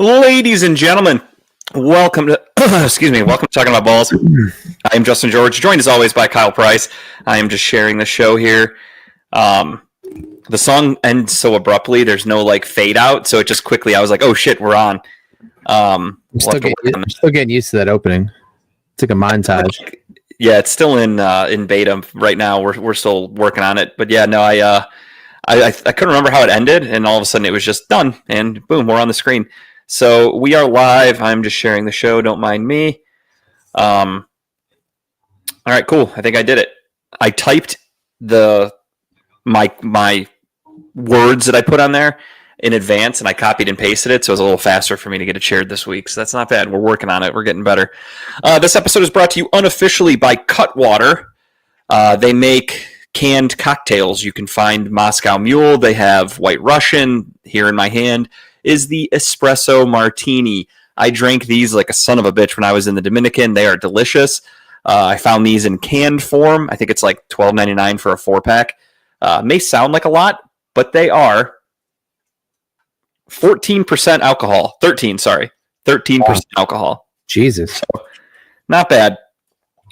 Ladies and gentlemen, welcome to welcome to Talking About Balls. I am Justin George, joined as always by Kyle Price. I am just sharing the show here. The song ends so abruptly, there's no fade out, so it just quickly, I was like, oh shit, we're on. I'm still getting used to that opening. It's like a montage. Yeah, it's still in beta right now. We're still working on it, but yeah, no, I couldn't remember how it ended, and all of a sudden it was just done, and boom, we're on the screen. So we are live. I'm just sharing the show. Don't mind me. All right, cool. I think I did it. I typed my words that I put on there in advance, and I copied and pasted it, so it was a little faster for me to get it shared this week. So that's not bad. We're working on it. We're getting better. This episode is brought to you unofficially by Cutwater. They make canned cocktails. You can find Moscow Mule. They have White Russian. Here in my hand is the Espresso Martini. I drank these like a son of a bitch when I was in the Dominican. They are delicious. I found these in canned form. I think it's like $12.99 for a 4-pack. May sound like a lot, but they are 14% alcohol. 13% alcohol. Jesus. So, not bad.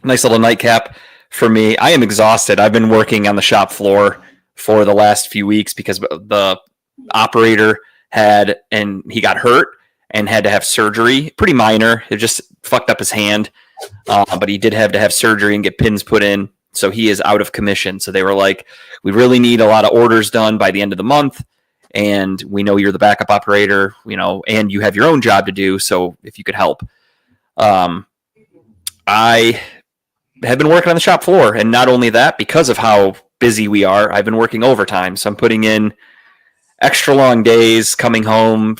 Nice little nightcap for me. I am exhausted. I've been working on the shop floor for the last few weeks because the operator he got hurt and had to have surgery. Pretty minor. It just fucked up his hand. But he did have to have surgery and get pins put in. So he is out of commission. So they were like, we really need a lot of orders done by the end of the month. And we know you're the backup operator, and you have your own job to do. So if you could help. I have been working on the shop floor. And not only that, because of how busy we are, I've been working overtime. So I'm putting in extra long days, coming home,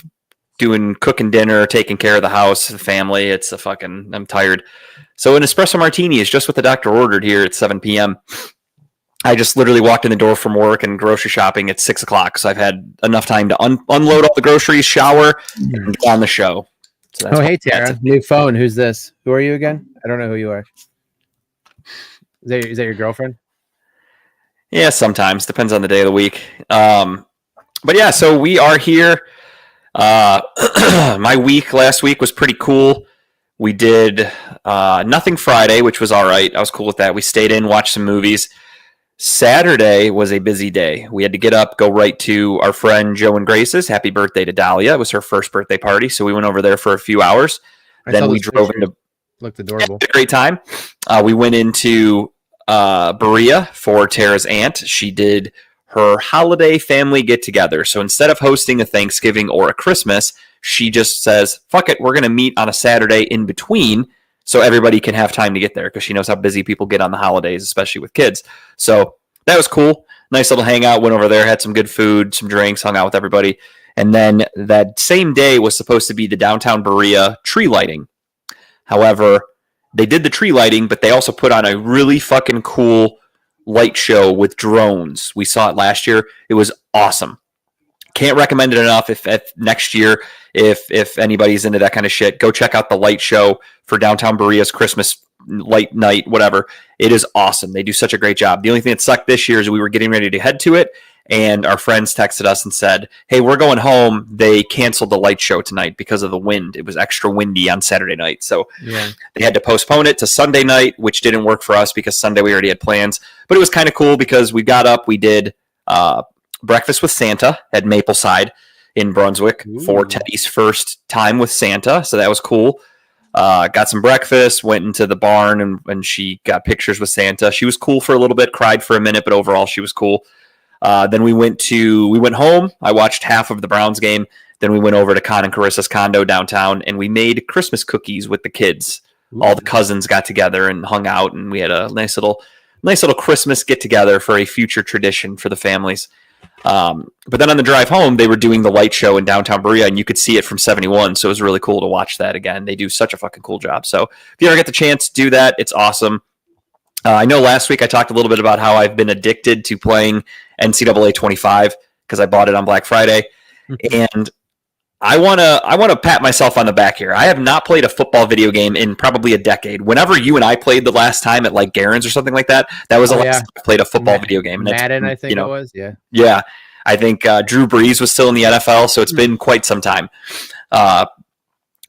cooking dinner, taking care of the house, the family. I'm tired. So an espresso martini is just what the doctor ordered here at 7 p.m. I just literally walked in the door from work and grocery shopping at 6 o'clock. So I've had enough time to unload all the groceries, shower, and get on the show. So hey, Tara, new phone. Who's this? Who are you again? I don't know who you are. Is that your girlfriend? Yeah, sometimes. Depends on the day of the week. But yeah, so we are here. My week last week was pretty cool. We did nothing Friday, which was all right. I was cool with that. We stayed in, watched some movies. Saturday was a busy day. We had to get up, go right to our friend Joe and Grace's. Happy birthday to Dahlia. It was her first birthday party, so we went over there for a few hours. Then we drove into... Looked adorable. Had a great time. We went into Berea for Tara's aunt. She did her holiday family get-together. So instead of hosting a Thanksgiving or a Christmas, she just says, fuck it, we're going to meet on a Saturday in between so everybody can have time to get there because she knows how busy people get on the holidays, especially with kids. So that was cool. Nice little hangout. Went over there, had some good food, some drinks, hung out with everybody. And then that same day was supposed to be the downtown Berea tree lighting. However, they did the tree lighting, but they also put on a really fucking cool light show with drones. We saw it last year. It was awesome. Can't recommend it enough. If next year, if anybody's into that kind of shit, go check out the light show for downtown Berea's Christmas light night, whatever. It is awesome. They do such a great job. The only thing that sucked this year is we were getting ready to head to it, and our friends texted us and said, hey, we're going home. They canceled the light show tonight because of the wind. It was extra windy on Saturday night. So They had to postpone it to Sunday night, which didn't work for us because Sunday we already had plans. But it was kind of cool because we got up, we did breakfast with Santa at Mapleside in Brunswick for Teddy's first time with Santa. So that was cool. Got some breakfast, went into the barn, and she got pictures with Santa. She was cool for a little bit, cried for a minute, but overall she was cool. Then we went home. I watched half of the Browns game. Then we went over to Con and Carissa's condo downtown, and we made Christmas cookies with the kids. Ooh. All the cousins got together and hung out, and we had a nice little Christmas get together for a future tradition for the families. But then on the drive home, they were doing the light show in downtown Berea, and you could see it from 71. So it was really cool to watch that again. They do such a fucking cool job. So if you ever get the chance to do that, it's awesome. I know last week I talked a little bit about how I've been addicted to playing NCAA 25 because I bought it on Black Friday. And I want to pat myself on the back here. I have not played a football video game in probably a decade. Whenever you and I played the last time at like Garen's or something like that, that was the last time I played a football video game. And Madden, I think it was. Yeah. I think Drew Brees was still in the NFL, so it's been quite some time.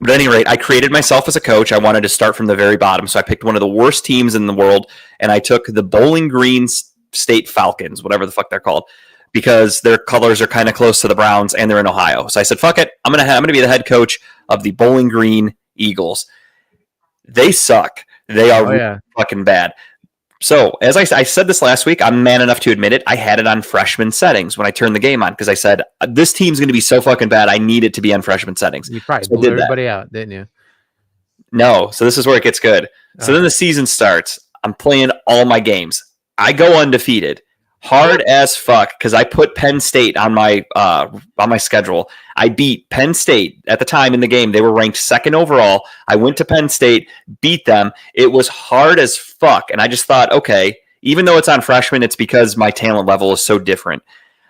But at any rate, I created myself as a coach. I wanted to start from the very bottom. So I picked one of the worst teams in the world, and I took the Bowling Green State Falcons, whatever the fuck they're called, because their colors are kind of close to the Browns, and they're in Ohio. So I said, fuck it. I'm gonna be the head coach of the Bowling Green Eagles. They suck. They are really fucking bad. So, as I said this last week, I'm man enough to admit it. I had it on freshman settings when I turned the game on because I said, this team's going to be so fucking bad, I need it to be on freshman settings. You probably blew everybody out, didn't you? No. So this is where it gets good. So then the season starts. I'm playing all my games. I go undefeated. Hard as fuck because I put Penn State on my schedule. I beat Penn State at the time in the game. They were ranked second overall. I went to Penn State, beat them. It was hard as fuck, and I just thought, okay, even though it's on freshmen, it's because my talent level is so different.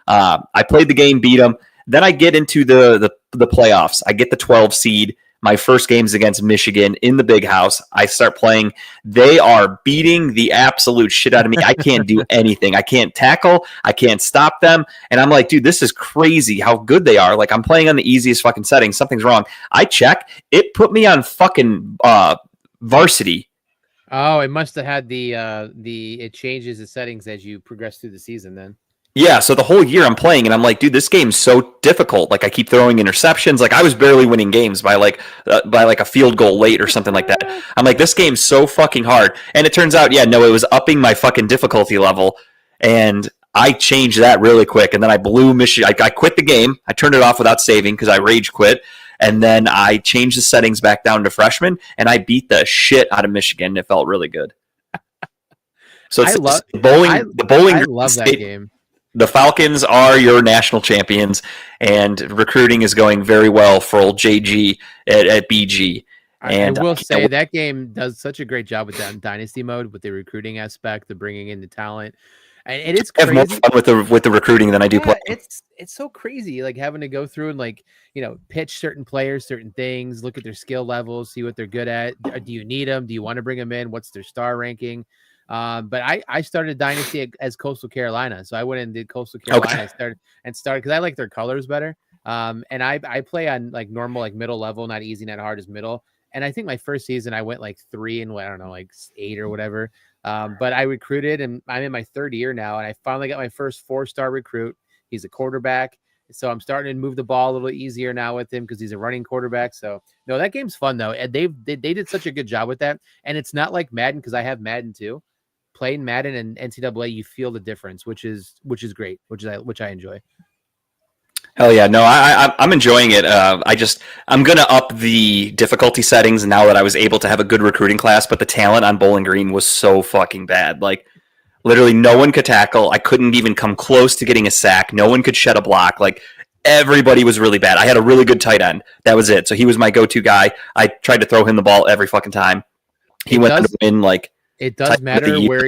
I played the game, beat them. Then I get into the playoffs. I get the 12 seed. My first game's against Michigan in the big house. I start playing. They are beating the absolute shit out of me. I can't do anything. I can't tackle. I can't stop them. And I'm like, dude, this is crazy how good they are. Like, I'm playing on the easiest fucking settings. Something's wrong. I check. It put me on fucking varsity. Oh, it must have had it changes the settings as you progress through the season then. Yeah, so the whole year I'm playing, and I'm like, dude, this game's so difficult. Like, I keep throwing interceptions. Like, I was barely winning games by a field goal late or something like that. I'm like, this game's so fucking hard. And it turns out, it was upping my fucking difficulty level, and I changed that really quick. And then I blew Michigan. I quit the game. I turned it off without saving because I rage quit. And then I changed the settings back down to freshman, and I beat the shit out of Michigan. It felt really good. So it's the bowling. I love that game. The Falcons are your national champions, and recruiting is going very well for old JG at BG. And I will say that game does such a great job with that in Dynasty mode, with the recruiting aspect, the bringing in the talent. And it's crazy. I have more fun with the recruiting than I do play. It's so crazy, like having to go through and pitch certain players, certain things, look at their skill levels, see what they're good at. Do you need them? Do you want to bring them in? What's their star ranking? But I started Dynasty as Coastal Carolina. So I went and did Coastal Carolina. Okay. I started because I like their colors better. And I play on like normal, like middle level, not easy, not hard, as middle. And I think my first season I went like 3 and I don't know, like 8 or whatever. But I recruited, and I'm in my third year now, and I finally got my first 4-star recruit. He's a quarterback. So I'm starting to move the ball a little easier now with him because he's a running quarterback. So no, that game's fun though. And they did such a good job with that. And it's not like Madden, because I have Madden too. Playing Madden and NCAA, you feel the difference, which is great, which I enjoy. Hell yeah. No, I'm enjoying it. I'm going to up the difficulty settings now that I was able to have a good recruiting class, but the talent on Bowling Green was so fucking bad. Like, literally no one could tackle. I couldn't even come close to getting a sack. No one could shed a block. Like, everybody was really bad. I had a really good tight end. That was it. So he was my go-to guy. I tried to throw him the ball every fucking time. He went to win, like... It does matter where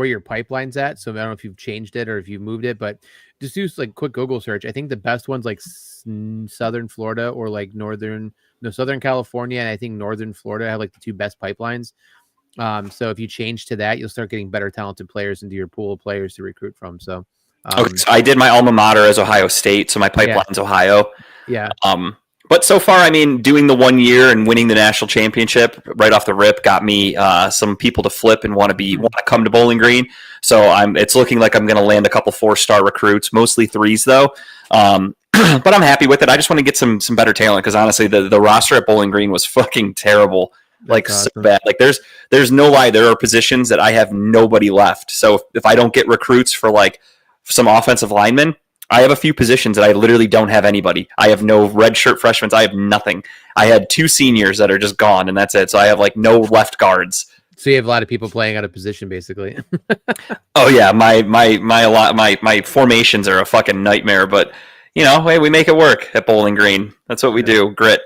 your pipeline's at. So I don't know if you've changed it or if you've moved it, but just do like quick Google search. I think the best one's like Southern Florida or like Southern California, and I think Northern Florida have like the 2 best pipelines. So if you change to that, you'll start getting better talented players into your pool of players to recruit from. So, okay, so I did my alma mater as Ohio State, so my pipeline's Ohio. Yeah. But so far, I mean, doing the 1 year and winning the national championship right off the rip got me some people to flip and want to come to Bowling Green. So it's looking like I'm going to land a couple 4-star recruits, mostly 3s though. But I'm happy with it. I just want to get some better talent because honestly, the roster at Bowling Green was fucking terrible. Like, so bad. Like, there's no lie. There are positions that I have nobody left. So if I don't get recruits for like some offensive linemen, I have a few positions that I literally don't have anybody. I have no redshirt freshmen. I have nothing. I had 2 seniors that are just gone, and that's it. So I have like no left guards. So you have a lot of people playing out of position, basically. Oh yeah, my formations are a fucking nightmare. But hey, we make it work at Bowling Green. That's what we do. Grit.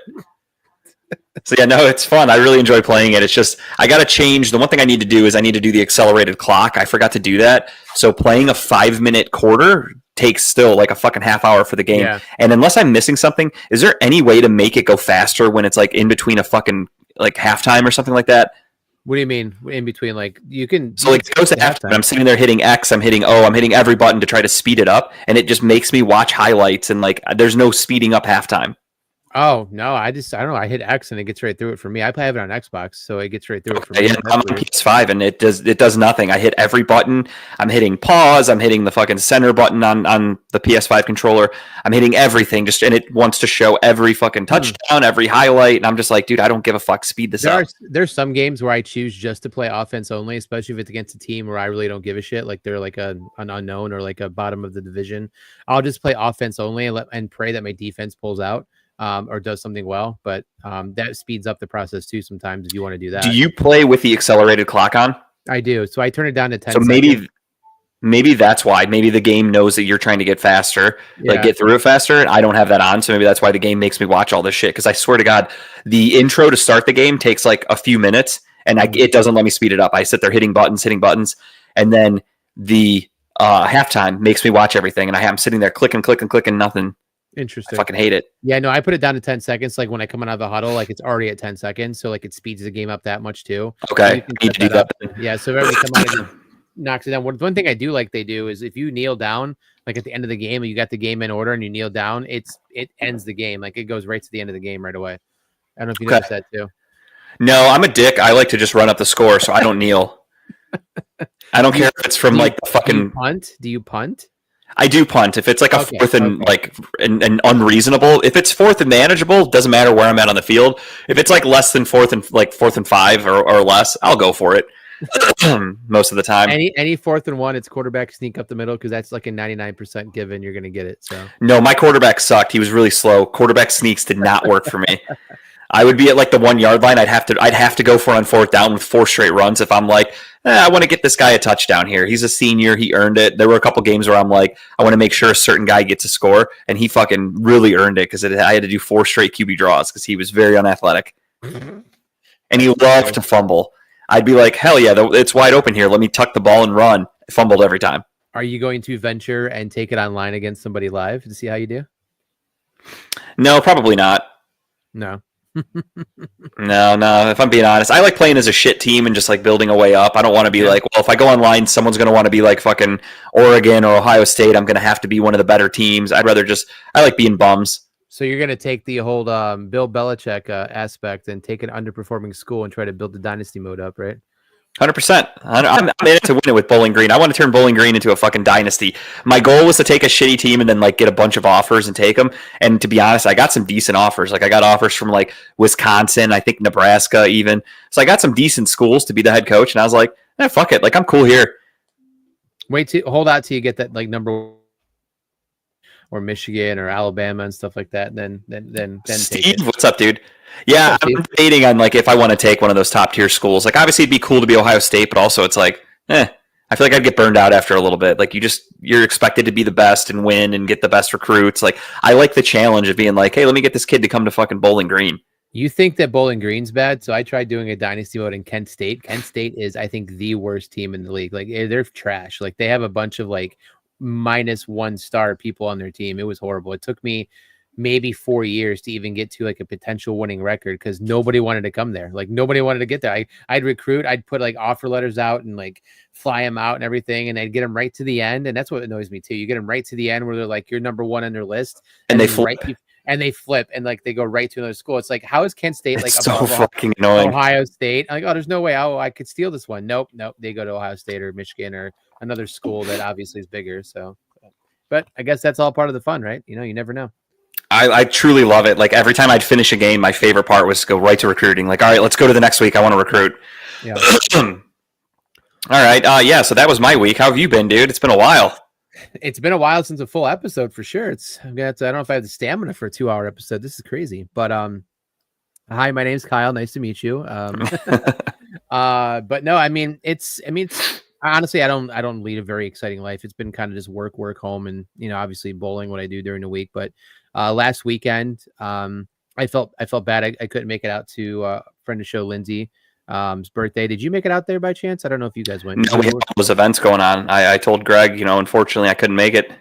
So yeah, no, it's fun. I really enjoy playing it. It's just I got to change. The one thing I need to do is I need to do the accelerated clock. I forgot to do that. So playing a 5-minute quarter takes still like a fucking half hour for the game. Yeah. And unless I'm missing something, is there any way to make it go faster when it's like in between a fucking like halftime or something like that? What do you mean in between? Like you can. So like it goes to halftime. I'm sitting there hitting X. I'm hitting O. I'm hitting every button to try to speed it up, and it just makes me watch highlights and like there's no speeding up halftime. Oh no, I don't know. I hit X and it gets right through it for me. I play it on Xbox, so it gets right through it for me. Yeah, That's I'm on weird. PS5 and it does nothing. I hit every button. I'm hitting pause. I'm hitting the fucking center button on the PS5 controller. I'm hitting everything just and it wants to show every fucking touchdown, every highlight, and I'm just like, dude, I don't give a fuck. Speed this up. There's some games where I choose just to play offense only, especially if it's against a team where I really don't give a shit, like they're like an unknown or like a bottom of the division. I'll just play offense only and pray that my defense pulls out or does something well. But that speeds up the process too sometimes if you want to do that. Do you play with the accelerated clock on? I do. So I turn it down to 10 So seconds. maybe that's why. Maybe the game knows that you're trying to get faster, like Yeah. get through it faster. And I don't have that on, so maybe that's why the game makes me watch all this shit. Because I swear to God, the intro to start the game takes like a few minutes, and it doesn't let me speed it up. I sit there hitting buttons, and then the halftime makes me watch everything, and I'm sitting there clicking, nothing. I Interesting. fucking hate it. Yeah, no, I put it down to 10 seconds. Like when I come out of the huddle, like it's already at 10 seconds. So like it speeds the game up that much too. Okay, You can I need set to do that that. up. Yeah, so if everybody come out and knocks it down. One thing I do like they do is if you kneel down, like at the end of the game, and you got the game in order and you kneel down, it ends the game. Like it goes right to the end of the game right away. I don't know if you noticed that too. No, I'm a dick. I like to just run up the score, so I don't kneel. I don't care if it's from like the Do you fucking. punt? Do you punt? I do punt if it's like a Okay, fourth and okay. like and unreasonable. If it's fourth and manageable, doesn't matter where I'm at on the field. If it's like less than fourth and 5 or less, I'll go for it most of the time. Any fourth and one, it's quarterback sneak up the middle because that's like a 99% given you're gonna get it. So No, my quarterback sucked. He was really slow. Quarterback sneaks did not work for me. I would be at like the 1 yard line. I'd have to go for it on fourth down with 4 straight runs if I'm like, I want to get this guy a touchdown here. He's a senior. He earned it. There were a couple games where I'm like, I want to make sure a certain guy gets a score, and he fucking really earned it because I had to do 4 straight QB draws because he was very unathletic. And he loved to fumble. I'd be like, hell yeah, it's wide open here. Let me tuck the ball and run. I fumbled every time. are you going to venture and take it online against somebody live to see how you do? No, probably not. No. No. If I'm being honest, I like playing as a shit team and just like building a way up. I don't want to be like, well, if I go online, someone's going to want to be like fucking Oregon or Ohio State. I'm going to have to be one of the better teams. I like being bums. So you're going to take the whole Bill Belichick aspect and take an underperforming school and try to build the dynasty mode up, right? 100%. I'm in it to win it with Bowling Green. I want to turn Bowling Green into a fucking dynasty. My goal was to take a shitty team and then like get a bunch of offers and take them. And to be honest, I got some decent offers. Like I got offers from like Wisconsin, I think Nebraska even. So I got some decent schools to be the head coach. And I was like, fuck it. Like I'm cool here. Hold out till you get that like number or Michigan or Alabama and stuff like that. Then Steve, take it. what's up, dude? Yeah, What's up, I'm Steve? debating on like if I want to take one of those top tier schools. Like obviously it'd be cool to be Ohio State, but also it's like, I feel like I'd get burned out after a little bit. Like you're expected to be the best and win and get the best recruits. Like I like the challenge of being like, hey, let me get this kid to come to fucking Bowling Green. You think that Bowling Green's bad? So I tried doing a dynasty mode in Kent State. Kent State is, I think, the worst team in the league. Like they're trash. Like they have a bunch of like -1 star people on their team. It was horrible. It took me maybe 4 years to even get to like a potential winning record because nobody wanted to come there. Like nobody wanted to get there. I'd recruit, I'd put like offer letters out and like fly them out and everything, and I'd get them right to the end. And that's what annoys me too. You get them right to the end where they're like, you're number one on their list, And they then flip. and they flip and like they go right to another school. It's like, how is Kent State like It's so above fucking annoying. Ohio State? I'm like, oh, there's no way. Oh, I could steal this one. Nope. They go to Ohio State or Michigan or another school that obviously is bigger. So, but I guess that's all part of the fun, right? You never know. I truly love it. Like every time I'd finish a game, my favorite part was to go right to recruiting. Like, all right, let's go to the next week. I want to recruit. Yeah. All right. Yeah. So that was my week. How have you been, dude? It's been a while. It's been a while since a full episode for sure. I don't know if I have the stamina for a 2-hour episode. This is crazy. But hi, my name's Kyle. Nice to meet you. But no, I mean it's honestly, I don't lead a very exciting life. It's been kind of just work, home, and obviously bowling what I do during the week. But last weekend, I felt bad. I couldn't make it out to friend of the show, Lindsay. Birthday. Did you make it out there by chance? I don't know if you guys went. No, we had all those events going on. I told Greg, unfortunately I couldn't make it.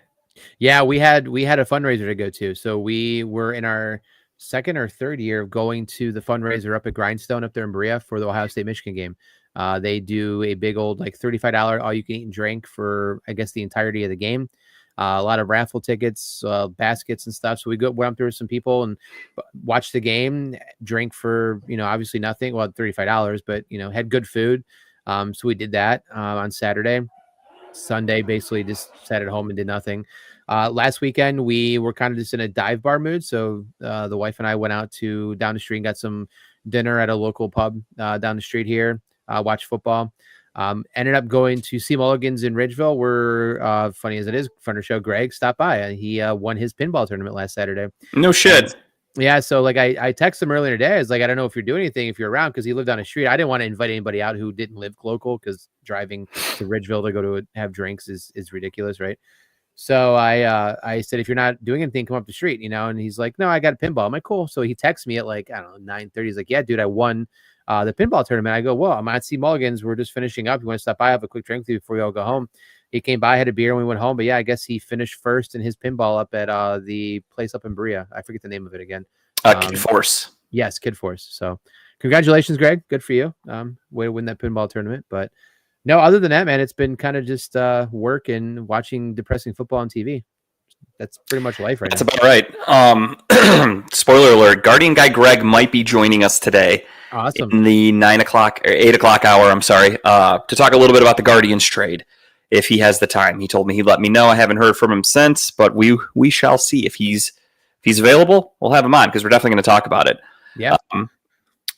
Yeah, we had a fundraiser to go to. So we were in our second or third year of going to the fundraiser up at Grindstone up there in Berea for the Ohio State Michigan game. They do a big old like $35 all you can eat and drink for I guess the entirety of the game. a lot of raffle tickets, baskets and stuff. So we went up there with some people and watched the game, drank for, obviously nothing. Well, $35, but, had good food. So we did that on Saturday. Sunday, basically just sat at home and did nothing. Last weekend, we were kind of just in a dive bar mood. So the wife and I went out down the street and got some dinner at a local pub down the street here, watched football. Ended up going to see Mulligan's in Ridgeville, where, funny as it is, friend of the show, Greg, stopped by. He won his pinball tournament last Saturday. No shit. Yeah, so like I texted him earlier today. I was like, I don't know if you're doing anything, if you're around, because he lived on a street. I didn't want to invite anybody out who didn't live local, because driving to Ridgeville to go to have drinks is ridiculous, right? So I said, if you're not doing anything, come up the street, And he's like, no, I got a pinball. I'm like, cool. So he texts me at like, I don't know, 9:30. He's like, yeah, dude, I won the pinball tournament. I go, well, I'm at C Mulligan's. We're just finishing up. You want to stop by, have a quick drink with you before we all go home? He came by, had a beer, and we went home. But yeah, I guess he finished first in his pinball up at the place up in Berea. I forget the name of it again. Kid Force. Yes, Kid Force. So congratulations, Greg. Good for you. Way to win that pinball tournament. But no, other than that, man, it's been kind of just work and watching depressing football on TV. That's pretty much life right now. That's about right. Spoiler alert, Guardian Guy Greg might be joining us today. Awesome. In the 9 o'clock or 8 o'clock hour, I'm sorry, to talk a little bit about the Guardians trade, if he has the time. He told me he'd let me know. I haven't heard from him since, but we shall see. If he's available, we'll have him on, because we're definitely going to talk about it. Yeah.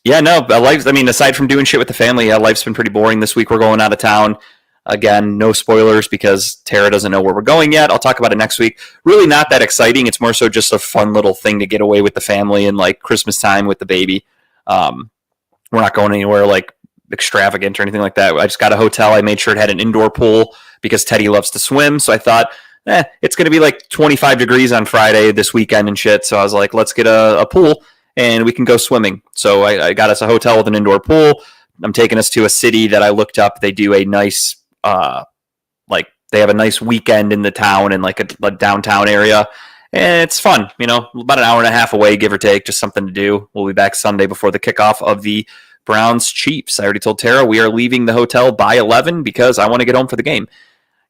Life's, aside from doing shit with the family, life's been pretty boring this week. We're going out of town. Again, no spoilers because Tara doesn't know where we're going yet. I'll talk about it next week. Really not that exciting. It's more so just a fun little thing to get away with the family and like Christmas time with the baby. We're not going anywhere like extravagant or anything like that. I just got a hotel. I made sure it had an indoor pool because Teddy loves to swim. So I thought, it's going to be like 25 degrees on Friday this weekend and shit. So I was like, let's get a pool and we can go swimming. So I got us a hotel with an indoor pool. I'm taking us to a city that I looked up. They do a nice, they have a nice weekend in the town and like a downtown area. And it's fun, about an hour and a half away, give or take, just something to do. We'll be back Sunday before the kickoff of the Browns Chiefs. I already told Tara we are leaving the hotel by 11 because I want to get home for the game.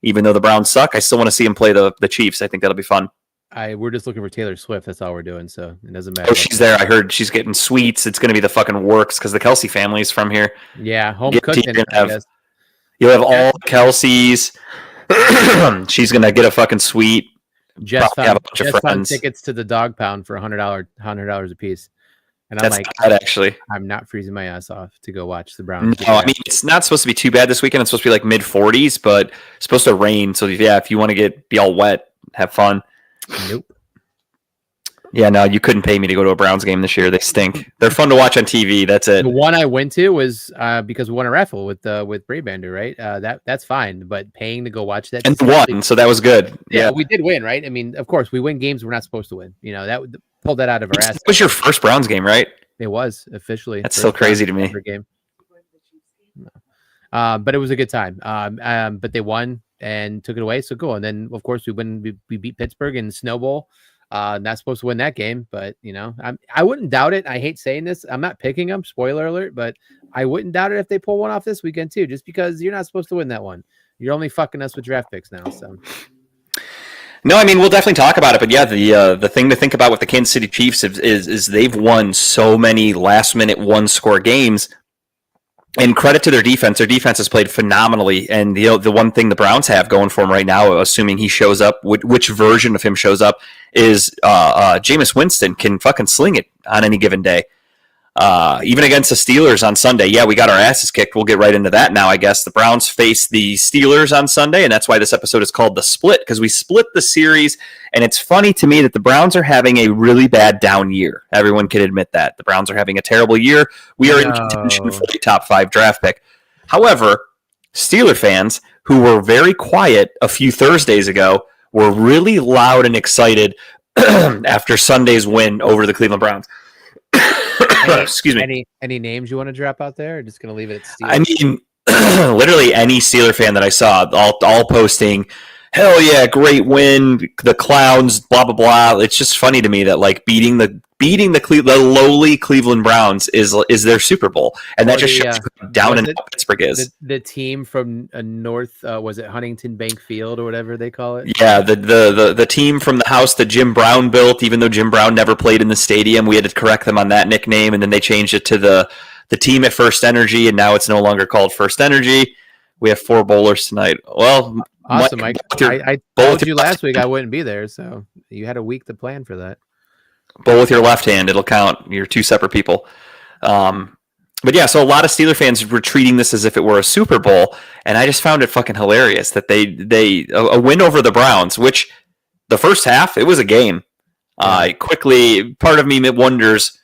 Even though the Browns suck, I still want to see them play the Chiefs. I think that'll be fun. We're just looking for Taylor Swift. That's all we're doing. So it doesn't matter. Oh, she's there. I heard she's getting sweets. It's going to be the fucking works because the Kelsey family is from here. Yeah, home cooked. You'll have all the Kelseys. She's going to get a fucking suite. Just found tickets to the Dog Pound for $100 a piece. And I'm actually, I'm not freezing my ass off to go watch the Browns. No, it's not supposed to be too bad this weekend. It's supposed to be like mid 40s, but it's supposed to rain. So yeah, if you want to be all wet, have fun. Nope. Yeah, no, you couldn't pay me to go to a Browns game this year. They stink. They're fun to watch on TV. That's it. The one I went to was because we won a raffle with Braybander, right? That's fine, but paying to go watch that and won, so that was good. Yeah, we did win, right? I mean, of course, we win games we're not supposed to win. That pulled that out of our ass. It was your first Browns game, right? It was officially. That's still crazy to me. Game. But it was a good time. But they won and took it away, so cool. And then, of course, we beat Pittsburgh in Snow Bowl. Not supposed to win that game, but I wouldn't doubt it. I hate saying this. I'm not picking them. Spoiler alert, but I wouldn't doubt it if they pull one off this weekend too. Just because you're not supposed to win that one, you're only fucking us with draft picks now. So. No, we'll definitely talk about it, but yeah, the thing to think about with the Kansas City Chiefs is they've won so many last minute one score games. And credit to their defense. Their defense has played phenomenally. And the one thing the Browns have going for them right now, assuming he shows up, which version of him shows up, is Jameis Winston can fucking sling it on any given day. Even against the Steelers on Sunday. Yeah, we got our asses kicked. We'll get right into that now, I guess. The Browns face the Steelers on Sunday, and that's why this episode is called The Split, because we split the series. And it's funny to me that the Browns are having a really bad down year. Everyone can admit that. The Browns are having a terrible year. We are in contention for the top 5 draft pick. However, Steeler fans, who were very quiet a few Thursdays ago, were really loud and excited after Sunday's win over the Cleveland Browns. Excuse me. Any names you want to drop out there? Or just going to leave it at Steelers? Literally any Steeler fan that I saw, all posting, hell yeah, great win, the clowns, blah blah blah. It's just funny to me that like beating the lowly Cleveland Browns is their Super Bowl, and that just shows how down and out Pittsburgh is. The team from North, was it Huntington Bank Field or whatever they call it? Yeah, the team from the house that Jim Brown built, even though Jim Brown never played in the stadium, we had to correct them on that nickname, and then they changed it to the team at First Energy, and now it's no longer called First Energy. We have 4 bowlers tonight. Well, awesome, Mike. I told you last week I wouldn't be there, so you had a week to plan for that. Bowl with your left hand, it'll count. You're 2 separate people. But yeah, so a lot of Steeler fans were treating this as if it were a Super Bowl, and I just found it fucking hilarious that they a win over the Browns, which the first half, it was a game. Quickly, part of me wonders,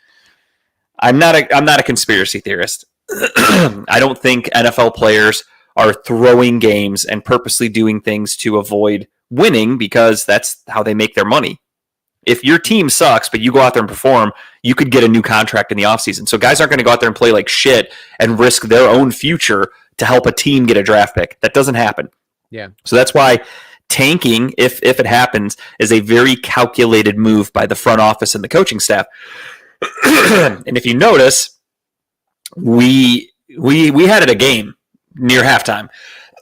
I'm not a conspiracy theorist. I don't think NFL players are throwing games and purposely doing things to avoid winning because that's how they make their money. If your team sucks, but you go out there and perform, you could get a new contract in the offseason. So guys aren't going to go out there and play like shit and risk their own future to help a team get a draft pick. That doesn't happen. Yeah. So that's why tanking, if it happens, is a very calculated move by the front office and the coaching staff. And if you notice, we had it a game near halftime.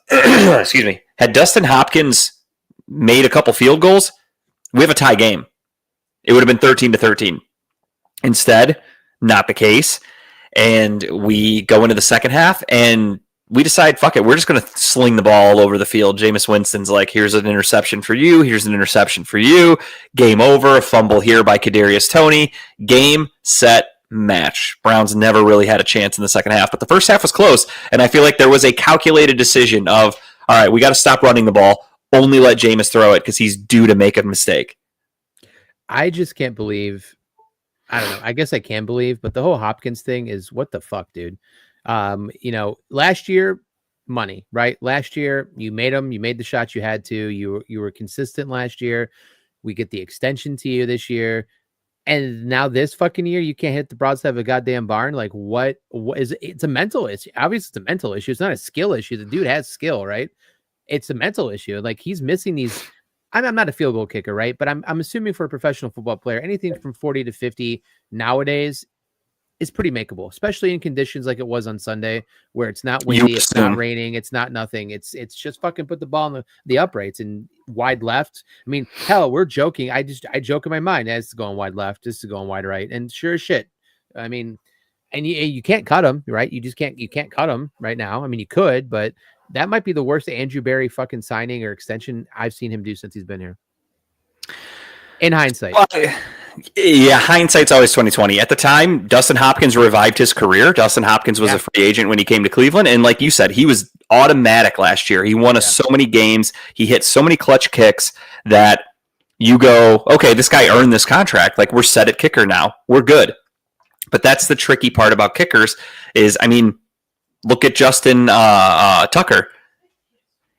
Excuse me. Had Dustin Hopkins made a couple field goals, we have a tie game. It would have been 13-13. Instead, not the case. And we go into the second half and we decide, fuck it, we're just going to sling the ball all over the field. Jameis Winston's like, here's an interception for you. Here's an interception for you. Game over. Fumble here by Kadarius Toney. Game, set, match. Browns never really had a chance in the second half, but the first half was close. And I feel like there was a calculated decision of, all right, we got to stop running the ball. Only let Jameis throw it because he's due to make a mistake. I just can't believe. I don't know. I guess I can believe, but the whole Hopkins thing is what the fuck, dude. Last year, money, right? Last year, you made the shots you had to. You were consistent last year. We get the extension to you this year, and now this fucking year, you can't hit the broadside of a goddamn barn. Like, what is it? It's a mental issue. Obviously, it's a mental issue. It's not a skill issue. The dude has skill, right? It's a mental issue. Like, he's missing these. I'm not a field goal kicker, right? But I'm assuming for a professional football player, anything from 40 to 50 nowadays is pretty makeable, especially in conditions like it was on Sunday, where it's not windy, it's not raining, it's not nothing. It's just fucking put the ball in the uprights and wide left. I mean, hell, we're joking. I joke in my mind, this is going wide left, this is going wide right, and sure as shit. I mean, and you can't cut them, right? You can't cut them right now. I mean, you could, but that might be the worst Andrew Berry fucking signing or extension I've seen him do since he's been here. In hindsight. Well, yeah, hindsight's always 2020. At the time, Dustin Hopkins revived his career. Dustin Hopkins was a free agent when he came to Cleveland. And like you said, he was automatic last year. He won us so many games. He hit so many clutch kicks that you go, okay, this guy earned this contract. Like, we're set at kicker now. We're good. But that's the tricky part about kickers is, I mean, look at Justin Tucker.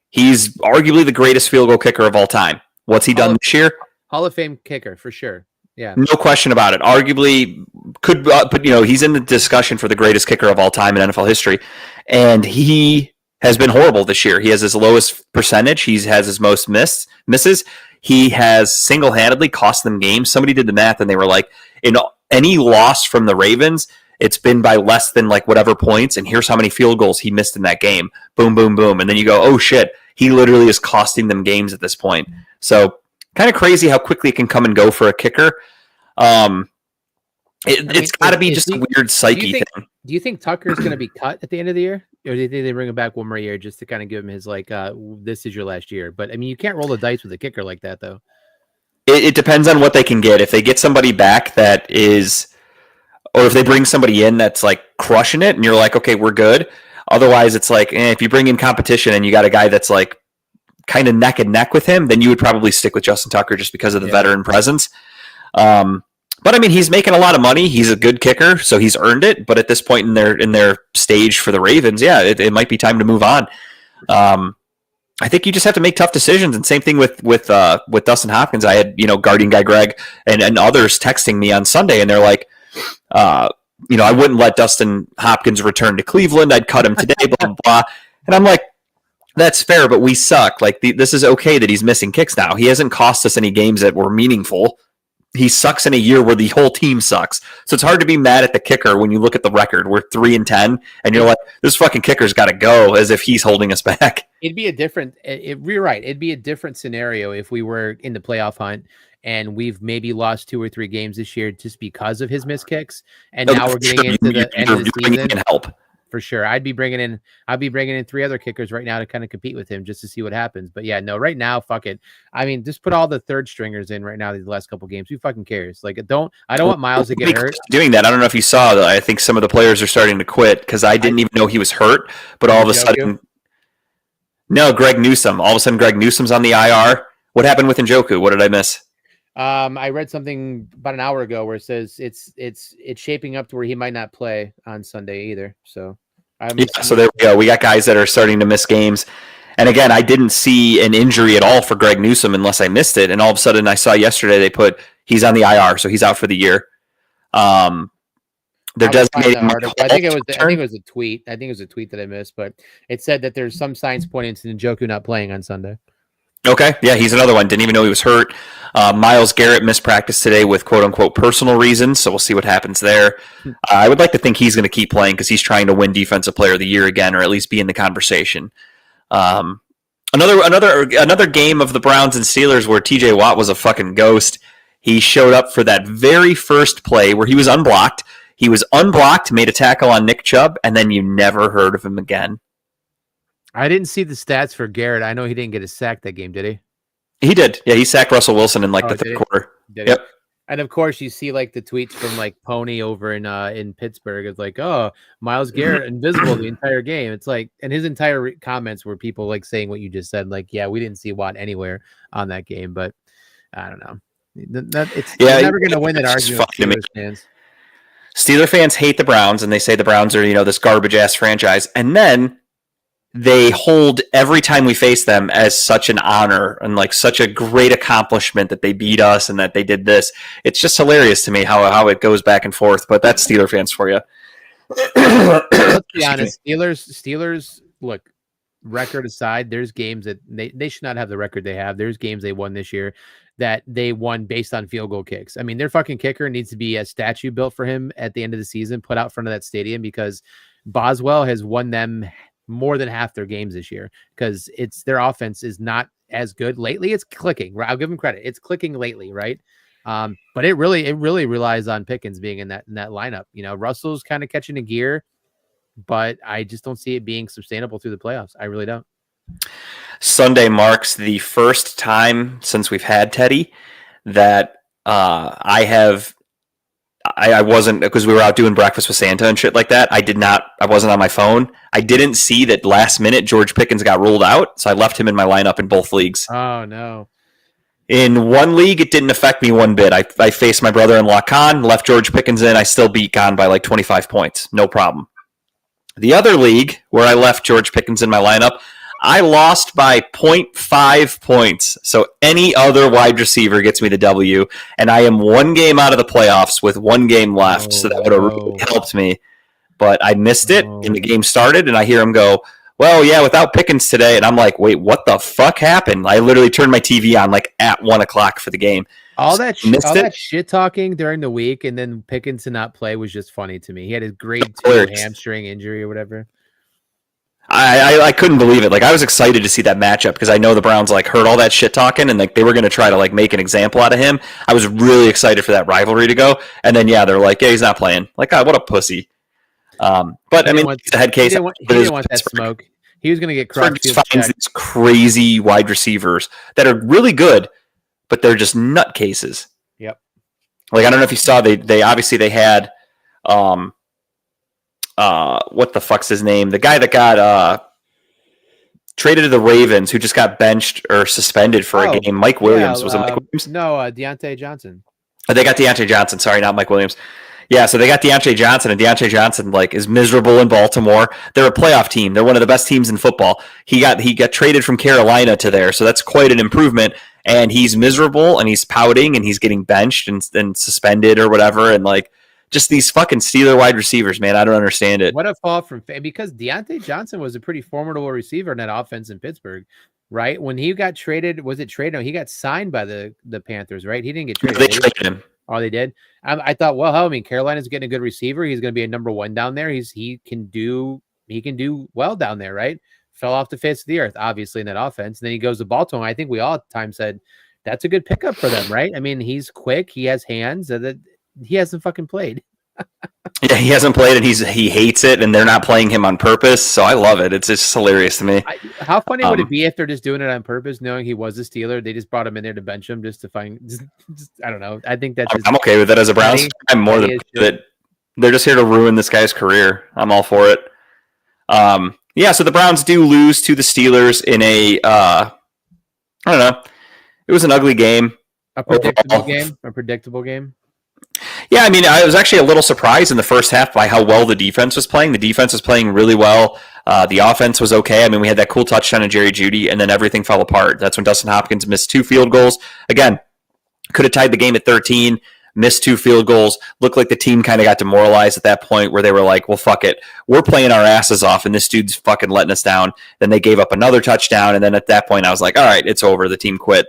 He's arguably the greatest field goal kicker of all time. What's he done this year? Hall of Fame kicker for sure. Yeah, no question about it. Arguably, could but he's in the discussion for the greatest kicker of all time in NFL history, and he has been horrible this year. He has his lowest percentage. He has his most misses. He has single-handedly cost them games. Somebody did the math, and they were like, in any loss from the Ravens, it's been by less than like whatever points, and here's how many field goals he missed in that game. Boom, boom, boom, and then you go, oh shit, he literally is costing them games at this point. So. Kind of crazy how quickly it can come and go for a kicker. It's got to be just a weird psyche thing. Do you think Tucker's going to be cut at the end of the year? Or do you think they bring him back one more year just to kind of give him his, like, this is your last year? But, I mean, you can't roll the dice with a kicker like that, though. It depends on what they can get. If they get somebody back that is, or if they bring somebody in that's, like, crushing it, and you're like, okay, we're good. Otherwise, it's like, if you bring in competition and you got a guy that's, like, kind of neck and neck with him, then you would probably stick with Justin Tucker just because of the veteran presence. But I mean, he's making a lot of money. He's a good kicker, so he's earned it. But at this point in their stage for the Ravens, it might be time to move on. I think you just have to make tough decisions. And same thing with Dustin Hopkins. I had Guardian Guy Greg and others texting me on Sunday, and they're like, I wouldn't let Dustin Hopkins return to Cleveland. I'd cut him today, blah blah blah. And I'm like, That's fair, but we suck. Like this is okay that he's missing kicks now. He hasn't cost us any games that were meaningful. He sucks in a year where the whole team sucks. So it's hard to be mad at the kicker when you look at the record. We're 3-10, and you're like, this fucking kicker's got to go, as if he's holding us back. It'd be a different. You're right. It'd be a different scenario if we were in the playoff hunt and we've maybe lost 2 or 3 games this year just because of his missed kicks, and now we're getting into the end of the season. Help. For sure. I'd be bringing in 3 other kickers right now to kind of compete with him just to see what happens. But yeah, no, right now, fuck it. I mean, just put all the third stringers in right now these last couple games. Who fucking cares? Like, I don't want Miles to get hurt. Doing that, I don't know if you saw that. I think some of the players are starting to quit because I didn't even know he was hurt. But all of a sudden, no, Greg Newsome. All of a sudden, Greg Newsome's on the IR. What happened with Njoku? What did I miss? I read something about an hour ago where it says it's shaping up to where he might not play on Sunday either. So. So there we go. We got guys that are starting to miss games. And again, I didn't see an injury at all for Greg Newsome unless I missed it. And all of a sudden I saw yesterday they put he's on the IR, so he's out for the year. They're designating. I think it was a tweet. I think it was a tweet that I missed, but it said that there's some signs pointing to Njoku not playing on Sunday. Okay, yeah, he's another one. Didn't even know he was hurt. Myles Garrett missed practice today with quote-unquote personal reasons, so we'll see what happens there. I would like to think he's going to keep playing because he's trying to win Defensive Player of the Year again, or at least be in the conversation. Another game of the Browns and Steelers where T.J. Watt was a fucking ghost. He showed up for that very first play where he was unblocked. He was unblocked, made a tackle on Nick Chubb, and then you never heard of him again. I didn't see the stats for Garrett. I know he didn't get a sack that game, did he? He did. Yeah, he sacked Russell Wilson in the third quarter. Yep. And of course, you see like the tweets from like Pony over in Pittsburgh. It's like, oh, Myles Garrett invisible the entire game. It's like, and his entire comments were people like saying what you just said. Like, yeah, we didn't see Watt anywhere on that game, but I don't know. You're never going to win that argument. Steeler fans hate the Browns, and they say the Browns are this garbage ass franchise, and then they hold every time we face them as such an honor and like such a great accomplishment that they beat us and that they did this. It's just hilarious to me how it goes back and forth, but that's Steeler fans for you. Let's be honest. Steelers, look, record aside, there's games that they should not have the record they have. There's games they won this year that they won based on field goal kicks. I mean, their fucking kicker needs to be a statue built for him at the end of the season, put out front of that stadium, because Boswell has won them more than half their games this year because their offense is not as good lately. It's clicking. I'll give them credit. It's clicking lately, right? But it really relies on Pickens being in that lineup. Russell's kind of catching a gear, but I just don't see it being sustainable through the playoffs. I really don't. Sunday marks the first time since we've had Teddy that I wasn't, because we were out doing breakfast with Santa and shit like that. I wasn't on my phone. I didn't see that last minute George Pickens got ruled out, so I left him in my lineup in both leagues. Oh, no. In one league, it didn't affect me one bit. I faced my brother-in-law, Khan, left George Pickens in. I still beat Khan by like 25 points. No problem. The other league, where I left George Pickens in my lineup, I lost by 0.5 points. So any other wide receiver gets me the W, and I am one game out of the playoffs with one game left, so that would have really helped me. But I missed it, and the game started, and I hear him go, well, yeah, without Pickens today. And I'm like, wait, what the fuck happened? I literally turned my TV on like at 1 o'clock for the game. All that shit talking during the week, and then Pickens to not play was just funny to me. He had his grade 2 hamstring injury or whatever. I couldn't believe it. Like, I was excited to see that matchup because I know the Browns like heard all that shit talking and like they were going to try to like make an example out of him. I was really excited for that rivalry to go. And then they're like, yeah, he's not playing. Like, God, what a pussy. But I mean, the head case. He didn't want that smoke. He was going to get crushed. Finds these crazy wide receivers that are really good, but they're just nutcases. Yep. Like, I don't know if you saw, they obviously had what the fuck's his name? The guy that got traded to the Ravens, who just got benched or suspended for a game. Mike Williams. Was it Mike Williams? No, Deontay Johnson. They got Deontay Johnson. Sorry, not Mike Williams. Yeah, so they got Deontay Johnson, and Deontay Johnson like is miserable in Baltimore. They're a playoff team. They're one of the best teams in football. He got traded from Carolina to there, so that's quite an improvement. And he's miserable, and he's pouting, and he's getting benched and suspended or whatever. And like, Just these fucking Steeler wide receivers, man. I don't understand it. What a fall from because Deontay Johnson was a pretty formidable receiver in that offense in Pittsburgh, right? When he got traded, was it traded? No, he got signed by the Panthers, right? He didn't get traded. They traded him. Oh, they did. I thought, well, I mean, Carolina's getting a good receiver. He's going to be a number one down there. He can do well down there, right? Fell off the face of the earth, obviously, in that offense. And then he goes to Baltimore. I think we all at the time said that's a good pickup for them, right? I mean, he's quick. He has hands. That he hasn't fucking played. Yeah, he hasn't played, and he hates it, and they're not playing him on purpose. So I love it. It's just hilarious to me. How funny would it be if they're just doing it on purpose, knowing he was a Steeler? They just brought him in there to bench him just to find. I don't know. I think that's. I'm okay with it as a Browns. I'm more than it. They're just here to ruin this guy's career. I'm all for it. Yeah. So the Browns do lose to the Steelers in a. I don't know. It was an ugly game. A predictable game. Yeah, I mean, I was actually a little surprised in the first half by how well the defense was playing. The defense was playing really well. The offense was okay. I mean, we had that cool touchdown of Jerry Jeudy, and then everything fell apart. That's when Dustin Hopkins missed 2 field goals. Again, could have tied the game at 13, missed 2 field goals. Looked like the team kind of got demoralized at that point where they were like, well, fuck it. We're playing our asses off, and this dude's fucking letting us down. Then they gave up another touchdown, and then at that point I was like, all right, it's over. The team quit.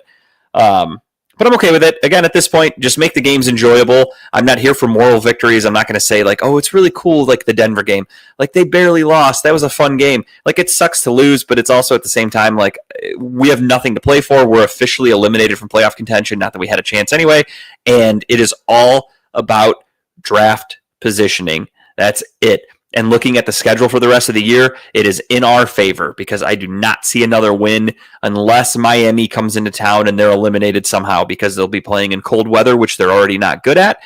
But I'm okay with it. Again, at this point, just make the games enjoyable. I'm not here for moral victories. I'm not going to say like, oh, it's really cool, like the Denver game. Like they barely lost. That was a fun game. Like it sucks to lose, but it's also at the same time like we have nothing to play for. We're officially eliminated from playoff contention. Not that we had a chance anyway. And it is all about draft positioning. That's it. And looking at the schedule for the rest of the year, it is in our favor because I do not see another win unless Miami comes into town and they're eliminated somehow because they'll be playing in cold weather, which they're already not good at.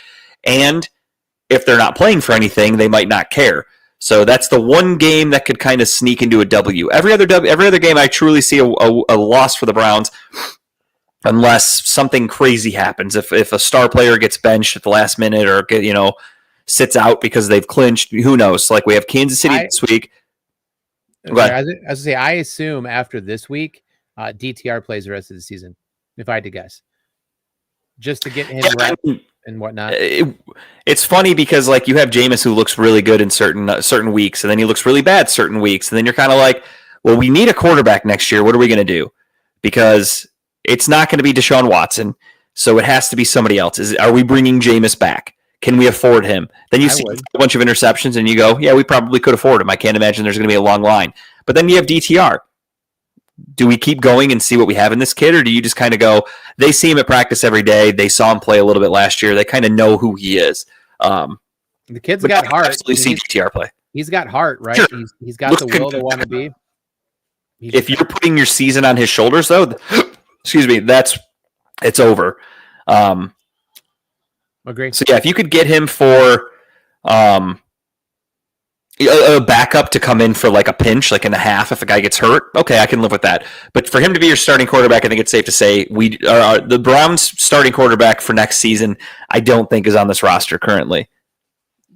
And if they're not playing for anything, they might not care. So that's the one game that could kind of sneak into a W. Every other game, I truly see a loss for the Browns unless something crazy happens. If a star player gets benched at the last minute or sits out because they've clinched. Who knows? Like we have Kansas City this week. As I say, I assume after this week, DTR plays the rest of the season. If I had to guess, just to get him right and whatnot. It's funny because like you have Jameis who looks really good in certain weeks, and then he looks really bad certain weeks, and then you're kind of like, well, we need a quarterback next year. What are we going to do? Because it's not going to be Deshaun Watson, so it has to be somebody else. Are we bringing Jameis back? Can we afford him? Then you see a bunch of interceptions and you go, yeah, we probably could afford him. I can't imagine there's going to be a long line. But then you have DTR. Do we keep going and see what we have in this kid? Or do you just kind of go, they see him at practice every day. They saw him play a little bit last year. They kind of know who he is. The kid's got heart. Absolutely see DTR play. He's got heart, right? Sure. He's got the will to want to be. If you're putting your season on his shoulders, though, excuse me, it's over. Agree. So yeah, if you could get him for a backup to come in for like a pinch, like in a half, if a guy gets hurt, okay, I can live with that. But for him to be your starting quarterback, I think it's safe to say the Browns' starting quarterback for next season, I don't think is on this roster currently.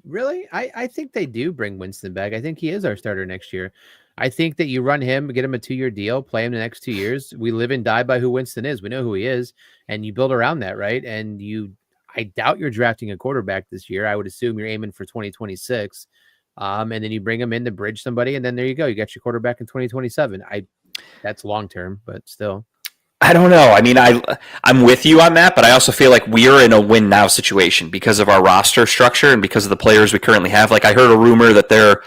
Really? I think they do bring Winston back. I think he is our starter next year. I think that you run him, get him a 2-year deal, play him the next 2 years. We live and die by who Winston is. We know who he is, and you build around that, right? And I doubt you're drafting a quarterback this year. I would assume you're aiming for 2026. And then you bring him in to bridge somebody, and then there you go. You got your quarterback in 2027. That's long term, but still. I don't know. I mean, I'm with you on that, but I also feel like we're in a win now situation because of our roster structure and because of the players we currently have. Like I heard a rumor that they're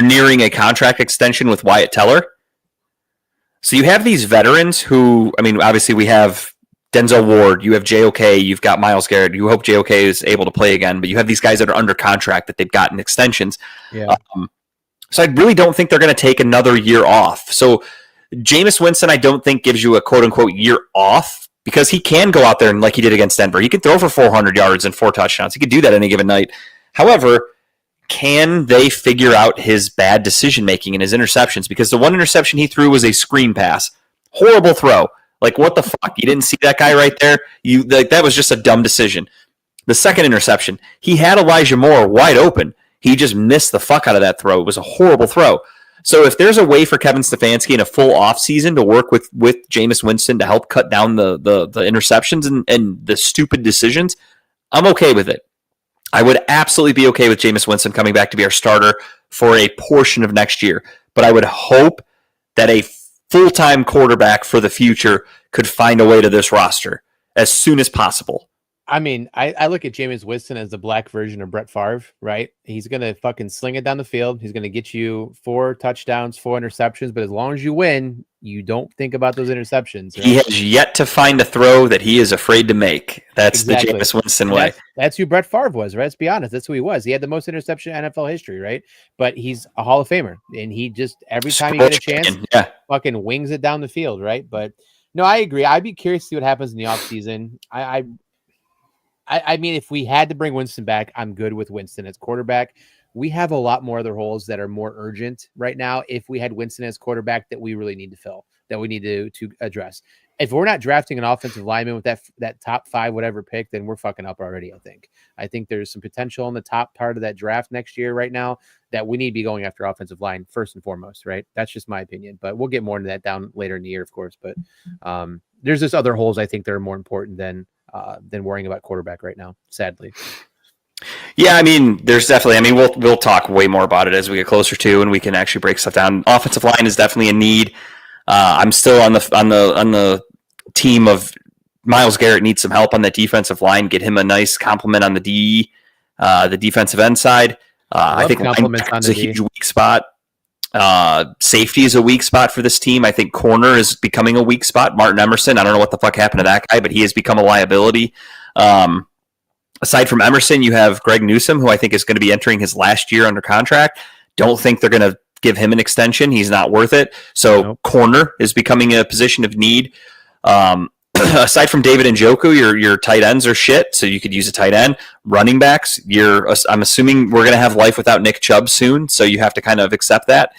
nearing a contract extension with Wyatt Teller. So you have these veterans who, I mean, obviously we have Denzel Ward, you have JOK, you've got Myles Garrett. You hope JOK is able to play again, but you have these guys that are under contract that they've gotten extensions. Yeah. So I really don't think they're going to take another year off. So Jameis Winston, I don't think gives you a quote-unquote year off because he can go out there and like he did against Denver. He can throw for 400 yards and 4 touchdowns. He could do that any given night. However, can they figure out his bad decision-making and his interceptions? Because the one interception he threw was a screen pass. Horrible throw. Like, what the fuck? You didn't see that guy right there? That was just a dumb decision. The second interception, he had Elijah Moore wide open. He just missed the fuck out of that throw. It was a horrible throw. So if there's a way for Kevin Stefanski in a full offseason to work with Jameis Winston to help cut down the interceptions and the stupid decisions, I'm okay with it. I would absolutely be okay with Jameis Winston coming back to be our starter for a portion of next year. But I would hope that a full-time quarterback for the future could find a way to this roster as soon as possible. I mean, I look at Jameis Winston as the black version of Brett Favre, right? He's going to fucking sling it down the field. He's going to get you 4 touchdowns, 4 interceptions. But as long as you win, you don't think about those interceptions. Right? He has yet to find a throw that he is afraid to make. That's exactly the Jameis Winston way. That's who Brett Favre was, right? Let's be honest. That's who he was. He had the most interception in NFL history, right? But he's a Hall of Famer. And he just, every time you get a chance, fucking wings it down the field, right? But no, I agree. I'd be curious to see what happens in the offseason. I mean, if we had to bring Winston back, I'm good with Winston as quarterback. We have a lot more other holes that are more urgent right now. If we had Winston as quarterback that we really need to fill, that we need to address. If we're not drafting an offensive lineman with that top 5, whatever pick, then we're fucking up already. I think there's some potential in the top part of that draft next year right now that we need to be going after offensive line first and foremost, right? That's just my opinion, but we'll get more into that down later in the year, of course. But there's just other holes I think that are more important than worrying about quarterback right now, sadly. Yeah, I mean, there's definitely. I mean, we'll talk way more about it as we get closer to, and we can actually break stuff down. Offensive line is definitely a need. I'm still on the team of Myles Garrett needs some help on that defensive line. Get him a nice compliment on the defensive end side. I think linebacker is a huge weak spot. Safety is a weak spot for this team. I think corner is becoming a weak spot. Martin Emerson, I don't know what the fuck happened to that guy, but he has become a liability. Aside from Emerson, you have Greg Newsome, who I think is going to be entering his last year under contract. Don't think they're going to give him an extension. He's not worth it. So corner is becoming a position of need. Aside from David Njoku, your tight ends are shit, so you could use a tight end. Running backs, I'm assuming we're going to have life without Nick Chubb soon, so you have to kind of accept that.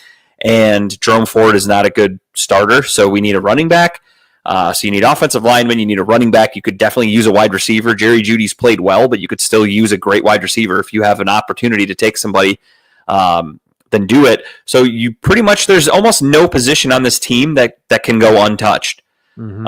And Jerome Ford is not a good starter, so we need a running back. So you need offensive linemen, you need a running back. You could definitely use a wide receiver. Jerry Jeudy's played well, but you could still use a great wide receiver if you have an opportunity to take somebody. Then do it. So you pretty much, there's almost no position on this team that can go untouched. Mm-hmm.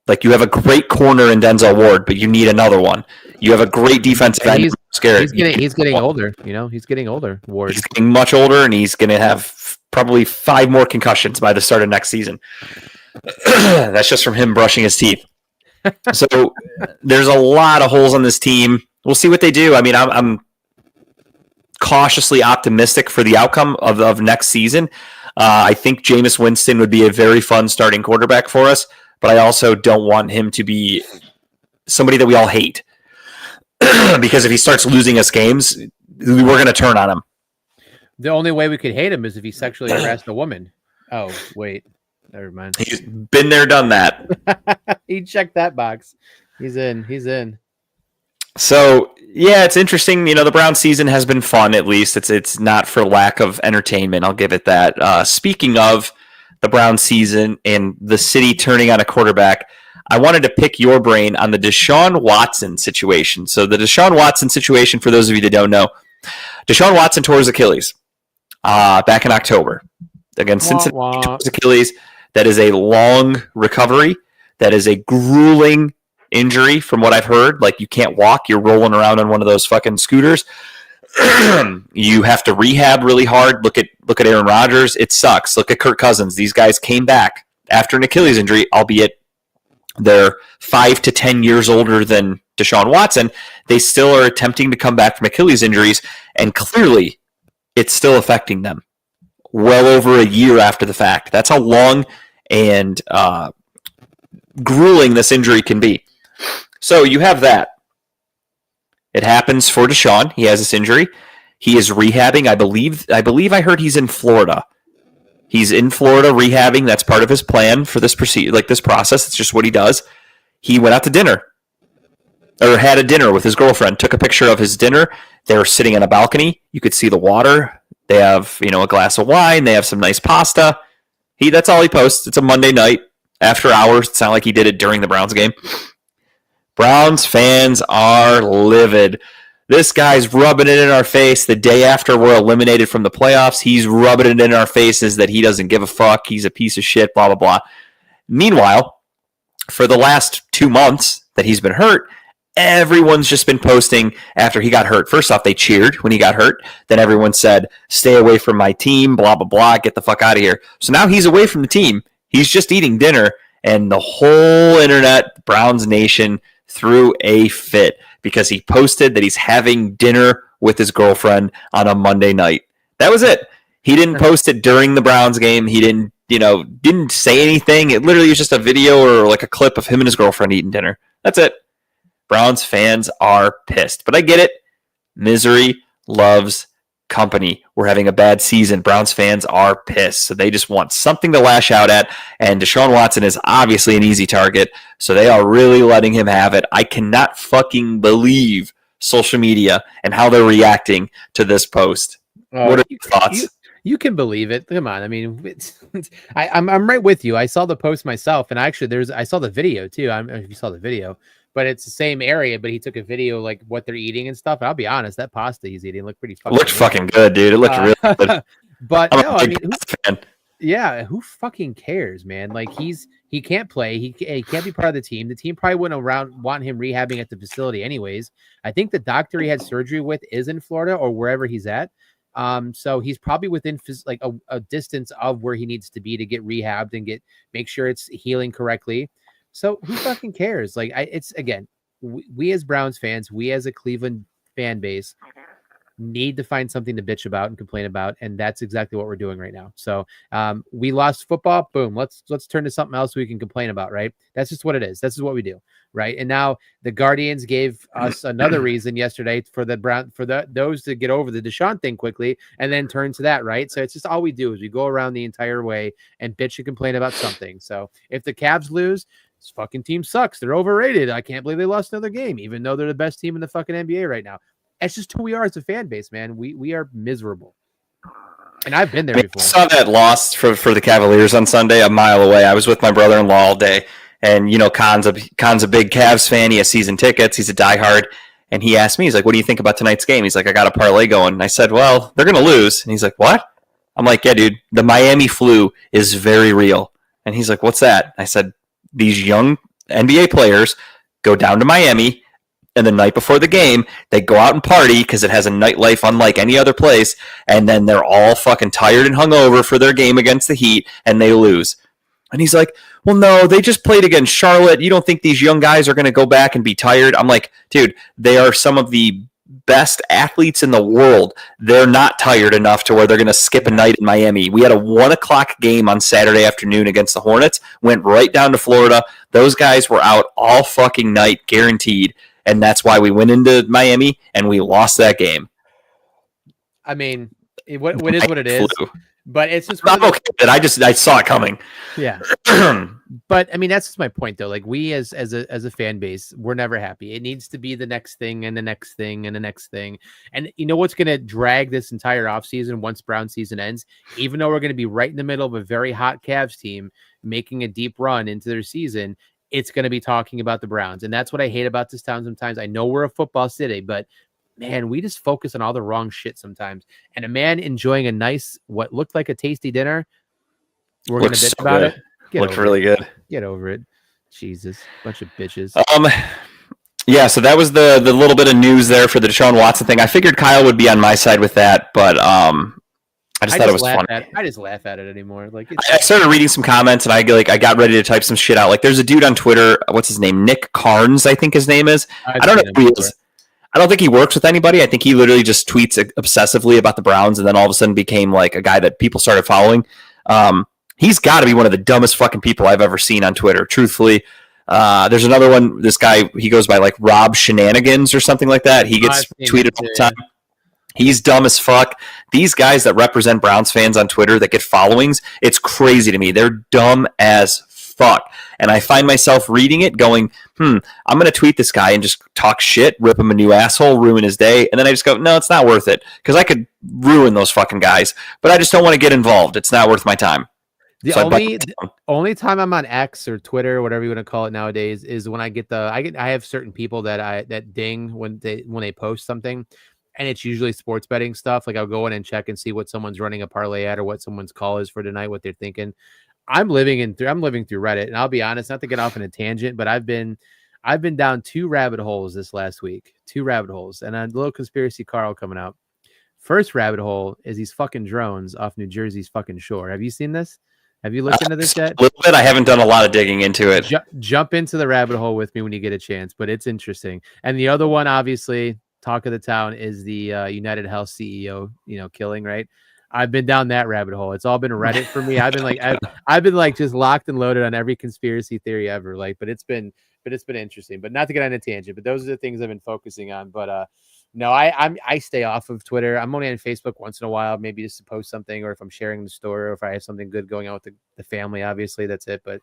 Like you have a great corner in Denzel Ward, but you need another one. You have a great defensive end. He's getting older. He's getting older. Ward. He's getting much older, and he's going to have probably 5 more concussions by the start of next season. That's just from him brushing his teeth. So there's a lot of holes on this team. We'll see what they do. I mean, I'm cautiously optimistic for the outcome of next season. I think Jameis Winston would be a very fun starting quarterback for us, but I also don't want him to be somebody that we all hate. Because if he starts losing us games, we're going to turn on him. The only way we could hate him is if he sexually harassed a woman. Oh, wait. Never mind. He's been there, done that. He checked that box. He's in. So, yeah, it's interesting. The Brown season has been fun, at least. It's not for lack of entertainment. I'll give it that. Speaking of the Brown season and the city turning on a quarterback, I wanted to pick your brain on the Deshaun Watson situation. So the Deshaun Watson situation, for those of you that don't know, Deshaun Watson tore his Achilles back in October against Cincinnati. Tore his Achilles. That is a long recovery. That is a grueling injury from what I've heard. Like, you can't walk. You're rolling around on one of those fucking scooters. You have to rehab really hard. Look at Aaron Rodgers. It sucks. Look at Kirk Cousins. These guys came back after an Achilles injury, albeit they're 5 to 10 years older than Deshaun Watson. They still are attempting to come back from Achilles injuries, and clearly it's still affecting them well over a year after the fact. That's how long and grueling this injury can be. So you have that. It happens for Deshaun. He has this injury. He is rehabbing. I believe I heard he's in Florida. He's in Florida rehabbing. That's part of his plan for this this process. It's just what he does. He went out to dinner, or had a dinner with his girlfriend. Took a picture of his dinner. They were sitting on a balcony. You could see the water. They have a glass of wine. They have some nice pasta. That's all he posts. It's a Monday night after hours. It's not like he did it during the Browns game. Browns fans are livid. This guy's rubbing it in our face the day after we're eliminated from the playoffs. He's rubbing it in our faces that he doesn't give a fuck. He's a piece of shit, blah, blah, blah. Meanwhile, for the last 2 months that he's been hurt, everyone's just been posting after he got hurt. First off, they cheered when he got hurt. Then everyone said, stay away from my team, blah, blah, blah, get the fuck out of here. So now he's away from the team. He's just eating dinner, and the whole internet, Browns Nation, threw a fit because he posted that he's having dinner with his girlfriend on a Monday night. That was it. He didn't post it during the Browns game. He didn't say anything. It literally was just a video or like a clip of him and his girlfriend eating dinner. That's it. Browns fans are pissed, but I get it. Misery loves company. We're having a bad season. Browns fans are pissed, so they just want something to lash out at, and Deshaun Watson is obviously an easy target, so they are really letting him have it. I cannot fucking believe social media and how they're reacting to this post. What are your thoughts? You can believe it. Come on. I mean, I'm right with you. I saw the post myself, and actually, I saw the video too. I don't know if you saw the video, but it's the same area. But he took a video like what they're eating and stuff. And I'll be honest, that pasta he's eating looked pretty fucking good, dude. It looked really good. But no, I mean, yeah, who fucking cares, man? Like he can't play. He can't be part of the team. The team probably wouldn't want him rehabbing at the facility anyways. I think the doctor he had surgery with is in Florida or wherever he's at. So he's probably within like a distance of where he needs to be to get rehabbed and make sure it's healing correctly. So who fucking cares? Like it's again, we as Browns fans, we as a Cleveland fan base need to find something to bitch about and complain about, and that's exactly what we're doing right now. So we lost football, boom, let's turn to something else we can complain about, right? That's just what it is. This is what we do, right? And now the Guardians gave us another reason yesterday for those to get over the Deshaun thing quickly and then turn to that, right? So it's just all we do is we go around the entire way and bitch and complain about something. So if the Cavs lose, this fucking team sucks. They're overrated. I can't believe they lost another game, even though they're the best team in the fucking NBA right now. It's just who we are as a fan base, man. We are miserable. And I've been there before. I saw that loss for the Cavaliers on Sunday a mile away. I was with my brother-in-law all day. And, Khan's a big Cavs fan. He has season tickets. He's a diehard. And he asked me, he's like, what do you think about tonight's game? He's like, I got a parlay going. And I said, well, they're going to lose. And he's like, what? I'm like, yeah, dude, the Miami flu is very real. And he's like, what's that? I said, these young NBA players go down to Miami, and the night before the game, they go out and party because it has a nightlife unlike any other place, and then they're all fucking tired and hungover for their game against the Heat, and they lose. And he's like, well, no, they just played against Charlotte. You don't think these young guys are going to go back and be tired? I'm like, dude, they are some of the best athletes in the world. They're not tired enough to where they're going to skip a night in Miami. We had a 1 o'clock game on Saturday afternoon against the Hornets, went right down to Florida. Those guys were out all fucking night, guaranteed. And that's why we went into Miami and we lost that game. I mean, what is what it is. But it's just I'm okay with it. I saw it coming. Yeah. But I mean, that's just my point though. Like we as a fan base, we're never happy. It needs to be the next thing and the next thing and the next thing. And you know what's going to drag this entire offseason once Brown season ends? Even though we're going to be right in the middle of a very hot Cavs team making a deep run into their season, it's going to be talking about the Browns. And that's what I hate about this town sometimes. I know we're a football city, but man, we just focus on all the wrong shit sometimes. And a man enjoying a nice, what looked like a tasty dinner, we're going to bitch about it. Looked really good. Get over it. Jesus, bunch of bitches. Yeah, so that was the little bit of news there for the Deshaun Watson thing. I figured Kyle would be on my side with that, but I just thought it was funny. I just laugh at it anymore. Like I started reading some comments and I got ready to type some shit out. Like there's a dude on Twitter, what's his name? Nick Carnes, I think his name is. I don't know who he is. I don't think he works with anybody. I think he literally just tweets obsessively about the Browns and then all of a sudden became like a guy that people started following. He's got to be one of the dumbest fucking people I've ever seen on Twitter, truthfully. There's another one, this guy, he goes by like Rob Shenanigans or something like that. He gets tweeted all the time. He's dumb as fuck. These guys that represent Browns fans on Twitter that get followings, it's crazy to me. They're dumb as fuck. And I find myself reading it going, I'm going to tweet this guy and just talk shit, rip him a new asshole, ruin his day. And then I just go, no, it's not worth it. Because I could ruin those fucking guys. But I just don't want to get involved. It's not worth my time. The only time I'm on X or Twitter, whatever you want to call it nowadays, is when I have certain people that ding when they post something. And it's usually sports betting stuff. Like I'll go in and check and see what someone's running a parlay at or what someone's call is for tonight, what they're thinking. I'm living through Reddit, and I'll be honest, not to get off on a tangent, but I've been I've been down 2 rabbit holes this last week. 2 rabbit holes, and a little conspiracy Carl coming out. First rabbit hole is these fucking drones off New Jersey's fucking shore. Have you seen this? Have you looked into this yet? A little bit. I haven't done a lot of digging into it. Jump into the rabbit hole with me when you get a chance, but it's interesting. And the other one, obviously, talk of the town, is the United Health CEO, killing, right? I've been down that rabbit hole. It's all been Reddit for me. I've been like, I've been like just locked and loaded on every conspiracy theory ever. But it's been interesting. But not to get on a tangent, but those are the things I've been focusing on. But no, I stay off of Twitter. I'm only on Facebook once in a while, maybe just to post something, or if I'm sharing the story, or if I have something good going on with the family. Obviously, that's it. But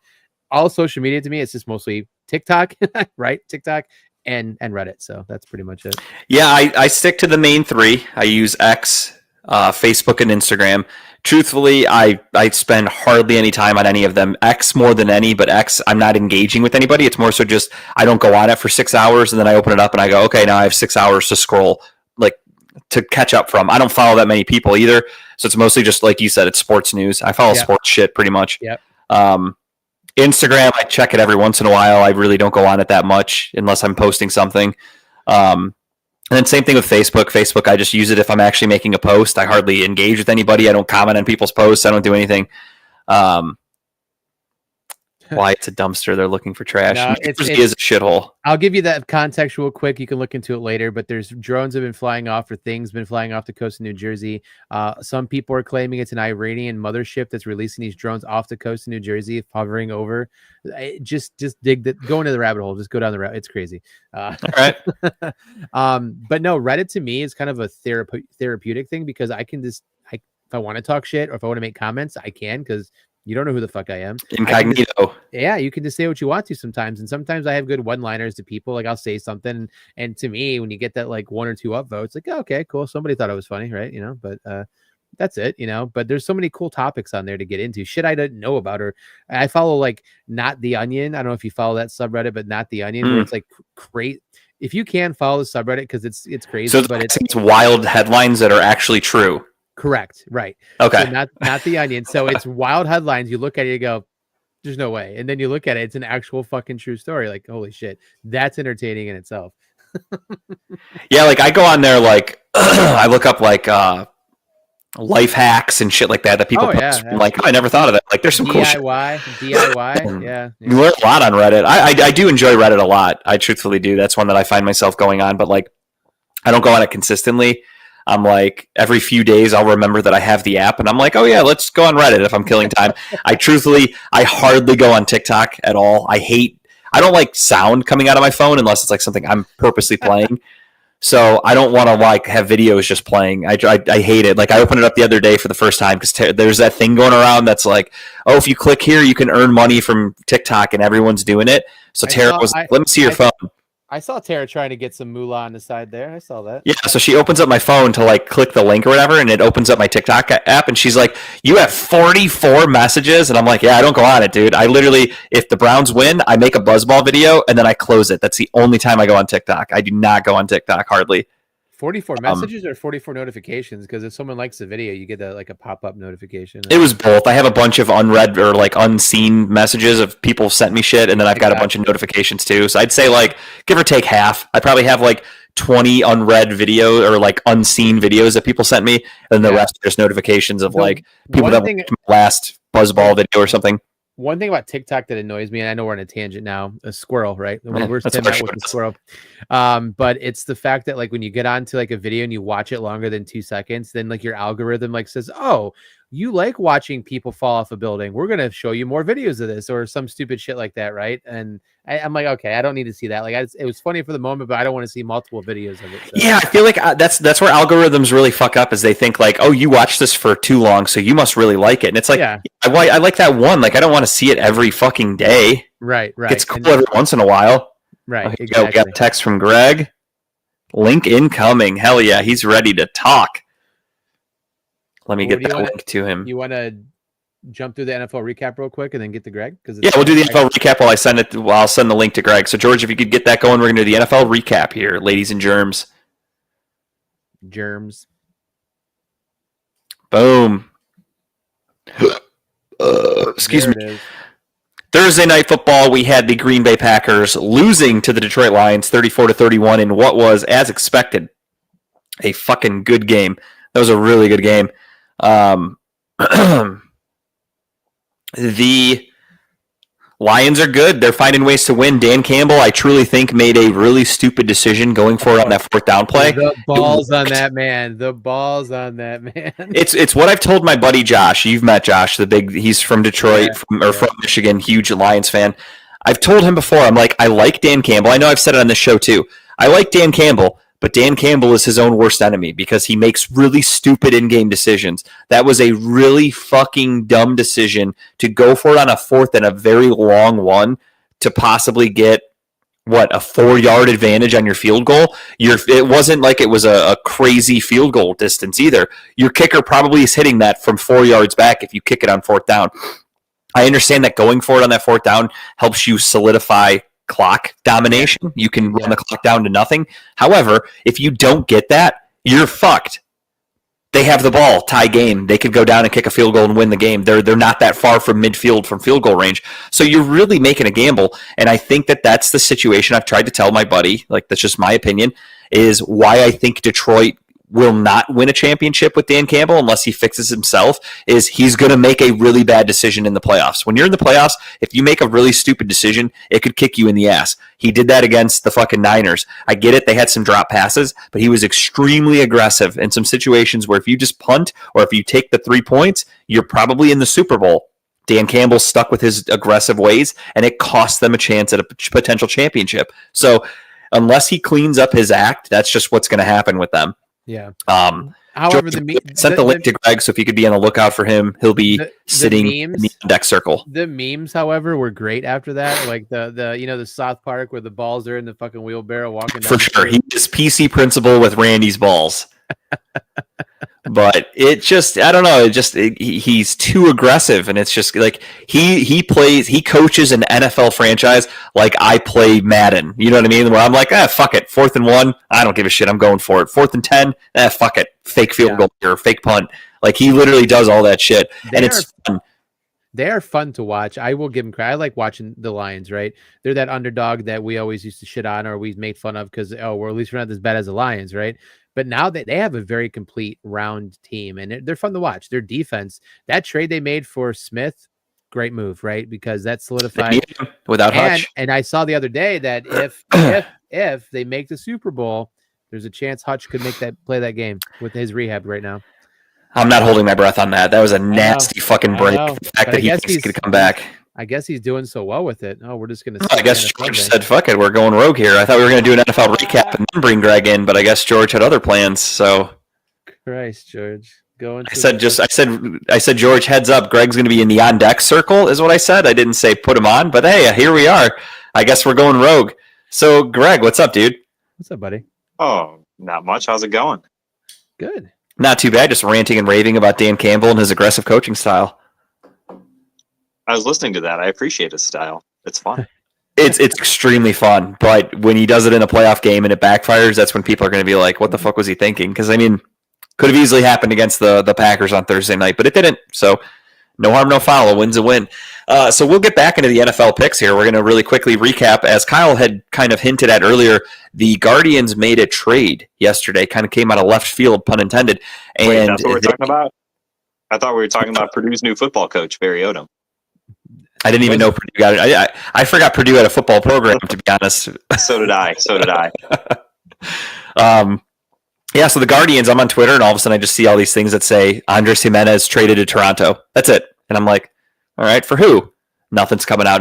all social media to me, it's just mostly TikTok, right? TikTok and Reddit. So that's pretty much it. Yeah, I stick to the main 3. I use X, Facebook, and Instagram. Truthfully, I spend hardly any time on any of them. X more than any, but X, I'm not engaging with anybody. It's more so just I don't go on it for 6 hours, and then I open it up and I go, okay, now I have 6 hours to scroll, like, to catch up from. I don't follow that many people either, so it's mostly just, like you said, it's sports news. I follow sports shit pretty much. Yep. Instagram, I check it every once in a while. I really don't go on it that much unless I'm posting something. And then same thing with Facebook. Facebook, I just use it if I'm actually making a post. I hardly engage with anybody. I don't comment on people's posts. I don't do anything. Why it's a dumpster. They're looking for trash. No, It is a shithole. I'll give you that context real quick. You can look into it later, but there's drones have been flying off, or things been flying off the coast of New Jersey. Some people are claiming it's an Iranian mothership that's releasing these drones off the coast of New Jersey, hovering over. Just dig that. Go into the rabbit hole. Just go down the rabbit. It's crazy. All right. But no, Reddit to me is kind of a therapeutic thing, because I can just, if I want to talk shit or if I want to make comments, I can, because you don't know who the fuck I am. Incognito. You can just say what you want to sometimes. And sometimes I have good one-liners to people. Like, I'll say something, and to me, when you get that like 1 or 2 upvotes, like, oh, okay, cool. Somebody thought it was funny, right? But that's it, But there's so many cool topics on there to get into. Shit I didn't know about. Or I follow like Not the Onion. I don't know if you follow that subreddit, but Not the Onion, where it's like great. If you can follow the subreddit, because it's crazy. So but it's wild headlines that are actually true. Correct. Right. Okay. So not the Onion. So it's wild headlines. You look at it, you go, there's no way. And then you look at it, it's an actual fucking true story. Like, holy shit. That's entertaining in itself. Yeah, like I go on there, like I look up like life hacks and shit like that people post. I'm like, oh, I never thought of that. Like, there's some cool shit. DIY. Yeah. You learn a lot on Reddit. I do enjoy Reddit a lot. I truthfully do. That's one that I find myself going on, but like I don't go on it consistently. I'm like, every few days I'll remember that I have the app, and I'm like, oh yeah, let's go on Reddit if I'm killing time. I hardly go on TikTok at all. I don't like sound coming out of my phone unless it's like something I'm purposely playing. So I don't want to like have videos just playing. I hate it. Like, I opened it up the other day for the first time because there's that thing going around that's like, oh, if you click here, you can earn money from TikTok, and everyone's doing it. So Tara was like, let me see your phone. I saw Tara trying to get some moolah on the side there. I saw that. Yeah, so she opens up my phone to like click the link or whatever, and it opens up my TikTok app, and she's like, you have 44 messages? And I'm like, yeah, I don't go on it, dude. I literally, if the Browns win, I make a buzzball video, and then I close it. That's the only time I go on TikTok. I do not go on TikTok, hardly. 44 messages or 44 notifications? Because if someone likes the video, you get a pop-up notification. It was both. I have a bunch of unread or like unseen messages of people sent me shit, and then I've got a bunch of notifications too. So I'd say like give or take half. I probably have like 20 unread video or like unseen videos that people sent me, and the rest are just notifications of like people that last buzzball video or something. One thing about TikTok that annoys me, and I know we're on a tangent now, a squirrel, right? We're with the squirrel. But it's the fact that like when you get onto like a video and you watch it longer than 2 seconds, then like your algorithm like says, oh, you like watching people fall off a building. We're going to show you more videos of this, or some stupid shit like that, right? And I'm like, okay, I don't need to see that. Like, it was funny for the moment, but I don't want to see multiple videos of it. So. Yeah, I feel like that's where algorithms really fuck up, is they think like, oh, you watched this for too long, so you must really like it. And it's like, I like that one. Like, I don't want to see it every fucking day. Right. It's cool every once in a while. Right, okay, exactly. We got a text from Greg. Link incoming. Hell yeah, he's ready to talk. Let me get that link to him. You want to jump through the NFL recap real quick and then get to Greg? Yeah, we'll do the NFL recap while I send it. I'll send the link to Greg. So, George, if you could get that going, we're going to do the NFL recap here, ladies and germs. Germs. Boom. Excuse me. Thursday Night Football, we had the Green Bay Packers losing to the Detroit Lions 34-31 in what was, as expected, a fucking good game. That was a really good game. The Lions are good. They're finding ways to win. Dan Campbell, I truly think, made a really stupid decision going for it on that fourth down play. The balls on that man. The balls on that man. It's what I've told my buddy Josh. You've met Josh, he's from Detroit, from Michigan, huge Lions fan. I've told him before, I'm like, I like Dan Campbell. I know I've said it on this show too. I like Dan Campbell, but Dan Campbell is his own worst enemy because he makes really stupid in-game decisions. That was a really fucking dumb decision to go for it on a fourth and a very long one to possibly get, a 4-yard advantage on your field goal. It wasn't like it was a crazy field goal distance either. Your kicker probably is hitting that from 4 yards back if you kick it on fourth down. I understand that going for it on that fourth down helps you solidify clock domination. You can run the clock down to nothing. However, if you don't get that, you're fucked. They have the ball, tie game. They could go down and kick a field goal and win the game. They're not that far from midfield from field goal range. So you're really making a gamble. And I think that's the situation I've tried to tell my buddy, like that's just my opinion, is why I think Detroit will not win a championship with Dan Campbell unless he fixes himself, is he's going to make a really bad decision in the playoffs. When you're in the playoffs, if you make a really stupid decision, it could kick you in the ass. He did that against the fucking Niners. I get it. They had some drop passes, but he was extremely aggressive in some situations where if you just punt or if you take the 3 points, you're probably in the Super Bowl. Dan Campbell stuck with his aggressive ways, and it cost them a chance at a potential championship. So unless he cleans up his act, that's just what's going to happen with them. Yeah. However, sent the link to Greg, so if you could be on the lookout for him, he'll be sitting in the deck circle. The memes, however, were great after that. Like the South Park where the balls are in the fucking wheelbarrow walking down. For sure. He is PC principal with Randy's balls. But it just, I don't know, he's too aggressive, and it's just like he coaches an NFL franchise like I play Madden. You know what I mean? Where I'm like, fuck it, 4th and 1, I don't give a shit, I'm going for it. 4th and 10, fuck it, fake field goal or fake punt. Like he literally does all that shit, it's fun. They are fun to watch. I will give them credit. I like watching the Lions, right? They're that underdog that we always used to shit on or we made fun of because, we're at least we're not as bad as the Lions, right? But now that they have a very complete round team and they're fun to watch. Their defense, that trade they made for Smith, great move, right? Because that solidified without Hutch. And I saw the other day that if they make the Super Bowl, there's a chance Hutch could play that game with his rehab right now. I'm not holding my breath on that. That was a nasty fucking break. The fact that he's going to come back. I guess he's doing so well with it. Oh, we're just going to. I guess George said, "Fuck it, we're going rogue here." I thought we were going to do an NFL recap and then bring Greg in, but I guess George had other plans. So, Christ, George, I said, George, heads up, Greg's going to be in the on deck circle, is what I said. I didn't say put him on, but hey, here we are. I guess we're going rogue. So, Greg, what's up, dude? What's up, buddy? Oh, not much. How's it going? Good. Not too bad. Just ranting and raving about Dan Campbell and his aggressive coaching style. I was listening to that. I appreciate his style. It's fun. It's extremely fun, but when he does it in a playoff game and it backfires, that's when people are going to be like, what the fuck was he thinking? Because, I mean, could have easily happened against the Packers on Thursday night, but it didn't. So no harm, no foul. A win's a win. So we'll get back into the NFL picks here. We're going to really quickly recap. As Kyle had kind of hinted at earlier, the Guardians made a trade yesterday, kind of came out of left field, pun intended. And wait, that's what we're talking about? I thought we were talking about Purdue's new football coach, Barry Odom. I didn't even know Purdue got it. I forgot Purdue had a football program, to be honest. So did I. Yeah, so the Guardians, I'm on Twitter, and all of a sudden I just see all these things that say Andres Jimenez traded to Toronto. That's it. And I'm like, all right, for who? Nothing's coming out.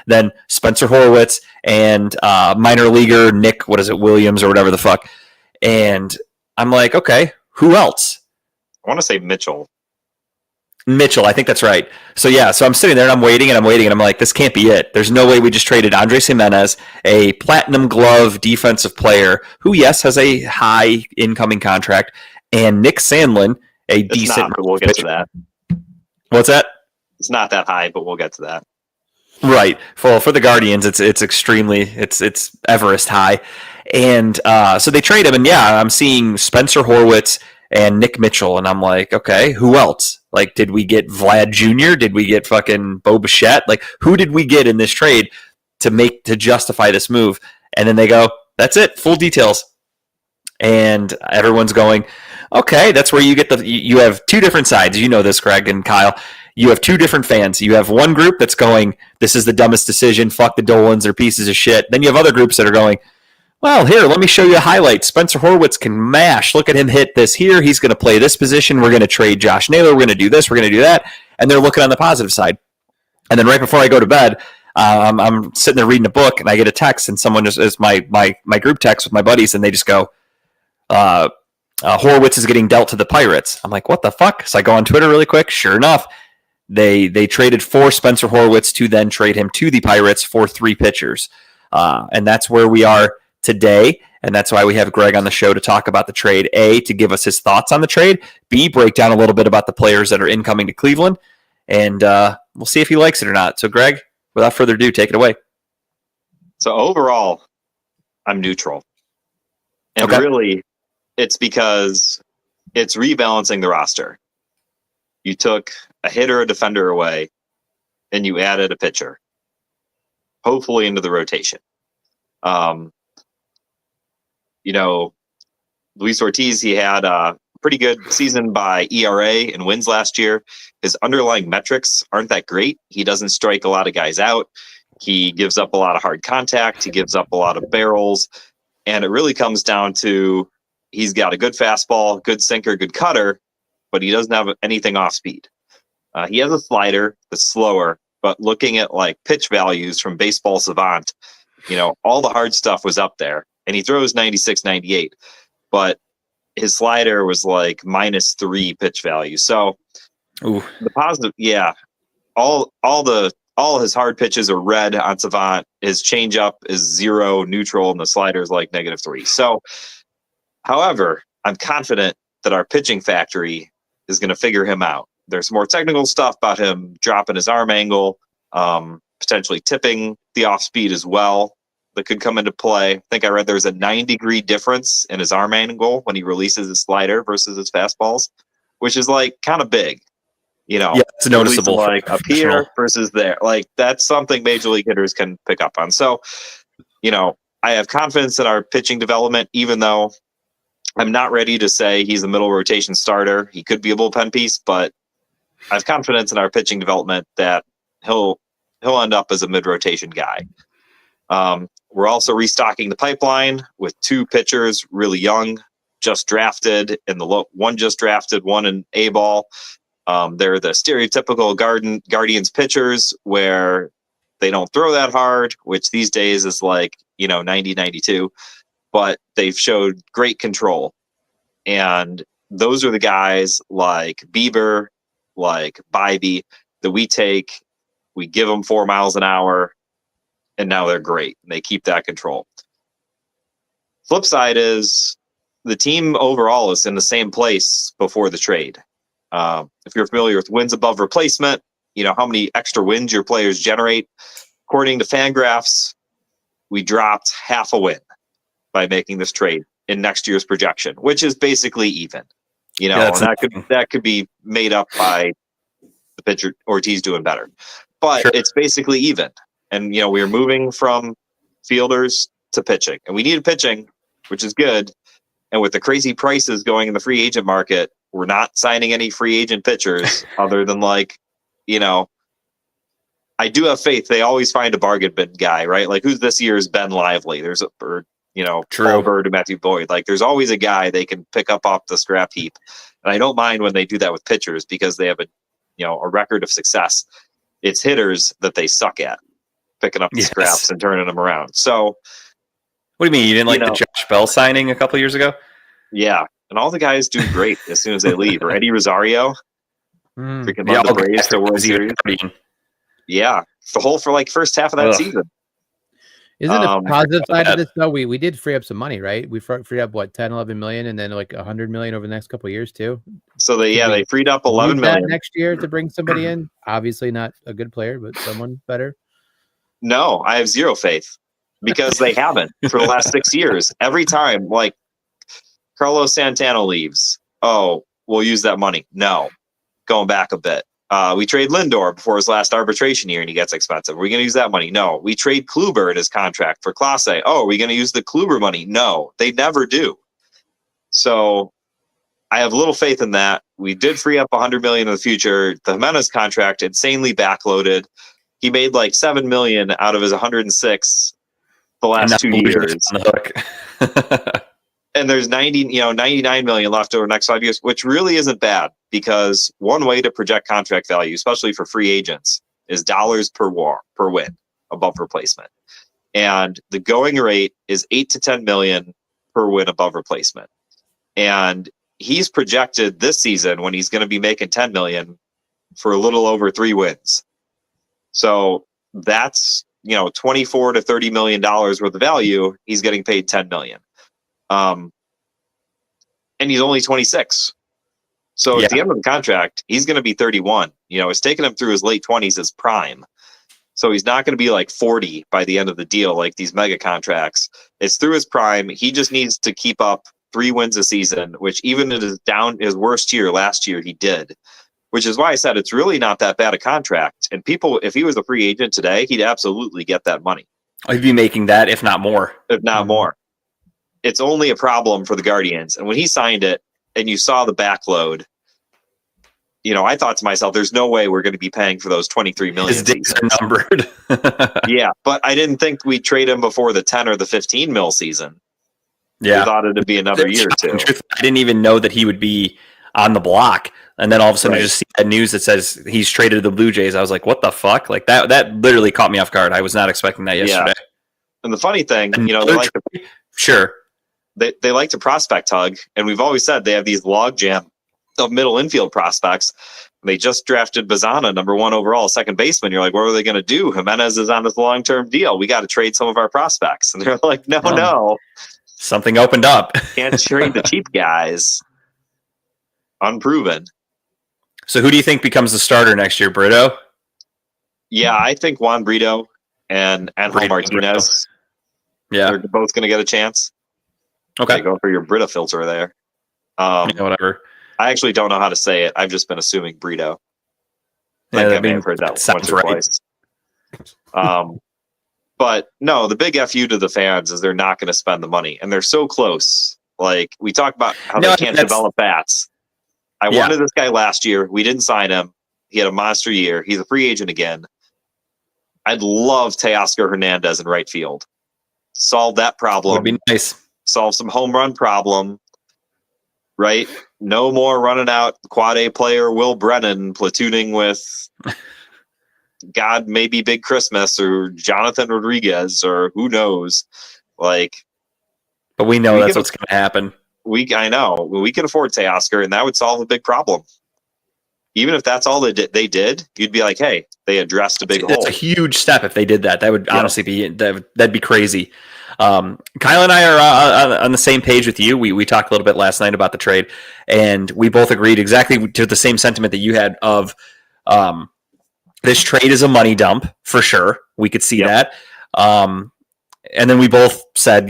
Then Spencer Horwitz and minor leaguer Nick, Williams or whatever the fuck. And I'm like, okay, who else? I want to say Mitchell, I think that's right. So I'm sitting there and I'm waiting and I'm like, this can't be it. There's no way we just traded Andres Jimenez, a platinum glove defensive player who, yes, has a high incoming contract, and Nick Sandlin, decent. Not, but we'll get to that. What's that? It's not that high, but we'll get to that. Right. For the Guardians, it's extremely it's Everest high, and so they trade him, and I'm seeing Spencer Horwitz and Nick Mitchell, and I'm like, okay, who else? Like, did we get Vlad Jr.? Did we get fucking Bo Bichette? Like, who did we get in this trade to justify this move? And then they go, that's it, full details. And everyone's going, okay, that's where you get you have two different sides. You know this, Greg and Kyle. You have two different fans. You have one group that's going, this is the dumbest decision, fuck the Dolans, they're pieces of shit. Then you have other groups that are going, well, here, let me show you a highlight. Spencer Horwitz can mash. Look at him hit this here. He's going to play this position. We're going to trade Josh Naylor. We're going to do this. We're going to do that. And they're looking on the positive side. And then right before I go to bed, I'm sitting there reading a book, and I get a text, and someone just is my group text with my buddies, and they just go, Horwitz is getting dealt to the Pirates. I'm like, what the fuck? So I go on Twitter really quick. Sure enough, they traded for Spencer Horwitz to then trade him to the Pirates for 3 pitchers. And that's where we are today, and that's why we have Greg on the show to talk about the trade. A, to give us his thoughts on the trade. B, break down a little bit about the players that are incoming to Cleveland, and we'll see if he likes it or not. So, Greg, without further ado, take it away. So overall, I'm neutral. And really, it's because it's rebalancing the roster. You took a hitter, a defender away, and you added a pitcher, hopefully into the rotation. Luis Ortiz, he had a pretty good season by ERA and wins last year. His underlying metrics aren't that great. He doesn't strike a lot of guys out. He gives up a lot of hard contact. He gives up a lot of barrels. And it really comes down to he's got a good fastball, good sinker, good cutter, but he doesn't have anything off speed. He has a slider that's slower, but looking at like pitch values from Baseball Savant, all the hard stuff was up there. And he throws 96, 98, but his slider was like -3 pitch value. So Ooh. The positive, yeah, all his hard pitches are red on Savant. His changeup is 0, neutral, and the slider is like -3. So, however, I'm confident that our pitching factory is going to figure him out. There's more technical stuff about him dropping his arm angle, potentially tipping the off speed as well. That could come into play. I think I read there's a 9-degree difference in his arm angle when he releases his slider versus his fastballs, which is like kind of big. Yeah, it's noticeable. Like up here versus there. Like that's something major league hitters can pick up on. So, I have confidence in our pitching development, even though I'm not ready to say he's a middle rotation starter. He could be a bullpen piece, but I have confidence in our pitching development that he'll end up as a mid-rotation guy. We're also restocking the pipeline with 2 pitchers, really young, just drafted in the one just drafted, one in A-ball. They're the stereotypical Guardians pitchers where they don't throw that hard, which these days is like, 90, 92, but they've showed great control. And those are the guys like Bieber, like Bybee that we give them 4 miles an hour, and now they're great. And they keep that control. Flip side is the team overall is in the same place before the trade. If you're familiar with wins above replacement, how many extra wins your players generate. According to Fangraphs, we dropped half a win by making this trade in next year's projection, which is basically even. And that could be made up by the pitcher Ortiz doing better. But Sure. It's basically even. And, we're moving from fielders to pitching. And we need pitching, which is good. And with the crazy prices going in the free agent market, we're not signing any free agent pitchers other than I do have faith they always find a bargain bin guy, right? Like who's this year's Ben Lively? There's Paul Bird and Matthew Boyd. Like there's always a guy they can pick up off the scrap heap. And I don't mind when they do that with pitchers because they have a record of success. It's hitters that they suck at picking up the scraps and turning them around. So what do you mean? You didn't like the Josh Bell signing a couple years ago? Yeah. And all the guys do great as soon as they leave. Or Eddie Rosario. Freaking love the Braves to World Series. Yeah. For like first half of that season. Isn't the positive side of this though? We did free up some money, right? We freed up 10, 11 million, and then like 100 million over the next couple of years too. So they freed up 11 million next year to bring somebody in. Obviously not a good player, but someone better. No, I have zero faith because they haven't for the last 6 years. Every time, like Carlos Santana leaves, we'll use that money. No, going back a bit. We trade Lindor before his last arbitration year and he gets expensive. Are we going to use that money? No. We trade Kluber in his contract for Clase. Oh, are we going to use the Kluber money? No, they never do. So I have little faith in that. We did free up $100 million in the future. The Jimenez contract, insanely backloaded. He made like $7 million out of his 106 the last 2 years. On the hook. And there's 99 million left over the next 5 years, which really isn't bad, because one way to project contract value, especially for free agents, is dollars per win above replacement. And the going rate is 8 to 10 million per win above replacement. And he's projected this season, when he's going to be making 10 million, for a little over 3 wins. So that's, 24 to 30 million dollars worth of value. He's getting paid 10 million. And he's only 26. So at the end of the contract, he's going to be 31. It's taken him through his late 20s as prime. So he's not going to be like 40 by the end of the deal, like these mega contracts. It's through his prime. He just needs to keep up 3 wins a season, which even in his worst year last year, he did, which is why I said it's really not that bad a contract. And people, if he was a free agent today, he'd absolutely get that money. He'd be making that, if not more. If not more. It's only a problem for the Guardians. And when he signed it and you saw the backload, I thought to myself, there's no way we're going to be paying for those 23 million. His days are numbered. Yeah, but I didn't think we'd trade him before the 10 or the 15 mil season. Yeah. I thought it'd be another year or two. I didn't even know that he would be on the block. And then all of a sudden, you just see that news that says he's traded to the Blue Jays. I was like, what the fuck? Like that literally caught me off guard. I was not expecting that yesterday. Yeah. And the funny thing, they like to, sure. They like to prospect hug, and we've always said they have these logjam of middle infield prospects. They just drafted Bazana, number 1 overall, second baseman. You're like, what are they going to do? Jimenez is on this long-term deal. We got to trade some of our prospects. And they're like, no. Something opened up. Can't trade the cheap guys. Unproven. So who do you think becomes the starter next year, Brito? Yeah, I think Juan Brito and Angel Martinez. Yeah. They're both going to get a chance. Okay. Go for your Brito filter there. Whatever. I actually don't know how to say it. I've just been assuming Brito. I may have heard that once or twice. But no, the big FU to the fans is they're not going to spend the money, and they're so close. Like we talk about how they can't develop bats. I wanted this guy last year. We didn't sign him. He had a monster year. He's a free agent again. I'd love Teoscar Hernandez in right field. Solve that problem. Would be nice. Solve some home run problem. Right? No more running out quad A player Will Brennan platooning with God, maybe Big Christmas or Jonathan Rodriguez or who knows. But we know that's what's going to happen. I know. We can afford Teoscar, and that would solve a big problem. Even if that's all they did, you'd be like, hey, they addressed a big hole. That's a huge step if they did that. That would honestly be that'd be crazy. Kyle and I are on the same page with you. We talked a little bit last night about the trade, and we both agreed exactly to the same sentiment that you had of this trade is a money dump for sure. We could see that. And then we both said,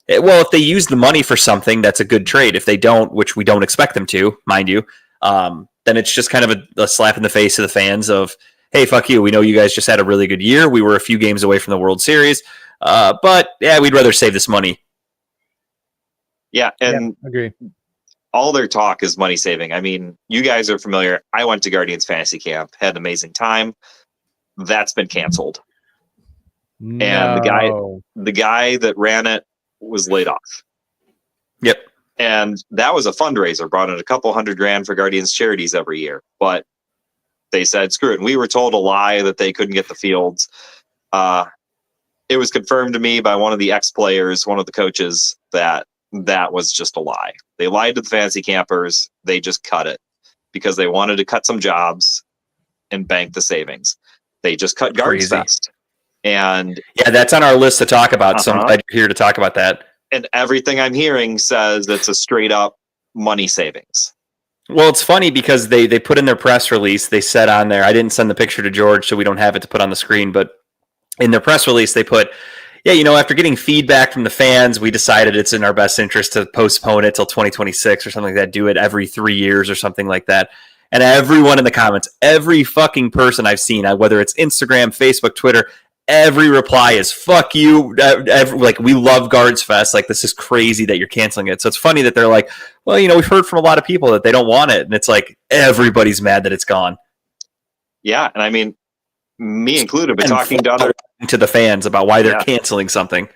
if they use the money for something, that's a good trade. If they don't, which we don't expect them to, mind you, then it's just kind of a slap in the face of the fans of, hey, fuck you. We know you guys just had a really good year. We were a few games away from the World Series. But we'd rather save this money. Yeah, and agree. All their talk is money saving. I mean, you guys are familiar. I went to Guardians Fantasy Camp, had an amazing time. That's been canceled. No. And the guy that ran it was laid off. Yep. And that was a fundraiser, brought in a couple $100,000 for Guardians charities every year. But they said, screw it. And we were told a lie that they couldn't get the fields. It was confirmed to me by one of the ex-players, one of the coaches, that was just a lie. They lied to the fantasy campers. They just cut it because they wanted to cut some jobs and bank the savings. They just cut Guards Fest. And that's on our list to talk about. So I'm glad you're here to talk about that. And everything I'm hearing says it's a straight up money savings. Well, it's funny because they put in their press release, they said on there, I didn't send the picture to George, so we don't have it to put on the screen, but in their press release, they put, after getting feedback from the fans, we decided it's in our best interest to postpone it till 2026 or something like that, do it every 3 years or something like that. And everyone in the comments, every fucking person I've seen, whether it's Instagram, Facebook, Twitter, every reply is "fuck you." Like, we love Guards Fest. Like, this is crazy that you're canceling it. So it's funny that they're like, well, we've heard from a lot of people that they don't want it, and it's like everybody's mad that it's gone. Yeah, and I mean, me included, but talking to the fans about why they're canceling something.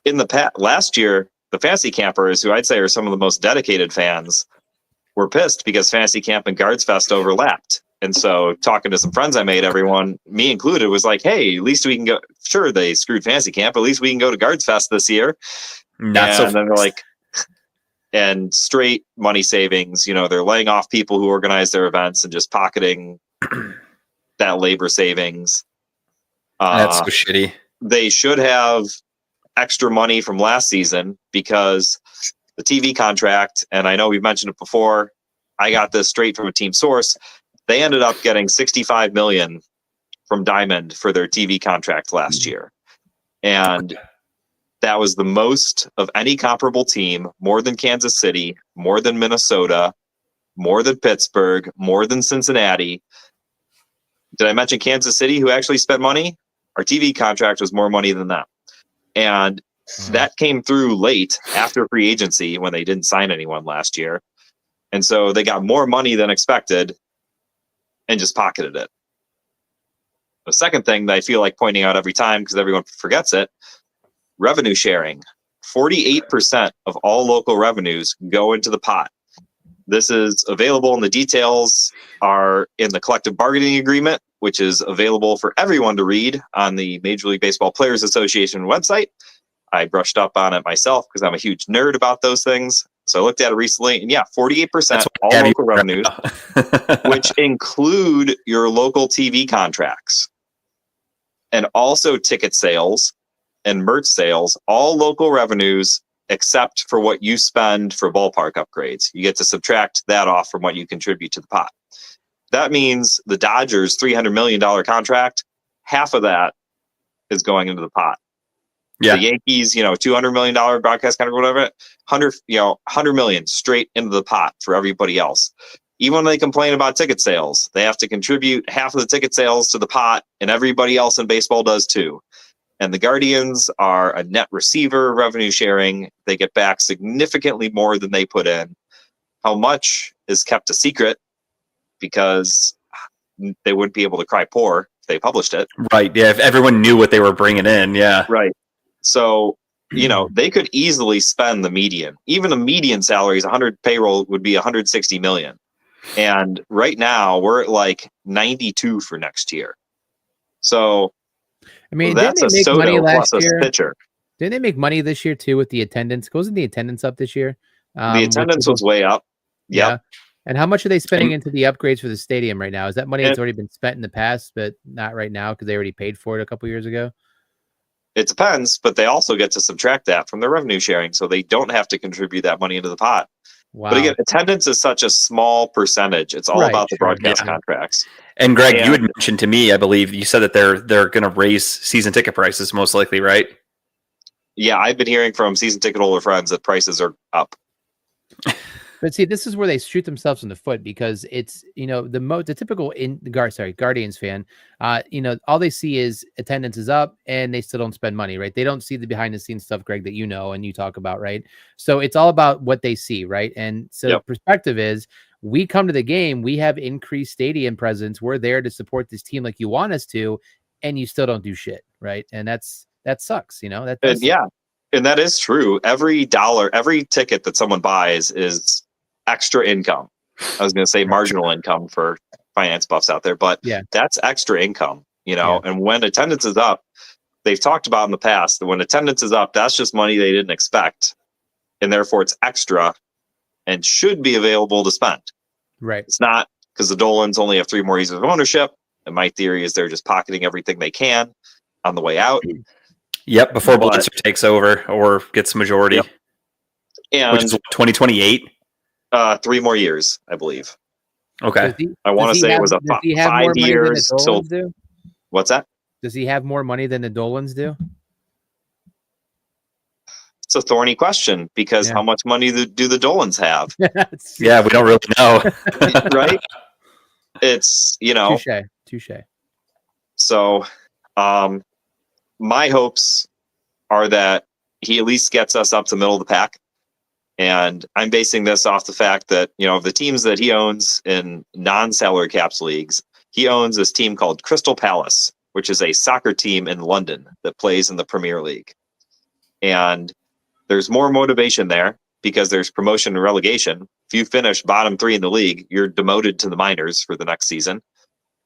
In the past, last year, the Fantasy Campers, who I'd say are some of the most dedicated fans, were pissed because Fantasy Camp and Guards Fest overlapped. And so talking to some friends I made, everyone, me included, was like, hey, at least we can go. Sure, they screwed Fantasy Camp, but at least we can go to Guards Fest this year. And then they're like, and straight money savings, they're laying off people who organize their events and just pocketing that labor savings. That's so shitty. They should have extra money from last season because the TV contract, and I know we've mentioned it before, I got this straight from a team source. They ended up getting $65 million from Diamond for their TV contract last year. And that was the most of any comparable team, more than Kansas City, more than Minnesota, more than Pittsburgh, more than Cincinnati. Did I mention Kansas City, who actually spent money? Our TV contract was more money than that. And that came through late after free agency when they didn't sign anyone last year. And so they got more money than expected and just pocketed it. The second thing that I feel like pointing out every time, because everyone forgets it, revenue sharing. 48% of all local revenues go into the pot. This is available, and the details are in the collective bargaining agreement, which is available for everyone to read on the Major League Baseball Players Association website. I brushed up on it myself because I'm a huge nerd about those things. So I looked at it recently, and 48% all local revenues, which include your local TV contracts and also ticket sales and merch sales, all local revenues except for what you spend for ballpark upgrades. You get to subtract that off from what you contribute to the pot. That means the Dodgers' $300 million contract, half of that is going into the pot. Yeah. The Yankees, $200 million broadcast contract, whatever, 100 million straight into the pot for everybody else. Even when they complain about ticket sales, they have to contribute half of the ticket sales to the pot, and everybody else in baseball does too. And the Guardians are a net receiver, revenue sharing. They get back significantly more than they put in. How much is kept a secret because they wouldn't be able to cry poor if they published it. Right. Yeah. If everyone knew what they were bringing in. Yeah. Right. So, they could easily spend the median. Even a median salary is 100 payroll would be 160 million. And right now we're at like 92 for next year. So, I mean, that's a didn't they make Soto money last plus a year? pitcher. Didn't they make money this year too with the attendance? Wasn't the attendance up this year? The attendance was way up. Yep. Yeah. And how much are they spending into the upgrades for the stadium right now? Is that money that's already been spent in the past, but not right now because they already paid for it a couple years ago? It depends, but they also get to subtract that from their revenue sharing, so they don't have to contribute that money into the pot. Wow. But again, attendance is such a small percentage. It's all about the broadcast Yeah. contracts. And Greg, you had mentioned to me, I believe, you said that they're going to raise season ticket prices most likely, right? Yeah, I've been hearing from season ticket holder friends that prices are up. But see, this is where they shoot themselves in the foot because it's, the typical Guardians fan, all they see is attendance is up and they still don't spend money, right? They don't see the behind the scenes stuff, Greg, that and you talk about, right? So it's all about what they see, right? And so the perspective is we come to the game, we have increased stadium presence. We're there to support this team like you want us to, and you still don't do shit, right? And that sucks, And that is true. Every ticket that someone buys is extra income. I was going to say marginal income for finance buffs out there, but that's extra income, and when attendance is up, they've talked about in the past that when attendance is up, that's just money they didn't expect. And therefore it's extra and should be available to spend. Right. It's not because the Dolans only have 3 more years of ownership. And my theory is they're just pocketing everything they can on the way out. Yep. Before Blitzer takes over or gets majority, and which is 2028. 3 more years, I believe. Okay. I want to say it was 5 years. So what's that? Does he have more money than the Dolans do? It's a thorny question because how much money do the Dolans have? Yeah, we don't really know. Right? It's Touche. So, my hopes are that he at least gets us up to middle of the pack. And I'm basing this off the fact that, the teams that he owns in non-salary caps leagues, he owns this team called Crystal Palace, which is a soccer team in London that plays in the Premier League. And there's more motivation there because there's promotion and relegation. If you finish bottom 3 in the league, you're demoted to the minors for the next season.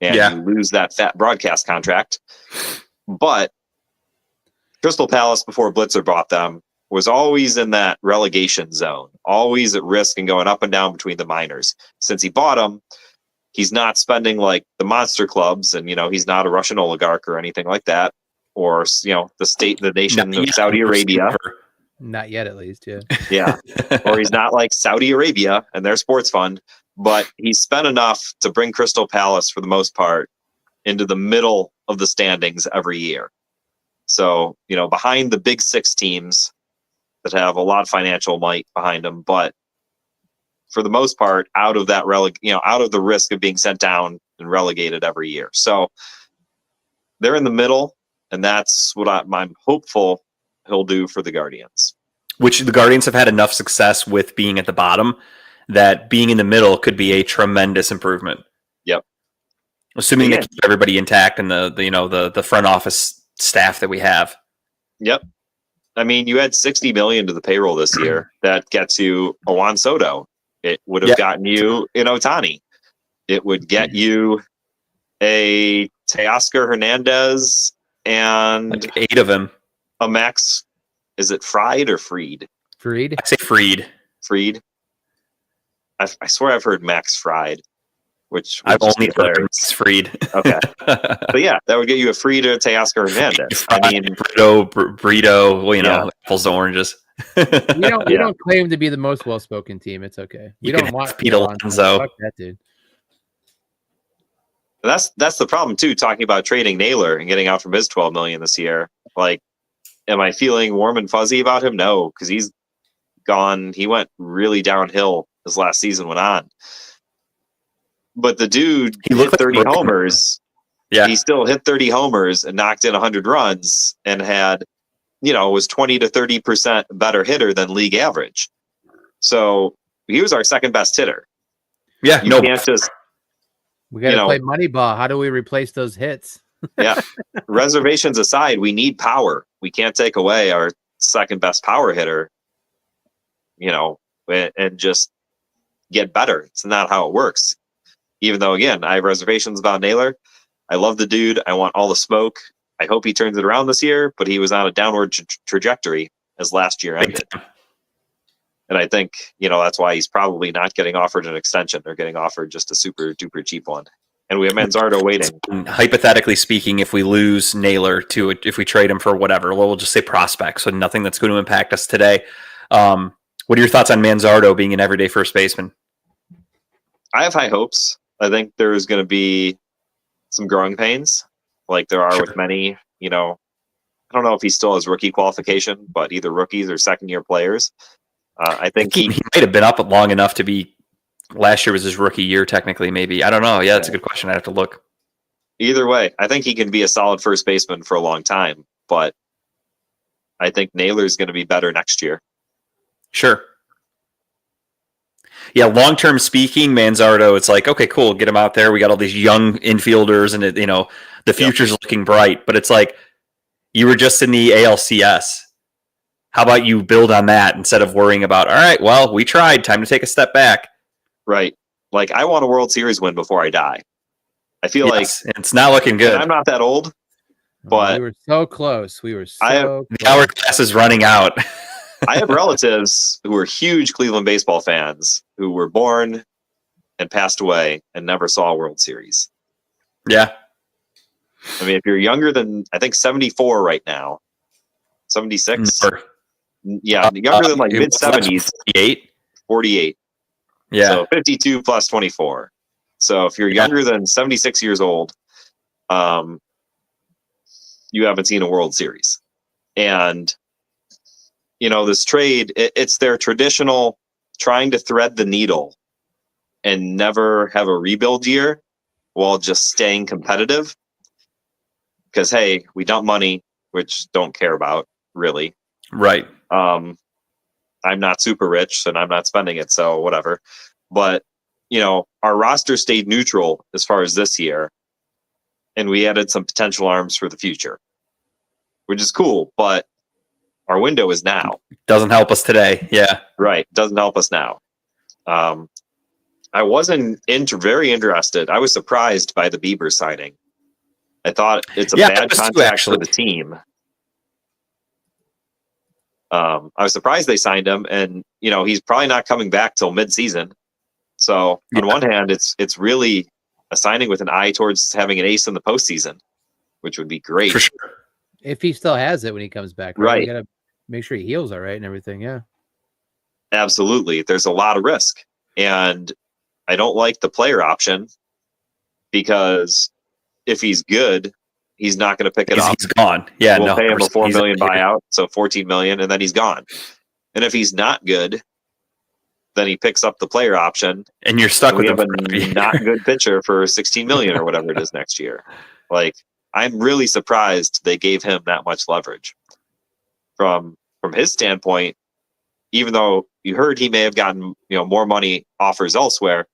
And you lose that fat broadcast contract. But Crystal Palace, before Blitzer bought them, was always in that relegation zone, always at risk and going up and down between the minors. Since he bought them, he's not spending like the monster clubs, and he's not a Russian oligarch or anything like that, or the nation of Saudi Arabia. Not yet, at least, yeah. Yeah, or he's not like Saudi Arabia and their sports fund, but he's spent enough to bring Crystal Palace, for the most part, into the middle of the standings every year. So, behind the big 6 teams that have a lot of financial might behind them, but for the most part, out of that out of the risk of being sent down and relegated every year. So they're in the middle, and that's what I'm hopeful he'll do for the Guardians. Which the Guardians have had enough success with being at the bottom that being in the middle could be a tremendous improvement. Yep. Assuming they keep everybody intact and the front office staff that we have. Yep. I mean, you had $60 million to the payroll this year. That gets you a Juan Soto. It would have gotten you an Ohtani. It would get you a Teoscar Hernandez and like 8 of them. A Max. Is it Fried or Freed? Freed. I say Freed. Freed. I swear I've heard Max Fried. Which I've only heard Max Fried. Okay. But yeah, that would get you a Fried or Teoscar Hernandez. I mean, burrito, apples to oranges. We don't claim to be the most well-spoken team. It's okay. We don't want Pete Alonso. Fuck that dude. That's the problem too. Talking about trading Naylor and getting out from his $12 million this year. Like, am I feeling warm and fuzzy about him? No, because he's gone. He went really downhill as last season went on. But the dude hit 30 homers. Yeah, he still hit 30 homers and knocked in 100 runs and had, was 20 to 30% better hitter than league average. So he was our second best hitter. Yeah, you can't just. We got to play Moneyball. How do we replace those hits? Yeah, reservations aside, we need power. We can't take away our second best power hitter. And just get better. It's not how it works. Even though, again, I have reservations about Naylor. I love the dude. I want all the smoke. I hope he turns it around this year, but he was on a downward trajectory as last year ended. And I think, that's why he's probably not getting offered an extension. They're getting offered just a super duper cheap one. And we have Manzardo waiting. Hypothetically speaking, if we lose Naylor if we trade him for whatever, we'll just say prospect. So nothing that's going to impact us today. What are your thoughts on Manzardo being an everyday first baseman? I have high hopes. I think there's going to be some growing pains, like there are with many, I don't know if he still has rookie qualification, but either rookies or second-year players. I think he might have been up long enough to be. Last year was his rookie year, technically, maybe. I don't know. Yeah, that's a good question. I'd have to look. Either way, I think he can be a solid first baseman for a long time, but I think Naylor's going to be better next year. Sure. Yeah, long-term speaking, Manzardo, it's like, okay, cool, get him out there. We got all these young infielders, and the future's looking bright. But it's like, you were just in the ALCS. How about you build on that instead of worrying about, all right, well, we tried. Time to take a step back. Right. Like, I want a World Series win before I die. I feel like it's not looking good. I'm not that old, but we were so close. The hourglass is running out. I have relatives who are huge Cleveland baseball fans who were born and passed away and never saw a World Series. Yeah. I mean, if you're younger than, I think 74 right now, 76. Never. Yeah, younger than like mid 70s. 48. Yeah. So 52 plus 24. So if you're younger than 76 years old, you haven't seen a World Series. And this trade, it's their traditional trying to thread the needle and never have a rebuild year. while just staying competitive. Because, hey, we dump money, which don't care about, really. Right. I'm not super rich and I'm not spending it, so whatever. But, our roster stayed neutral as far as this year. And we added some potential arms for the future, which is cool. But our window is now. Doesn't help us today. Yeah. Right. Doesn't help us now. I wasn't very interested. I was surprised by the Bieber signing. I thought it's a bad contract for the team. I was surprised they signed him, and he's probably not coming back till mid-season. So on one hand, it's really a signing with an eye towards having an ace in the postseason, which would be great for sure. If he still has it when he comes back, right? You gotta make sure he heals all right and everything. Yeah, absolutely. There's a lot of risk, and I don't like the player option because if he's good, he's not going to pick it up. He's gone. Yeah, we'll pay him a $4 million buyout, so $14 million, and then he's gone. And if he's not good, then he picks up the player option, and you're stuck with a not good pitcher for $16 million or whatever it is next year. Like, I'm really surprised they gave him that much leverage. From his standpoint, even though you heard he may have gotten more money offers elsewhere,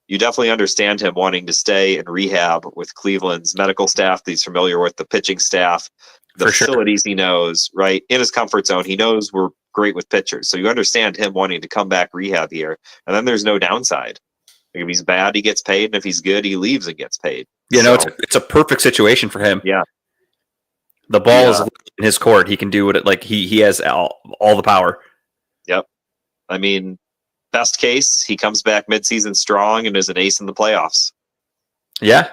you definitely understand him wanting to stay in rehab with Cleveland's medical staff. He's familiar with the pitching staff, the facilities he knows, right? In his comfort zone. He knows we're great with pitchers. So you understand him wanting to come back rehab here. And then there's no downside. Like if he's bad, he gets paid. And if he's good, he leaves and gets paid. It's a perfect situation for him. Yeah. The ball is in his court. He can do it. He has all the power. Yep. I mean, best case, he comes back midseason strong and is an ace in the playoffs. Yeah.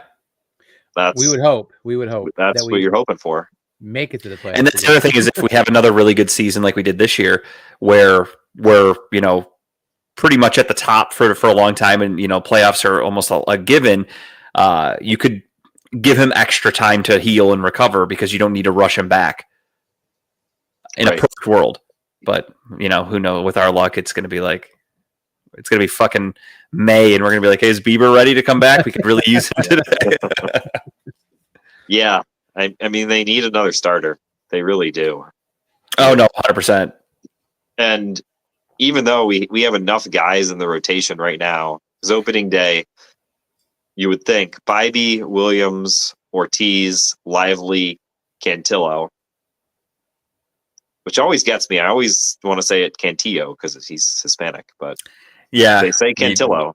We would hope. That's what you're hoping for. Make it to the playoffs. And that's the other thing is if we have another really good season like we did this year, where we're, pretty much at the top for a long time and, playoffs are almost a given, you could give him extra time to heal and recover because you don't need to rush him back in a perfect world. But, who knows? With our luck, it's going to be fucking May, and we're going to be like, hey, is Bieber ready to come back? We could really use him today. Yeah. I mean, they need another starter. They really do. Oh, no, 100%. And even though we have enough guys in the rotation right now, because opening day, you would think Bibee, Williams, Ortiz, Lively, Cantillo, which always gets me. I always want to say it Cantillo because he's Hispanic, but yeah, they say Cantillo.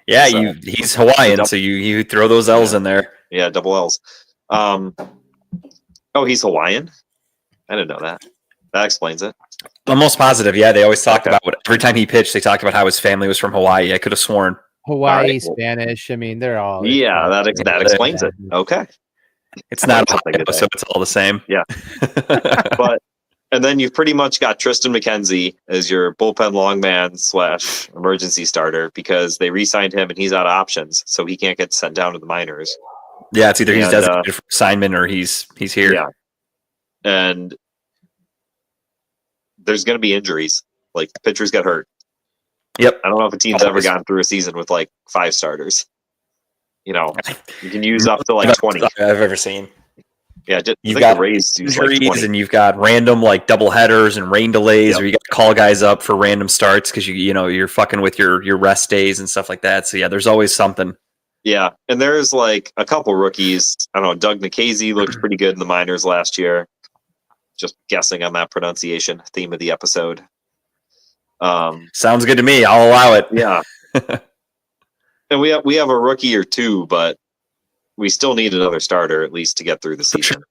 He's Hawaiian, so you throw those L's in there. Yeah, double L's. He's Hawaiian? I didn't know that. That explains it. I'm almost positive. Yeah, they always talked about every time he pitched, they talked about how his family was from Hawaii. I could have sworn. Hawaii, Spanish. I mean, they're all. Yeah, that explains it. Okay. It's not a episode, it's all the same. Yeah. And then you've pretty much got Tristan McKenzie as your bullpen longman / emergency starter because they re-signed him and he's out of options, so he can't get sent down to the minors. Yeah, it's either he's designated for assignment or he's here. Yeah. And there's going to be injuries. Like, pitchers get hurt. Yep. I don't know if a team's ever gone through a season with 5 starters. You can use up to 20. I've ever seen. Yeah, you've got injuries and you've got random double headers and rain delays, or you got to call guys up for random starts because you're fucking with your rest days and stuff like that. So yeah, there's always something. Yeah, and there's a couple rookies. I don't know. Doug Nikhazy looked pretty good in the minors last year. Just guessing on that pronunciation. Theme of the episode. Sounds good to me. I'll allow it. Yeah. And we have a rookie or two, but we still need another starter at least to get through the season. Sure.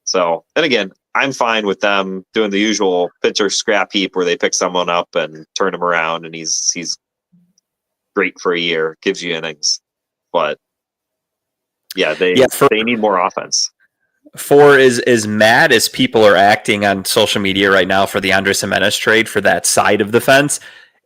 So, and again, I'm fine with them doing the usual pitcher scrap heap where they pick someone up and turn him around, and he's great for a year, gives you innings. But yeah, they need more offense. For as mad as people are acting on social media right now for the Andres Gimenez trade for that side of the fence,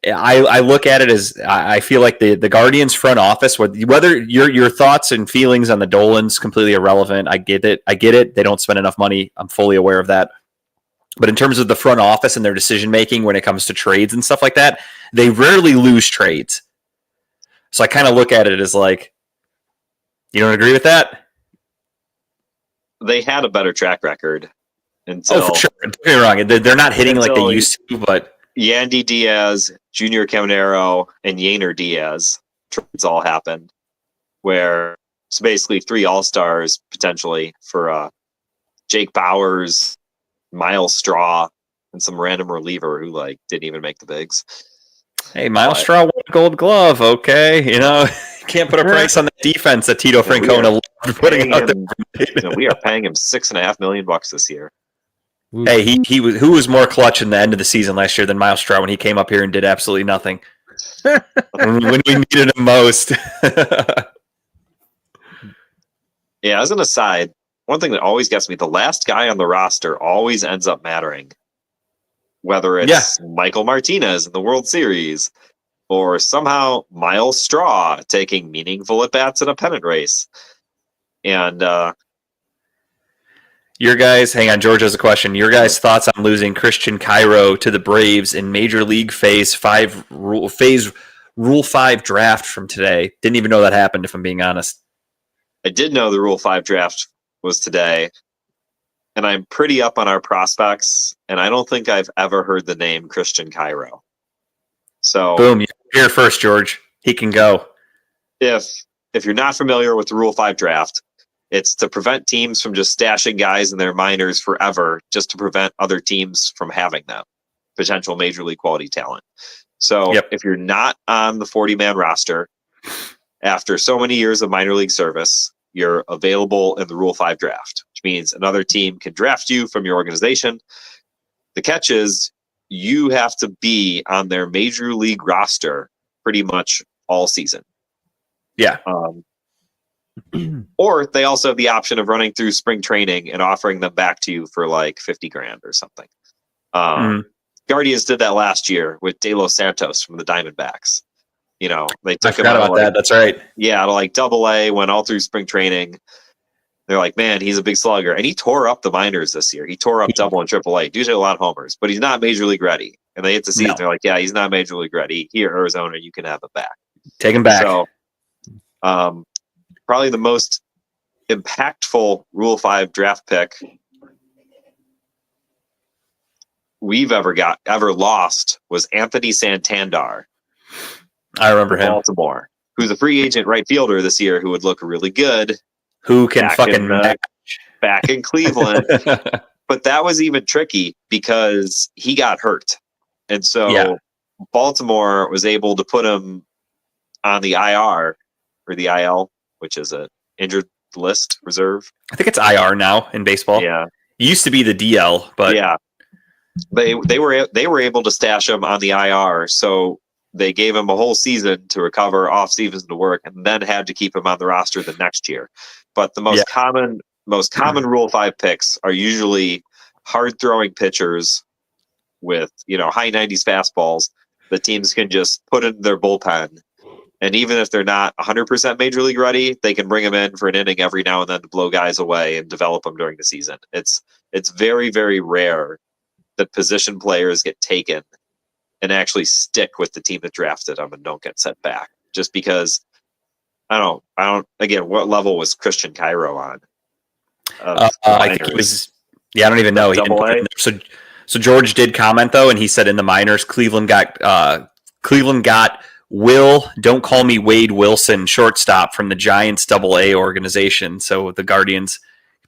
I look at it as I feel like the Guardians front office, whether your thoughts and feelings on the Dolans completely irrelevant. I get it. They don't spend enough money. I'm fully aware of that. But in terms of the front office and their decision making when it comes to trades and stuff like that, they rarely lose trades. So I kind of look at it as You don't agree with that? They had a better track record until Oh, for sure. Don't get me wrong. They're not hitting like they Until- used to, but Yandy Diaz, Junior Caminero, and Yainer Diaz trades all happened, where it's basically 3 all-stars potentially for Jake Bowers, Miles Straw, and some random reliever who like didn't even make the bigs. hey, Miles But- Straw won a Gold Glove. Okay, can't put a price on the defense that Tito And we Francona loved putting Paying out him, we are paying him $6.5 million this year. Oof. Hey, he was who was more clutch in the end of the season last year than Miles Straw when he came up here and did absolutely nothing when we needed him most. Yeah, as an aside, one thing that always gets me, the last guy on the roster always ends up mattering. Whether it's Michael Martinez in the World Series or somehow Miles Straw taking meaningful at-bats in a pennant race. And Your guys, hang on, George has a question. Your guys' thoughts on losing Christian Cairo to the Braves in Major League Phase Rule 5 draft from today? Didn't even know that happened, if I'm being honest. I did know the Rule 5 draft was today, and I'm pretty up on our prospects, and I don't think I've ever heard the name Christian Cairo. So Boom, you're here first, George. He can go. if you're not familiar with the Rule 5 draft, it's to prevent teams from just stashing guys in their minors forever, just to prevent other teams from having them, potential major league quality talent. So Yep. if you're not on the 40-man roster after so many years of minor league service, you're available in the Rule 5 draft, which means another team can draft you from your organization. The catch is you have to be on their major league roster pretty much all season. Yeah. Or they also have the option of running through spring training and offering them back to you for like 50 grand or something. Guardians did that last year with De Los Santos from the Diamondbacks. They I took him forgot out about that. That's right. to like Double-A, went all through spring training. They're like, man, he's a big slugger. And he tore up the minors this year. He tore up Double and Triple-A. Dude hit a lot of homers, but he's not major league ready. And they hit the season. No. They're like, yeah, he's not major league ready. Here, Arizona, you can have him back. Take him back. So, probably the most impactful Rule 5 draft pick we've ever lost was Anthony Santander, I remember him. Baltimore, who's a free agent right fielder this year who would look really good Who can back fucking back in Cleveland. But that was even tricky because he got hurt. And so Yeah. Baltimore was able to put him on the IR or the IL, which is a injured list reserve. I think it's IR now in baseball. Yeah. It used to be the DL, but Yeah. They were able to stash him on the IR, so they gave him a whole season to recover, off season to work, and then had to keep him on the roster the next year. But the most common Rule 5 picks are usually hard throwing pitchers with high 90s fastballs that teams can just put in their bullpen. And even if they're not 100% major league ready, they can bring them in for an inning every now and then to blow guys away and develop them during the season. It's very, very rare that position players get taken and actually stick with the team that drafted them and don't get sent back. Just because I don't. Again, what level was Christian Cairo on? I think it was. Yeah, I don't even know. He didn't put it in there. So George did comment though, and he said in the minors, Cleveland got Will, don't call me Wade Wilson, shortstop from the Giants Double-A organization. So the Guardians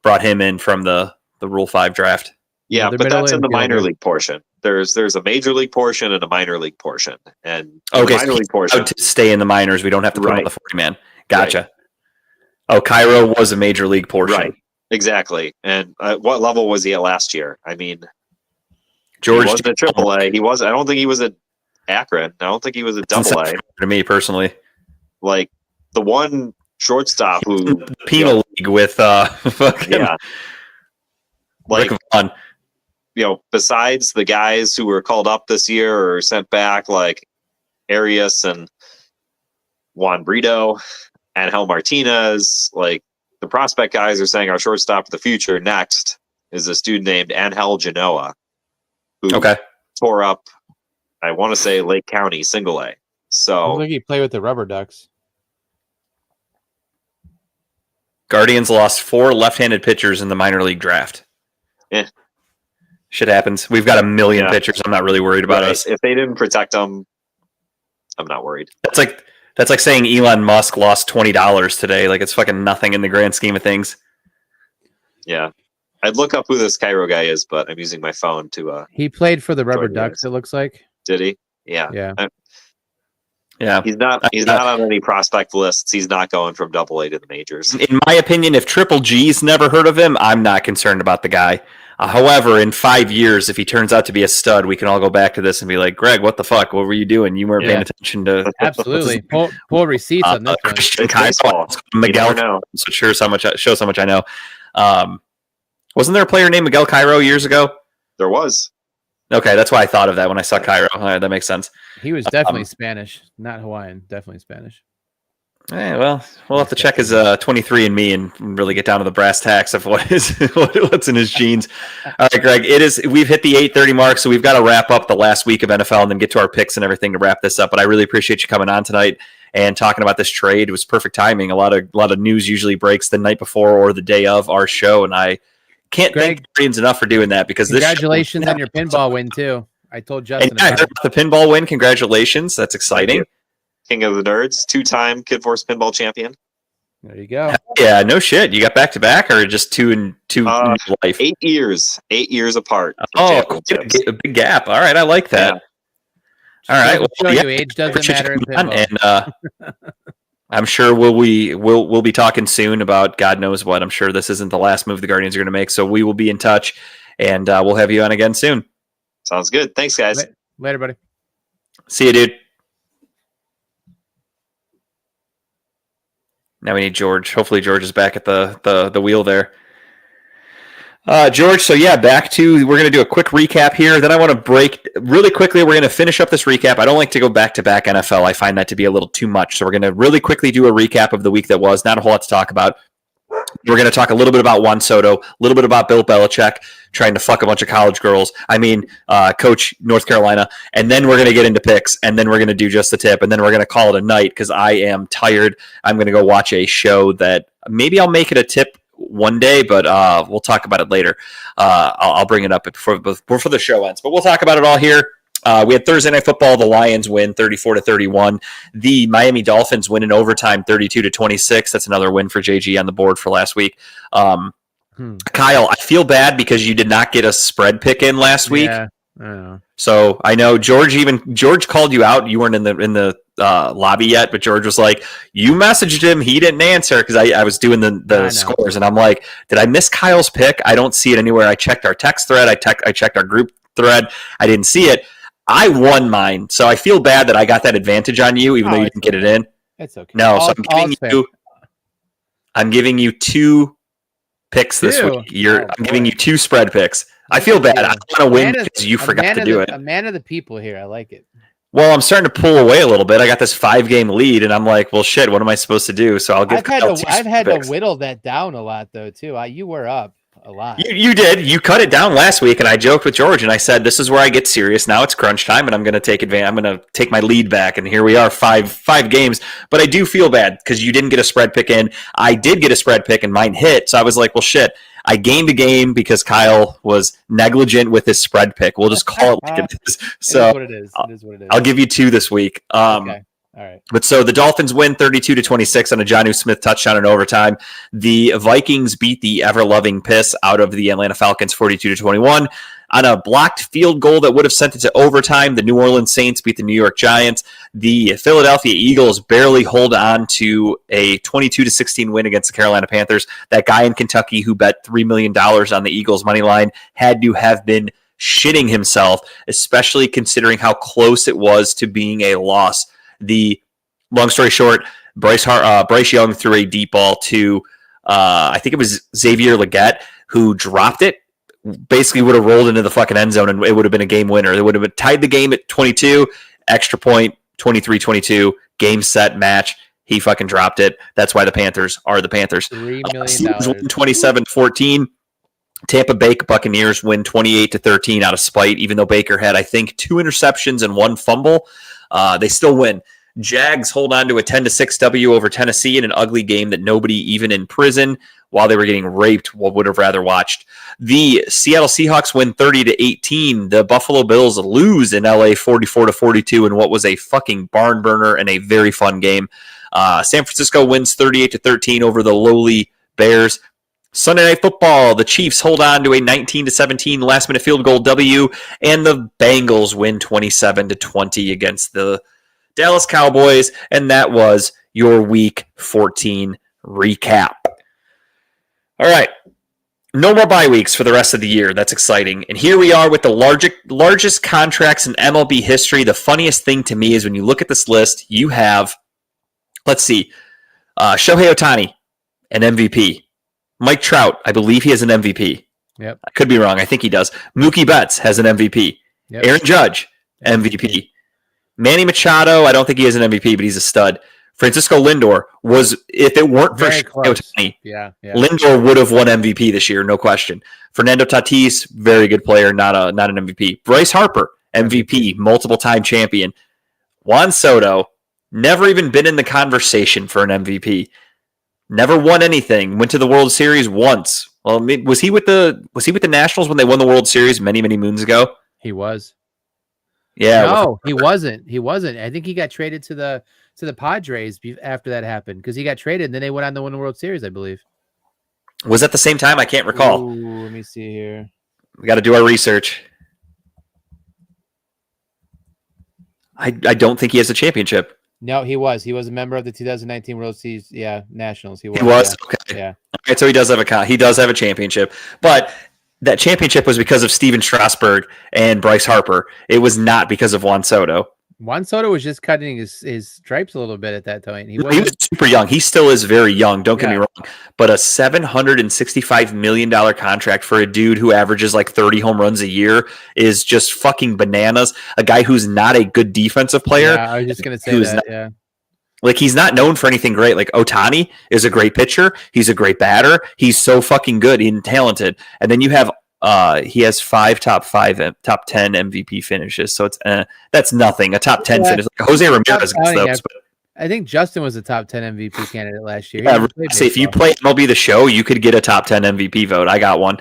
brought him in from the Rule 5 draft. Yeah, They're but that's in the middle minor infielder. league portion. There's a major league portion and a minor league portion. And Okay, the so minor he's league portion, allowed to stay in the minors. We don't have to put him on Right. the 40-man. Gotcha. Oh, Cairo was a major league portion. right? Exactly. And what level was he at last year? I mean, George he wasn't at AAA. He was. I don't think he was at Akron. I don't think he was at Double-A. to me personally. Like the one shortstop who, The penal league with fucking yeah, like Rick Vaughn. besides the guys who were called up this year or sent back, like Arias and Juan Brito, Angel Martinez, like the prospect guys are saying our shortstop of the future next is a student named Angel Genoa, who Okay. tore up, I want to say Lake County Single A. Looks So like he played with the Rubber Ducks. Guardians lost 4 left-handed pitchers in the minor league draft. Yeah. Shit happens. We've got a million pitchers. I'm not really worried about us. If they didn't protect them, I'm not worried. That's like saying Elon Musk lost $20 today. Like, it's fucking nothing in the grand scheme of things. Yeah. I'd look up who this Cairo guy is, but I'm using my phone to He played for the Rubber Jordan Ducks, it looks like. did he? Yeah. Yeah. He's not on any prospect lists. He's not going from AA to the majors. In my opinion, if Triple G's never heard of him, I'm not concerned about the guy. However, in 5 years, if he turns out to be a stud, we can all go back to this and be like, Greg, what the fuck? What were you doing? You weren't paying attention to... Absolutely. Pull receipts on this one. Christian Kyle, Miguel, so shows how much I know. Wasn't there a player named Miguel Cairo years ago? There was. Okay, that's why I thought of that when I saw Cairo. All right, that makes sense. He was definitely Spanish, not Hawaiian. Definitely Spanish. Well, we'll have to check his 23andMe and really get down to the brass tacks of what's in his genes. All right, Greg, we've hit the 8:30 mark, so we've got to wrap up the last week of NFL and then get to our picks and everything to wrap this up. But I really appreciate you coming on tonight and talking about this trade. It was perfect timing. A lot of news usually breaks the night before or the day of our show, and I can't thank the Guardians enough for doing that because congratulations on your pinball win too. I told Justin. And I heard about the pinball win. Congratulations. That's exciting. King of the Nerds, 2-time Kid Force pinball champion. There you go. Yeah, no shit. You got back to back or just two in life? 8 years. 8 years apart. Oh, a big gap. All right, I like that. Yeah. All right. Well, you age doesn't matter in pinball. And I'm sure we'll be talking soon about God knows what. I'm sure this isn't the last move the Guardians are going to make, so we will be in touch, and we'll have you on again soon. Sounds good. Thanks, guys. Later, buddy. See you, dude. Now we need George. Hopefully George is back at the wheel there. George, so yeah, we're going to do a quick recap here. Then I want to break really quickly. We're going to finish up this recap. I don't like to go back-to-back NFL. I find that to be a little too much. So we're going to really quickly do a recap of the week that was. Not a whole lot to talk about. We're going to talk a little bit about Juan Soto, a little bit about Bill Belichick trying to fuck a bunch of college girls. Coach North Carolina. And then we're going to get into picks. And then we're going to do just the tip. And then we're going to call it a night because I am tired. I'm going to go watch a show that maybe I'll make it a tip one day, but we'll talk about it later. I'll bring it up before the show ends. But we'll talk about it all here. We had Thursday Night Football. The Lions win 34-31. The Miami Dolphins win in overtime 32-26. That's another win for JG on the board for last week. Kyle, I feel bad because you did not get a spread pick in last week. Yeah, I know. So I know George called you out. You weren't in the lobby yet, but George was like, you messaged him. He didn't answer because I was doing the scores, and I'm like, did I miss Kyle's pick? I don't see it anywhere. I checked our text thread. I checked our group thread. I didn't see it. I won mine, so I feel bad that I got that advantage on you, even though you didn't get it in. It's okay. No, so I'm giving you 2 picks this week. I'm giving you 2 spread picks. I feel bad. I want to win because you forgot to do it. A man of the people here. I like it. Well, I'm starting to pull away a little bit. I got this 5-game lead, and I'm like, well, shit, what am I supposed to do? So I've had to whittle that down a lot, though, too. You were up a lot. You did. You cut it down last week, and I joked with George, and I said, this is where I get serious. Now it's crunch time, and I'm going to take advantage. I'm going to take my lead back, and here we are, five games. But I do feel bad because you didn't get a spread pick in. I did get a spread pick, and mine hit. So I was like, well, shit. I gained a game because Kyle was negligent with his spread pick. We'll just call it like it is. So it is what it is. I'll give you 2 this week. Okay. All right. But so the Dolphins win 32-26 on a Jonnu Smith touchdown in overtime. The Vikings beat the ever-loving piss out of the Atlanta Falcons 42-21. On a blocked field goal that would have sent it to overtime, the New Orleans Saints beat the New York Giants. The Philadelphia Eagles barely hold on to a 22-16 win against the Carolina Panthers. That guy in Kentucky who bet $3 million on the Eagles' money line had to have been shitting himself, especially considering how close it was to being a loss. The long story short, Bryce Young threw a deep ball to, I think it was Xavier Legette, who dropped it. Basically would have rolled into the fucking end zone and it would have been a game winner. They would have tied the game at 22, extra point, 23-22, game set match. He fucking dropped it. That's why the Panthers are the Panthers. $3 million. 27-14. Tampa Bay Buccaneers win 28-13 out of spite, even though Baker had, I think, 2 interceptions and 1 fumble. They still win. Jags hold on to a 10-6 W over Tennessee in an ugly game that nobody, even in prison, while they were getting raped, would have rather watched. The Seattle Seahawks win 30-18. The Buffalo Bills lose in LA 44-42 in what was a fucking barn burner and a very fun game. San Francisco wins 38-13 over the lowly Bears. Sunday Night Football, the Chiefs hold on to a 19-17 last-minute field goal W, and the Bengals win 27-20 against the Dallas Cowboys, and that was your Week 14 recap. All right, no more bye weeks for the rest of the year. That's exciting. And here we are with the largest contracts in MLB history. The funniest thing to me is when you look at this list, you have, let's see, Shohei Ohtani, an MVP. Mike Trout, I believe he has an MVP. Yep. I could be wrong. I think he does. Mookie Betts has an MVP. Yep. Aaron Judge, MVP. Manny Machado, I don't think he has an MVP, but he's a stud. Francisco Lindor was, if it weren't for Very Shohei close. Ohtani, Yeah. Lindor would have won MVP this year, no question. Fernando Tatis, very good player, not an MVP. Bryce Harper, MVP, multiple-time champion. Juan Soto, never even been in the conversation for an MVP. Never won anything. Went to the World Series once. Well, was he with the Nationals when they won the World Series many moons ago? He was. Yeah. No, he wasn't. He wasn't. I think he got traded to the Padres after that happened because he got traded and then they went on to win the World Series, I believe. Was that the same time? I can't recall. Ooh, let me see here. We got to do our research. I don't think he has a championship. No, he was. He was a member of the 2019 World Series. Yeah, Nationals. He was. He was? Yeah. Okay. Yeah. All right, so he does have a championship. But that championship was because of Steven Strasburg and Bryce Harper. It was not because of Juan Soto. Juan Soto was just cutting his stripes a little bit at that time. He was super young. He still is very young. Don't get me wrong. But a $765 million contract for a dude who averages like 30 home runs a year is just fucking bananas. A guy who's not a good defensive player. Yeah, I was just going to say that. Yeah. Like, he's not known for anything great. Like, Ohtani is a great pitcher. He's a great batter. He's so fucking good and talented. And then you have he has top 10 MVP finishes. So it's that's nothing. A top 10 finish. Like Jose Ramirez gets those. But I think Justin was a top 10 MVP candidate last year. yeah, say if you play MLB The Show, you could get a top 10 MVP vote. I got one.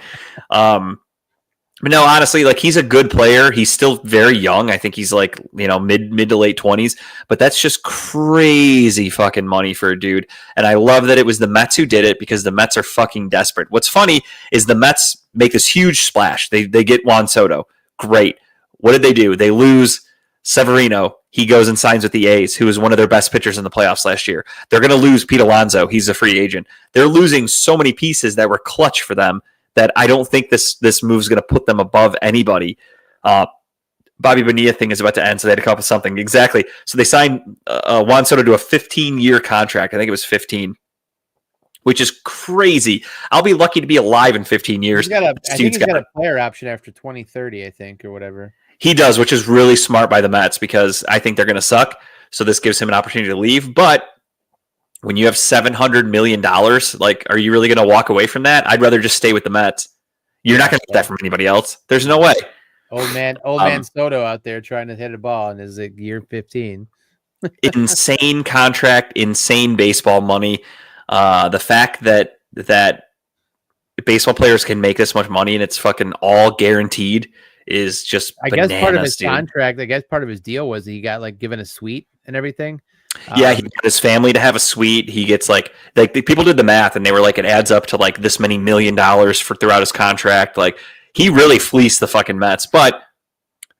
But no, honestly, like, he's a good player. He's still very young. I think he's like, mid to late 20s. But that's just crazy fucking money for a dude. And I love that it was the Mets who did it because the Mets are fucking desperate. What's funny is the Mets make this huge splash. They get Juan Soto. Great. What did they do? They lose Severino. He goes and signs with the A's, who was one of their best pitchers in the playoffs last year. They're going to lose Pete Alonso. He's a free agent. They're losing so many pieces that were clutch for them that I don't think this move is going to put them above anybody. Bobby Bonilla thing is about to end, so they had to come up with something. Exactly. So they signed Juan Soto to a 15-year contract. I think it was 15, which is crazy. I'll be lucky to be alive in 15 years. I think he's got a player option after 2030, I think, or whatever. He does, which is really smart by the Mets because I think they're going to suck. So this gives him an opportunity to leave. But when you have $700 million, like, are you really going to walk away from that? I'd rather just stay with the Mets. You're not going to get that from anybody else. There's no way. Old man Soto out there trying to hit a ball in his year 15. Insane contract, insane baseball money. The fact that baseball players can make this much money and it's fucking all guaranteed is just bananas, guess part of his dude. contract, I guess part of his deal was he got like given a suite and everything. Yeah, he got his family to have a suite. He gets like people did the math and they were like, it adds up to like this many $1 million for throughout his contract. Like, he really fleeced the fucking Mets, but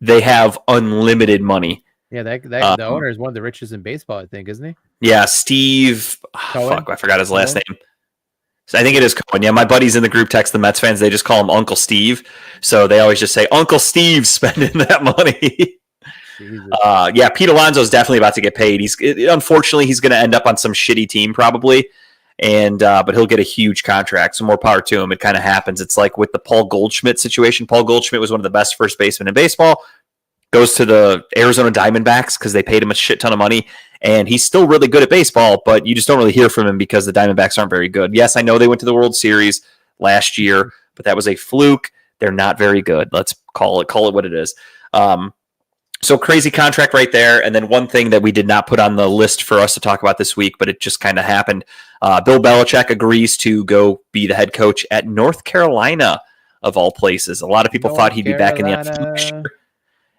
they have unlimited money. Yeah, the owner is one of the richest in baseball, I think, isn't he? Yeah, Steve. I forgot his last name. So I think it is Cohen. Yeah, my buddies in the group text the Mets fans. They just call him Uncle Steve. So they always just say, Uncle Steve's spending that money. Yeah, Pete Alonso's definitely about to get paid. Unfortunately, he's going to end up on some shitty team probably. But he'll get a huge contract. So more power to him. It kind of happens. It's like with the Paul Goldschmidt situation. Paul Goldschmidt was one of the best first basemen in baseball. Goes to the Arizona Diamondbacks because they paid him a shit ton of money. And he's still really good at baseball, but you just don't really hear from him because the Diamondbacks aren't very good. Yes, I know they went to the World Series last year, but that was a fluke. They're not very good. Let's call it what it is. So crazy contract right there. And then one thing that we did not put on the list for us to talk about this week, but it just kind of happened. Bill Belichick agrees to go be the head coach at North Carolina, of all places. A lot of people thought he'd be back in the NFL next year.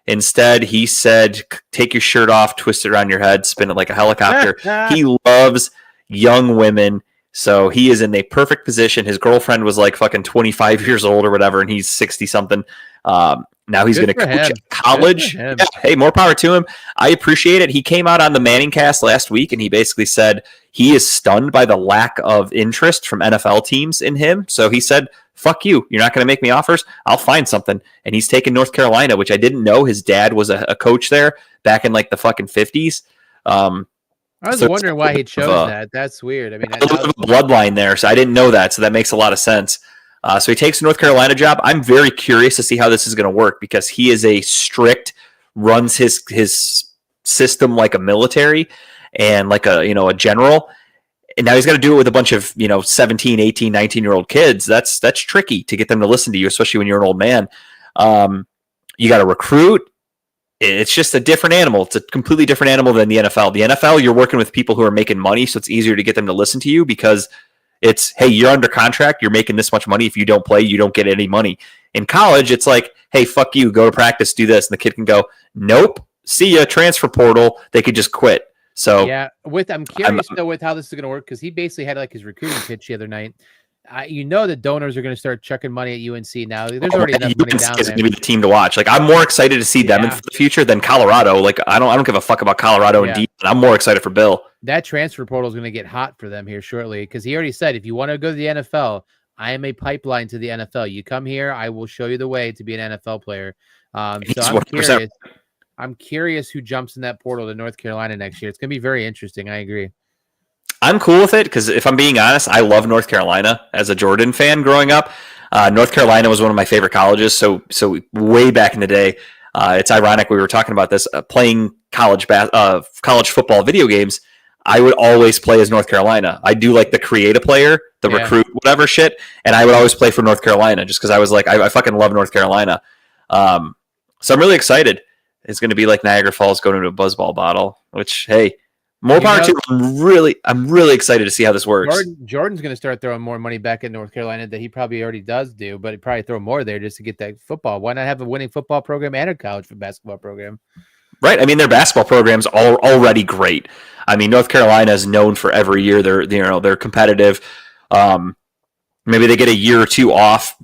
Instead, he said, take your shirt off, twist it around your head, spin it like a helicopter. He loves young women. So he is in a perfect position. His girlfriend was like fucking 25 years old or whatever, and he's 60 something. Now he's going to coach at college. Yeah, hey, more power to him. I appreciate it. He came out on the Manning cast last week, and he basically said he is stunned by the lack of interest from NFL teams in him. So he said, fuck you. You're not going to make me offers. I'll find something. And he's taken North Carolina, which I didn't know his dad was a coach there back in like the fucking 50s. I was wondering why he chose that. That's weird. I mean, a little bit of a bloodline there, so I didn't know that. So that makes a lot of sense. So he takes the North Carolina job. I'm very curious to see how this is going to work because he is a strict, runs his system like a military and like a general. And now he's got to do it with a bunch of 17, 18, 19-year-old kids. That's tricky to get them to listen to you, especially when you're an old man. You got to recruit. It's just a different animal. It's a completely different animal than the NFL. The NFL, you're working with people who are making money, so it's easier to get them to listen to you because it's, hey, you're under contract. You're making this much money. If you don't play, you don't get any money. In college, it's like, hey, fuck you. Go to practice, do this. And the kid can go, nope, see ya, transfer portal. They could just quit. So yeah, I'm curious though with how this is going to work because he basically had like his recruiting pitch the other night. The donors are going to start chucking money at UNC now. There's already enough money down there. Is going to be the team to watch. Like I'm more excited to see them in the future than Colorado. Like I don't give a fuck about Colorado and deep. I'm more excited for Bill. That transfer portal is going to get hot for them here shortly because he already said if you want to go to the NFL, I am a pipeline to the NFL. You come here, I will show you the way to be an NFL player. So I'm curious who jumps in that portal to North Carolina next year. It's going to be very interesting. I agree. I'm cool with it because if I'm being honest, I love North Carolina as a Jordan fan growing up. North Carolina was one of my favorite colleges. So way back in the day, it's ironic we were talking about this. Playing college football video games, I would always play as North Carolina. I do like the create a player, the recruit, whatever shit, and I would always play for North Carolina just because I was like, I fucking love North Carolina. So I'm really excited. It's going to be like Niagara Falls going into a buzzball bottle, which, hey, more power to him. I'm really excited to see how this works. Jordan's going to start throwing more money back in North Carolina that he probably already does do, but he'd probably throw more there just to get that football. Why not have a winning football program and a college basketball program? Right. I mean, their basketball programs are already great. I mean, North Carolina is known for every year they're competitive. Maybe they get a year or two off,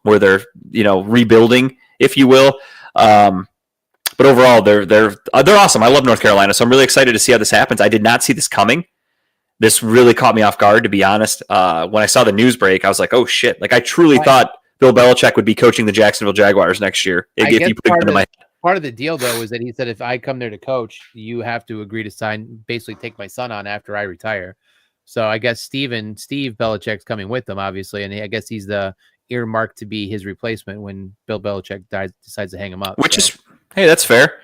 where they're rebuilding, if you will. But overall, they're awesome. I love North Carolina, so I'm really excited to see how this happens. I did not see this coming. This really caught me off guard, to be honest. When I saw the news break, I was like, oh, shit. Like, I truly thought Bill Belichick would be coaching the Jacksonville Jaguars next year. If you put it into my head. Part of the deal, though, is that he said, if I come there to coach, you have to agree to basically take my son on after I retire. So I guess Steve Belichick's coming with them, obviously, and I guess he's the earmarked to be his replacement when Bill Belichick decides to hang him up. Hey, that's fair.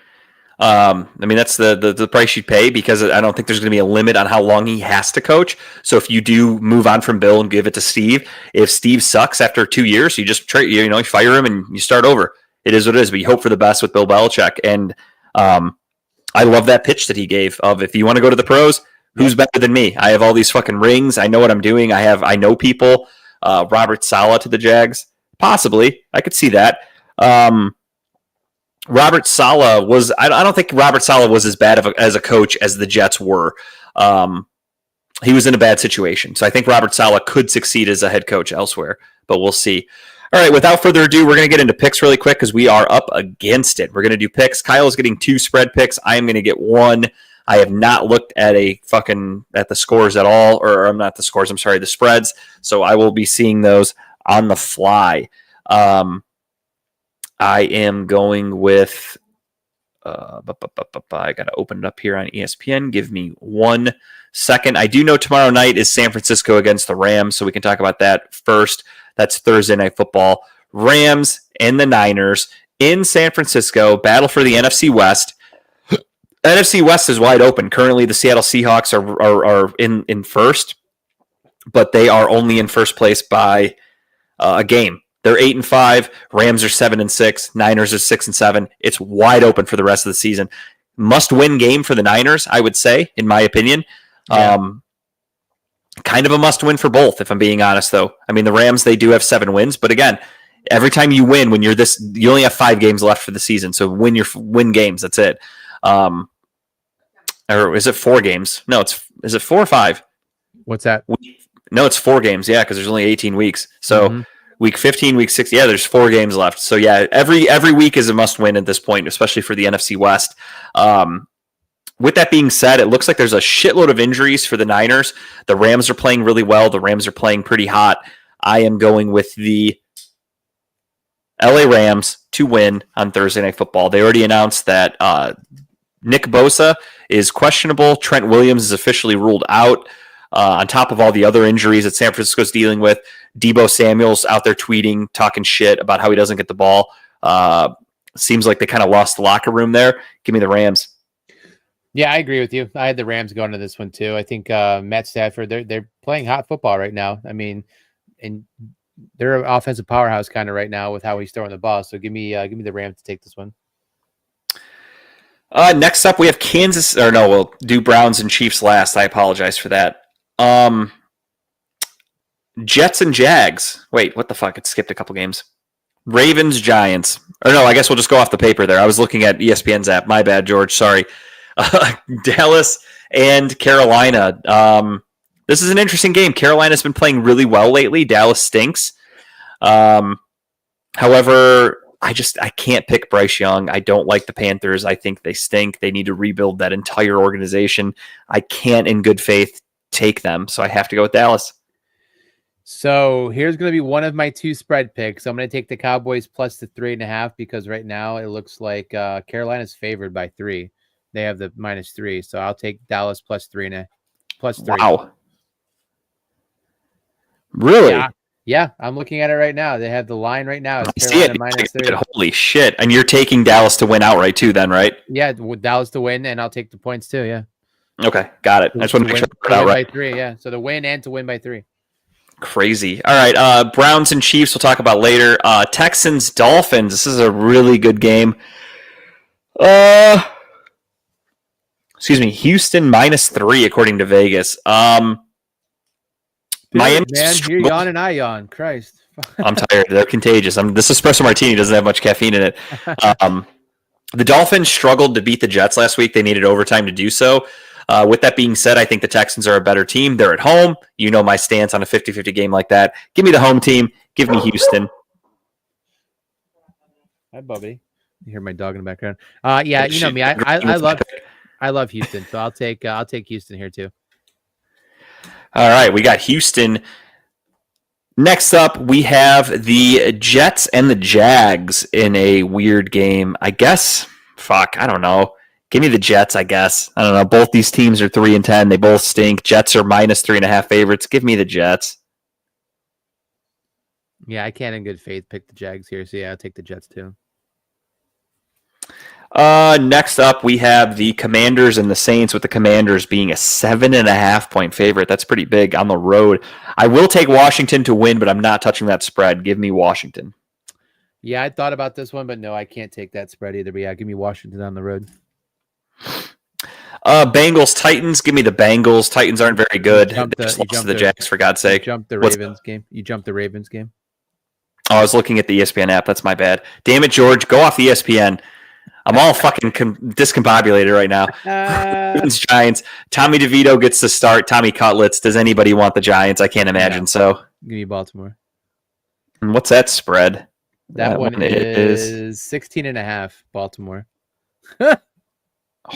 I mean, that's the price you pay because I don't think there's going to be a limit on how long he has to coach. So if you do move on from Bill and give it to Steve, if Steve sucks after 2 years, you just you fire him and you start over. It is what it is, but you hope for the best with Bill Belichick. And I love that pitch that he gave of if you want to go to the pros, who's better than me? I have all these fucking rings. I know what I'm doing. I know people. Robert Saleh to the Jags, possibly. I could see that. Robert Saleh was. I don't think Robert Saleh was as bad as a coach as the Jets were. He was in a bad situation, so I think Robert Saleh could succeed as a head coach elsewhere. But we'll see. All right, without further ado, we're going to get into picks really quick because we are up against it. We're going to do picks. Kyle is getting 2 spread picks. I am going to get 1. I have not looked at the scores at all, or I'm not the scores. I'm sorry, the spreads. So I will be seeing those on the fly. I am going with. I got to open it up here on ESPN. Give me 1 second. I do know tomorrow night is San Francisco against the Rams, so we can talk about that first. That's Thursday Night Football. Rams and the Niners in San Francisco. Battle for the NFC West. NFC West is wide open. Currently, the Seattle Seahawks are in first, but they are only in first place by a game. They're 8-5. Rams are 7-6. Niners are 6-7. It's wide open for the rest of the season. Must-win game for the Niners, I would say, in my opinion. Yeah. Kind of a must-win for both, if I'm being honest, though. I mean, the Rams, they do have 7 wins, but again, every time you win, when you're this, you only have 5 games left for the season. So win games. That's it. Or is it 4 games? No, is it 4 or 5? What's that? No, it's 4 games. Yeah, because there's only 18 weeks. So week 15, week 6. Yeah, there's 4 games left. So yeah, every week is a must-win at this point, especially for the NFC West. With that being said, it looks like there's a shitload of injuries for the Niners. The Rams are playing really well. The Rams are playing pretty hot. I am going with the LA Rams to win on Thursday Night Football. They already announced that Nick Bosa is questionable. Trent Williams is officially ruled out. On top of all the other injuries that San Francisco's dealing with, Deebo Samuel's out there tweeting, talking shit about how he doesn't get the ball. Seems like they kind of lost the locker room there. Give me the Rams. Yeah, I agree with you. I had the Rams going to this one too. I think Matt Stafford, they're playing hot football right now. I mean, and they're an offensive powerhouse kind of right now with how he's throwing the ball. So give me the Rams to take this one. Next up, we have Kansas. Or no, we'll do Browns and Chiefs last. I apologize for that. Jets and Jags. Wait, what the fuck? It skipped a couple games. Ravens, Giants. Or no, I guess we'll just go off the paper there. I was looking at ESPN's app. My bad, George. Sorry. Dallas and Carolina. This is an interesting game. Carolina's been playing really well lately. Dallas stinks. However, I can't pick Bryce Young. I don't like the Panthers. I think they stink. They need to rebuild that entire organization. I can't, in good faith, take them. So I have to go with Dallas. So here's going to be one of my 2 spread picks. I'm going to take the Cowboys plus the 3.5 because right now it looks like Carolina's favored by 3. They have the -3. So I'll take Dallas plus 3. Wow. Really? Yeah, I'm looking at it right now. They have the line right now. I see it. -3. Holy shit. And you're taking Dallas to win outright too then, right? Yeah, Dallas to win, and I'll take the points too, yeah. Okay, got it. I just want to make sure I put it out right. By 3, yeah. So the win and to win by 3. Crazy. All right, Browns and Chiefs we'll talk about later. Texans, Dolphins. This is a really good game. Houston -3 according to Vegas. Miami. Man, you're yawning, I yawn. Christ. I'm tired. They're contagious. This espresso martini doesn't have much caffeine in it. The Dolphins struggled to beat the Jets last week. They needed overtime to do so. With that being said, I think the Texans are a better team. They're at home. You know my stance on a 50-50 game like that. Give me the home team. Give me Houston. Hi, Bubby. You hear my dog in the background. Yeah, you know me. I love Houston, so I'll take Houston here too. All right, we got Houston. Next up, we have the Jets and the Jags in a weird game. I guess. Fuck, I don't know. Give me the Jets, I guess. I don't know. Both these teams are 3-10. They both stink. Jets are -3.5 favorites. Give me the Jets. Yeah, I can't in good faith pick the Jags here, so yeah, I'll take the Jets too. Next up, we have the Commanders and the Saints, with the Commanders being a 7.5 point favorite. That's pretty big on the road. I will take Washington to win, but I'm not touching that spread. Give me Washington. Yeah, I thought about this one, but no, I can't take that spread either. But yeah, give me Washington on the road. Bengals, Titans. Give me the Bengals. Titans aren't very good. They just lost to the Jags, for God's sake. You jumped the Ravens game. You jumped the Ravens game. Oh, I was looking at the ESPN app. That's my bad. Damn it, George. Go off ESPN. I'm all fucking discombobulated right now. Ravens, Giants. Tommy DeVito gets to start. Tommy Cutlets. Does anybody want the Giants? I can't imagine. Yeah. So give me Baltimore. And what's that spread? That one is 16.5. Baltimore.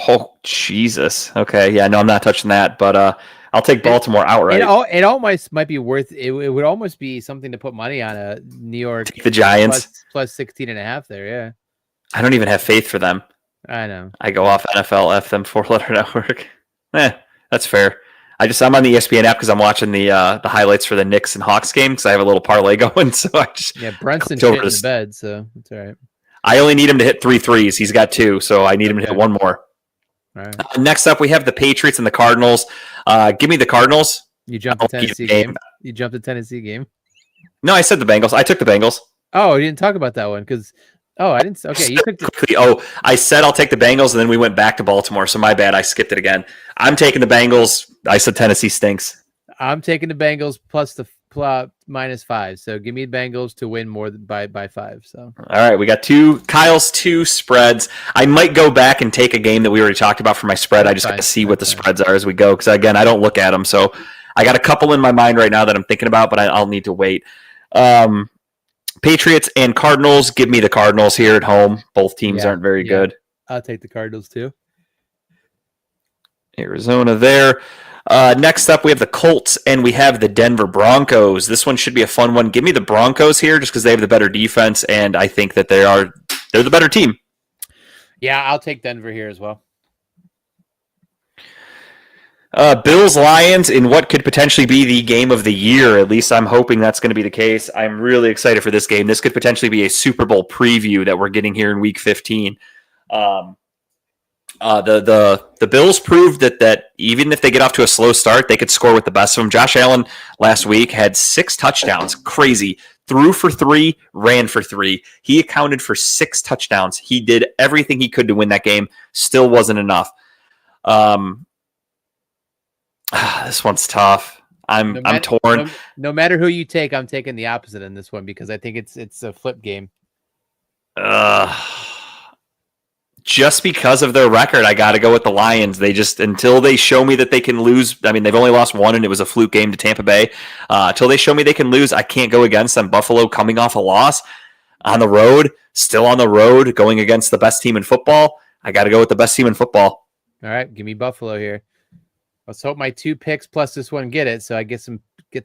Oh, Jesus. Okay. Yeah, no, I'm not touching that, but I'll take Baltimore outright. It almost might be worth it. It would almost be something to put money on a New York. Take the Giants. Plus 16.5 there, yeah. I don't even have faith for them. I know. I go off NFL, F them 4-letter network. That's fair. I'm on the ESPN app because I'm watching the highlights for the Knicks and Hawks game because I have a little parlay going. So I just Brunson shit in the bed, so it's all right. I only need him to hit 3 threes. He's got 2, so I need him to hit 1 more. All right. Next up, we have the Patriots and the Cardinals. Give me the Cardinals. You jumped the Tennessee game. You jumped the Tennessee game. No, I said the Bengals. I took the Bengals. Oh, we didn't talk about that one because. Oh, I didn't. Okay, you picked. Quickly, oh, I said I'll take the Bengals, and then we went back to Baltimore. So my bad. I skipped it again. I'm taking the Bengals. I said Tennessee stinks. I'm taking the Bengals plus the -5. So give me the Bengals to win more by 5. So All right, we got Kyle's two spreads. I might go back and take a game that we already talked about for my spread. I just got to see what the spreads are as we go because again, I don't look at them. So I got a couple in my mind right now that I'm thinking about, but I'll need to wait. Patriots and Cardinals. Give me the Cardinals here at home. Both teams aren't very good. I'll take the Cardinals too. Arizona there. Next up, we have the Colts and we have the Denver Broncos. This one should be a fun one. Give me the Broncos here just because they have the better defense, and I think that they're the better team. Yeah, I'll take Denver here as well. Bills Lions in what could potentially be the game of the year. At least I'm hoping that's going to be the case. I'm really excited for this game. This could potentially be a Super Bowl preview that we're getting here in Week 15. The Bills proved that even if they get off to a slow start, they could score with the best of them. Josh Allen last week had 6 touchdowns. Crazy. Threw for 3, ran for 3. He accounted for 6 touchdowns. He did everything he could to win that game. Still wasn't enough. This one's tough. I'm torn. No matter who you take, I'm taking the opposite in this one because I think it's a flip game. Just because of their record, I got to go with the Lions. They just, until they show me that they can lose, I mean, they've only lost one and it was a fluke game to Tampa Bay. Until they show me they can lose, I can't go against them. Buffalo coming off a loss on the road, still on the road, going against the best team in football. I got to go with the best team in football. All right, give me Buffalo here. Let's hope my 2 picks plus this one get it, so I get some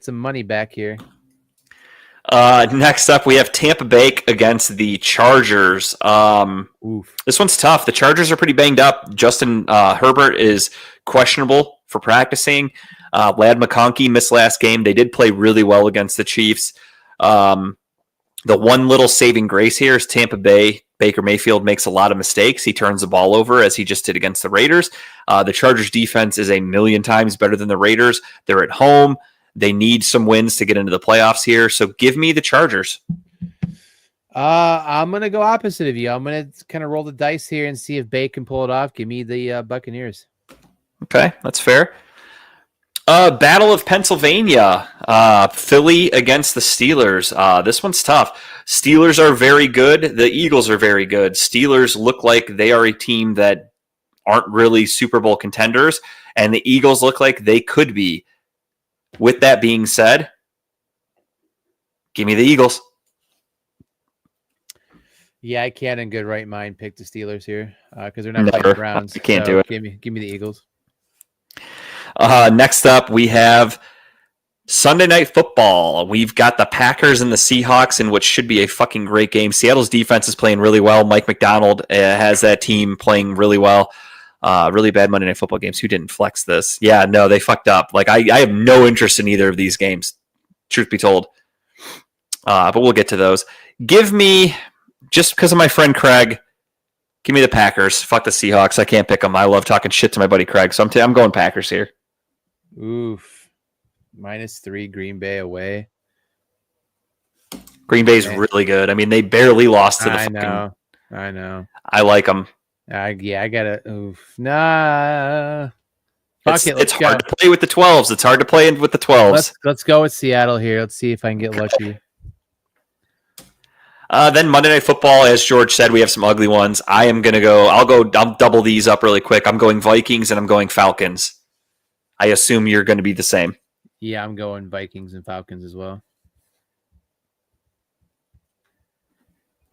money back here. Next up, we have Tampa Bay against the Chargers. This one's tough. The Chargers are pretty banged up. Justin Herbert is questionable for practicing. Ladd McConkey missed last game. They did play really well against the Chiefs. The one little saving grace here is Tampa Bay. Baker Mayfield makes a lot of mistakes. He turns the ball over as he just did against the Raiders. The Chargers defense is a million times better than the Raiders. They're at home. They need some wins to get into the playoffs here. So give me the Chargers. I'm going to go opposite of you. I'm going to kind of roll the dice here and see if Bay can pull it off. Give me the Buccaneers. Okay, that's fair. Battle of Pennsylvania. Philly against the Steelers. This one's tough. Steelers are very good. The Eagles are very good. Steelers look like they are a team that aren't really Super Bowl contenders, and the Eagles look like they could be. With that being said, give me the Eagles. Yeah, I can't in good right mind pick the Steelers here because they're not playing the Browns. I can't do it. Give me the Eagles. Next up, we have Sunday Night Football. We've got the Packers and the Seahawks in what should be a fucking great game. Seattle's defense is playing really well. Mike McDonald has that team playing really well. Really bad Monday Night Football games. Who didn't flex this? Yeah, no, they fucked up. Like I have no interest in either of these games, truth be told. But we'll get to those. Give me, just because of my friend Craig, give me the Packers. Fuck the Seahawks. I can't pick them. I love talking shit to my buddy Craig, so I'm going Packers here. Oof. -3 Green Bay away. Green Bay's really good. I mean, they barely lost to the I know. I like them. I gotta. Oof. Nah. It's hard to play with the 12s. It's hard to play with the 12s. Let's go with Seattle here. Let's see if I can get lucky. Then Monday Night Football, as George said, we have some ugly ones. I'll double these up really quick. I'm going Vikings and I'm going Falcons. I assume you're going to be the same. Yeah, I'm going Vikings and Falcons as well.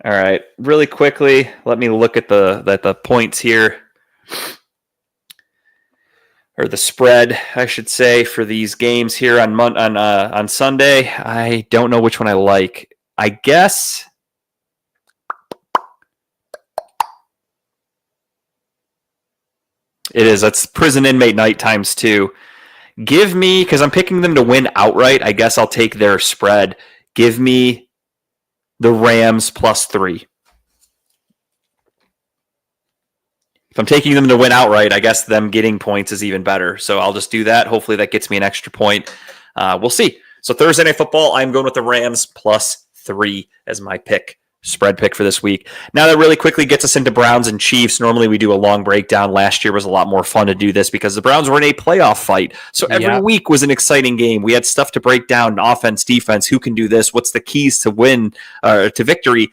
All right, really quickly, let me look at the points here, or the spread, I should say, for these games here on Sunday. I don't know which one I like. I guess it is. That's prison inmate night times 2. Give me, because I'm picking them to win outright. I guess I'll take their spread. Give me the Rams +3. If I'm taking them to win outright, I guess them getting points is even better. So I'll just do that. Hopefully that gets me an extra point. We'll see. So Thursday Night Football, I'm going with the Rams 3 as my spread pick for this week. Now that really quickly gets us into Browns and Chiefs. Normally we do a long breakdown. Last year was a lot more fun to do this because the Browns were in a playoff fight. So every week was an exciting game. We had stuff to break down, offense, defense, who can do this, what's the keys to win, to victory.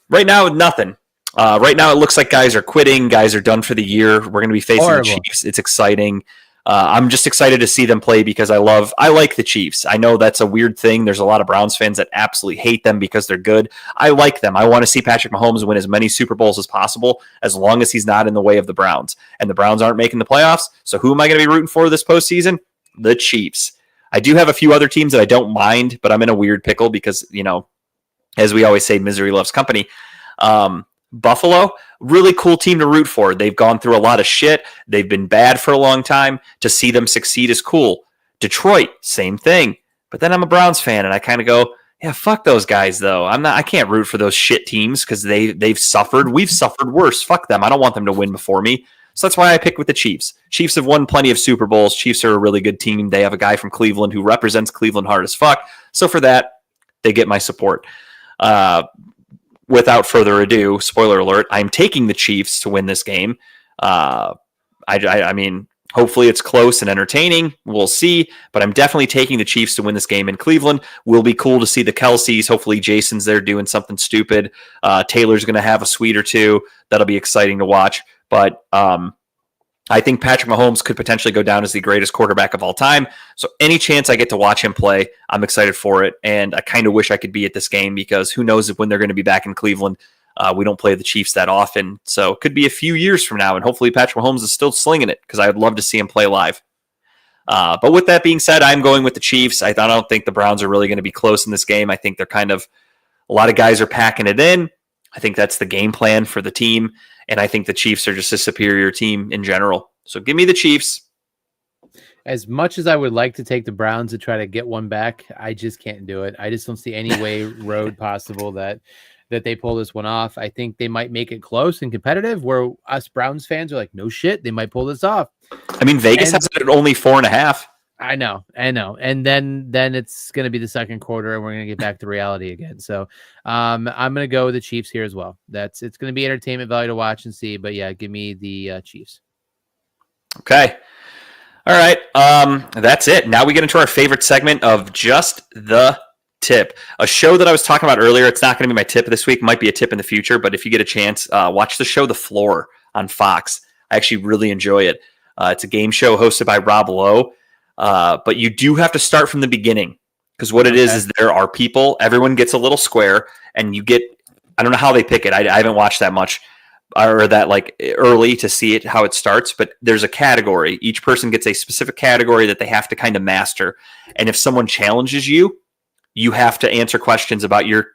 Right now, nothing. Right now it looks like guys are quitting. Guys are done for the year. We're going to be facing the Chiefs. It's exciting. I'm just excited to see them play because I like the Chiefs. I know that's a weird thing. There's a lot of Browns fans that absolutely hate them because they're good. I like them. I want to see Patrick Mahomes win as many Super Bowls as possible as long as he's not in the way of the Browns. And the Browns aren't making the playoffs. So who am I going to be rooting for this postseason? The Chiefs. I do have a few other teams that I don't mind, but I'm in a weird pickle because, as we always say, misery loves company. Buffalo, really cool team to root for. They've gone through a lot of shit. They've been bad for a long time. To see them succeed is cool. Detroit, same thing. But then I'm a Browns fan, and I kind of go, yeah, fuck those guys, though. I can't root for those shit teams because they've suffered. We've suffered worse. Fuck them. I don't want them to win before me. So that's why I pick with the Chiefs. Chiefs have won plenty of Super Bowls. Chiefs are a really good team. They have a guy from Cleveland who represents Cleveland hard as fuck. So for that, they get my support. Without further ado, spoiler alert, I'm taking the Chiefs to win this game. I mean, hopefully it's close and entertaining. We'll see, but I'm definitely taking the Chiefs to win this game in Cleveland. Will be cool to see the Kelceys. Hopefully Jason's there doing something stupid. Taylor's going to have a sweet or two. That'll be exciting to watch. But I think Patrick Mahomes could potentially go down as the greatest quarterback of all time. So any chance I get to watch him play, I'm excited for it. And I kind of wish I could be at this game because who knows when they're going to be back in Cleveland. We don't play the Chiefs that often. So it could be a few years from now. And hopefully Patrick Mahomes is still slinging it because I'd love to see him play live. But with that being said, I'm going with the Chiefs. I don't think the Browns are really going to be close in this game. I think they're a lot of guys are packing it in. I think that's the game plan for the team. And I think the Chiefs are just a superior team in general. So give me the Chiefs. As much as I would like to take the Browns to try to get one back, I just can't do it. I just don't see any road possible that they pull this one off. I think they might make it close and competitive where us Browns fans are like, no shit, they might pull this off. I mean, Vegas has it at only 4.5. I know. And then it's going to be the second quarter and we're going to get back to reality again. So I'm going to go with the Chiefs here as well. It's going to be entertainment value to watch and see, but yeah, give me the Chiefs. Okay. All right. That's it. Now we get into our favorite segment of Just the Tip, a show that I was talking about earlier. It's not going to be my tip this week. Might be a tip in the future, but if you get a chance, watch the show The Floor on Fox. I actually really enjoy it. It's a game show hosted by Rob Lowe. But you do have to start from the beginning because what it is there are people, everyone gets a little square and I don't know how they pick it. I haven't watched that much or that like early to see it, how it starts, but there's a category. Each person gets a specific category that they have to kind of master. And if someone challenges you, you have to answer questions about your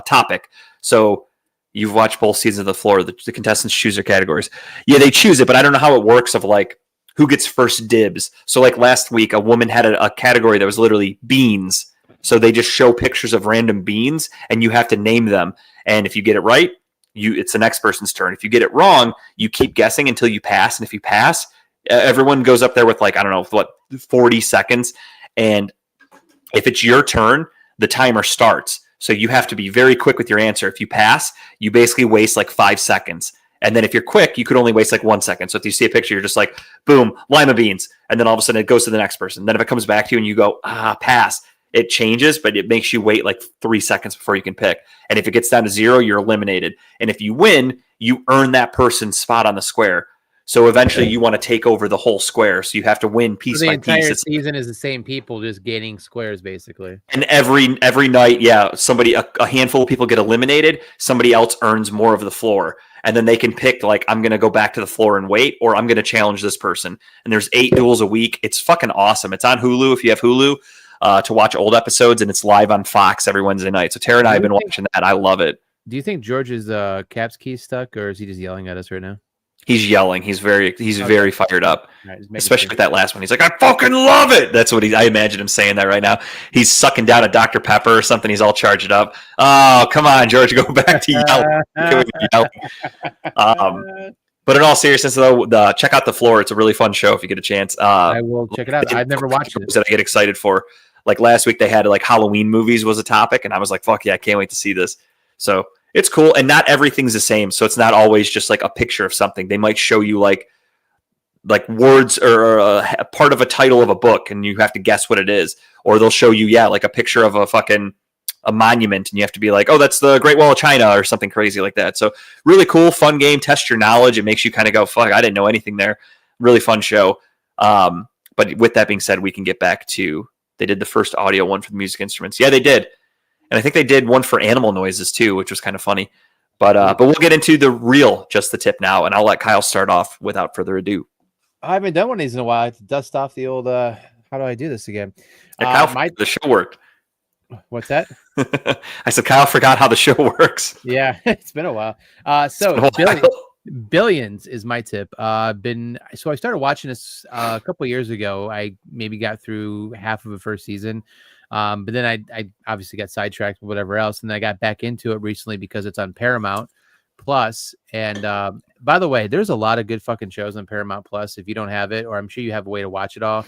topic. So you've watched both seasons of The Floor. The contestants choose their categories. Yeah, they choose it, but I don't know how it works of like, who gets first dibs. So like last week, a woman had a category that was literally beans. So they just show pictures of random beans and you have to name them. And if you get it right, it's the next person's turn. If you get it wrong, you keep guessing until you pass. And if you pass, everyone goes up there with 40 seconds. And if it's your turn, the timer starts. So you have to be very quick with your answer. If you pass, you basically waste 5 seconds. And then if you're quick, you could only waste 1 second. So if you see a picture, you're just like, boom, lima beans. And then all of a sudden it goes to the next person. Then if it comes back to you and you go, pass, it changes, but it makes you wait 3 seconds before you can pick. And if it gets down to 0, you're eliminated. And if you win, you earn that person's spot on the square. So eventually you want to take over the whole square. So you have to win piece by piece. The entire season is the same people just gaining squares, basically. And every night, a handful of people get eliminated. Somebody else earns more of the floor. And then they can pick, I'm going to go back to the floor and wait, or I'm going to challenge this person. And there's 8 duels a week. It's fucking awesome. It's on Hulu if you have Hulu to watch old episodes, and it's live on Fox every Wednesday night. So Tara and I have been watching that. I love it. Do you think George's caps key stuck, or is he just yelling at us right now? He's yelling. He's very fired up, right, especially with that last one. He's like, I fucking love it. That's what I imagine him saying that right now. He's sucking down a Dr. Pepper or something. He's all charged up. Oh, come on, George, go back to yelling. But in all seriousness, though, check out The Floor. It's a really fun show if you get a chance. I will check it out. I've never watched it. That I get excited for. Like last week they had like Halloween movies was a topic, and I was like, fuck yeah, I can't wait to see this. So it's cool, and not everything's the same. So it's not always just like a picture of something. They might show you like words or a part of a title of a book, and you have to guess what it is. Or they'll show you, like a picture of a monument, and you have to be like, oh, that's the Great Wall of China or something crazy like that. So really cool, fun game. Test your knowledge. It makes you kind of go, fuck, I didn't know anything there. Really fun show. But with that being said, we can get back to, they did the first audio one for the music instruments. Yeah, they did. And I think they did one for animal noises too, which was kind of funny. But we'll get into the real Just the Tip now, and I'll let Kyle start off without further ado. I haven't done one of these in a while. I have to dust off the old, how do I do this again? Kyle, the show worked. What's that? I said, Kyle forgot how the show works. Yeah, it's been a while. Billions is my tip. So I started watching this a couple of years ago. I maybe got through half of the first season. But then I obviously got sidetracked with whatever else. And then I got back into it recently because it's on Paramount Plus. And by the way, there's a lot of good fucking shows on Paramount Plus. If you don't have it, or I'm sure you have a way to watch it all.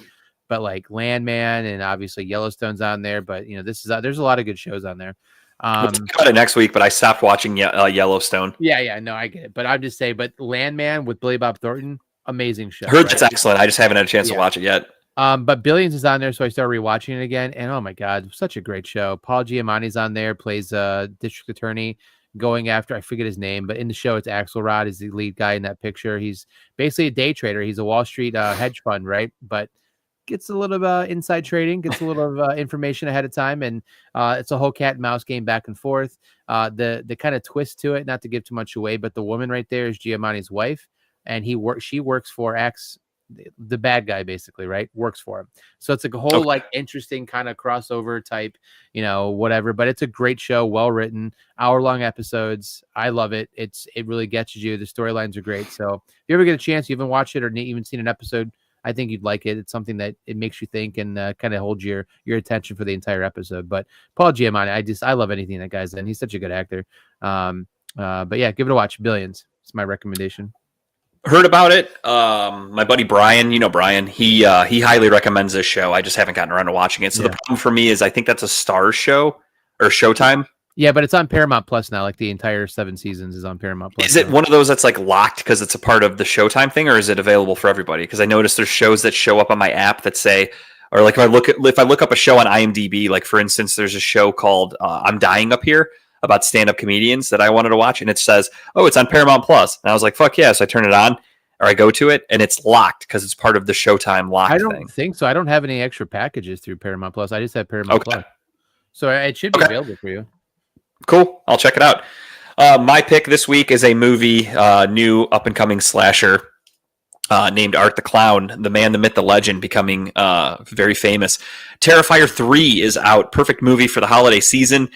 But like Landman and obviously Yellowstone's on there. But there's a lot of good shows on there. We'll talk about it next week, but I stopped watching Yellowstone. Yeah, no, I get it. But I'll just say, but Landman with Billy Bob Thornton, amazing show. Heard that's excellent. I just haven't had a chance to watch it yet. But Billions is on there, so I started rewatching it again, and oh my god, such a great show. Paul Giamatti's on there, plays a district attorney going after, I forget his name, but in the show it's Axelrod is the lead guy in that picture. He's basically a day trader. He's a Wall Street hedge fund, right? But gets a little inside trading, gets a little information ahead of time, and it's a whole cat and mouse game back and forth. The kind of twist to it, not to give too much away, but the woman right there is Giamatti's wife, and she works for the bad guy, basically, right? Works for him. So it's like a whole like interesting kind of crossover type, whatever. But it's a great show, well written, hour-long episodes. I love it. It really gets you. The storylines are great. So if you ever get a chance, you haven't watched it or even seen an episode, I think you'd like it. It's something that it makes you think and kind of holds your attention for the entire episode. But Paul Giamatti, I love anything that guy's in. He's such a good actor. But yeah, give it a watch. Billions. It's my recommendation. Heard about it. My buddy Brian, Brian, he highly recommends this show. I just haven't gotten around to watching it. So the problem for me is I think that's a Starz show or Showtime. Yeah, but it's on Paramount Plus now. Like the entire 7 seasons is on Paramount Plus. Is it one of those that's like locked because it's a part of the Showtime thing, or is it available for everybody? Because I noticed there's shows that show up on my app that say, or like if I look up a show on IMDb, like for instance, there's a show called I'm Dying Up Here about stand-up comedians that I wanted to watch, and it says, oh, it's on Paramount Plus. And I was like, fuck yeah. So I turn it on, or I go to it, and it's locked because it's part of the Showtime locked thing. I don't think so. I don't have any extra packages through Paramount Plus. I just have Paramount Plus. So it should be available for you. Cool. I'll check it out. My pick this week is a movie, new up-and-coming slasher named Art the Clown, the man, the myth, the legend, becoming very famous. Terrifier 3 is out. Perfect movie for the holiday season.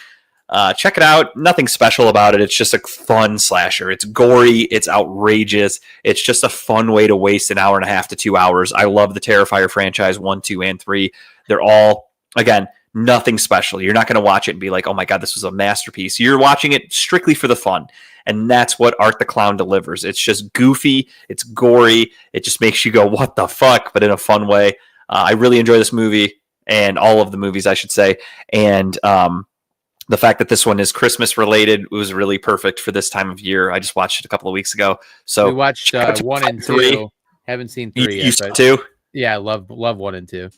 Check it out. Nothing special about it. It's just a fun slasher. It's gory. It's outrageous. It's just a fun way to waste an hour and a half to 2 hours. I love the Terrifier franchise 1, 2, and 3. They're all, again, nothing special. You're not going to watch it and be like, oh my God, this was a masterpiece. You're watching it strictly for the fun. And that's what Art the Clown delivers. It's just goofy. It's gory. It just makes you go, what the fuck? But in a fun way. I really enjoy this movie, and all of the movies, I should say. And the fact that this one is Christmas related was really perfect for this time of year. I just watched it a couple of weeks ago. So we watched 1 and 2. Haven't seen 3 yet. You saw 2? Yeah, I love 1 and 2.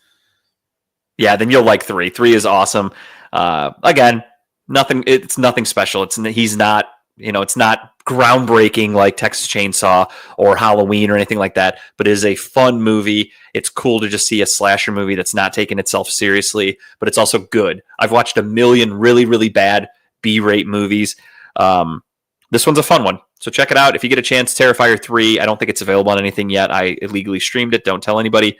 Yeah, then you'll like 3. 3 is awesome. Again, it's nothing special. He's not, it's not groundbreaking like Texas Chainsaw or Halloween or anything like that, but it is a fun movie. It's cool to just see a slasher movie that's not taking itself seriously, but it's also good. I've watched a million really, really bad B-rate movies. This one's a fun one. So check it out. If you get a chance, Terrifier 3. I don't think it's available on anything yet. I illegally streamed it. Don't tell anybody.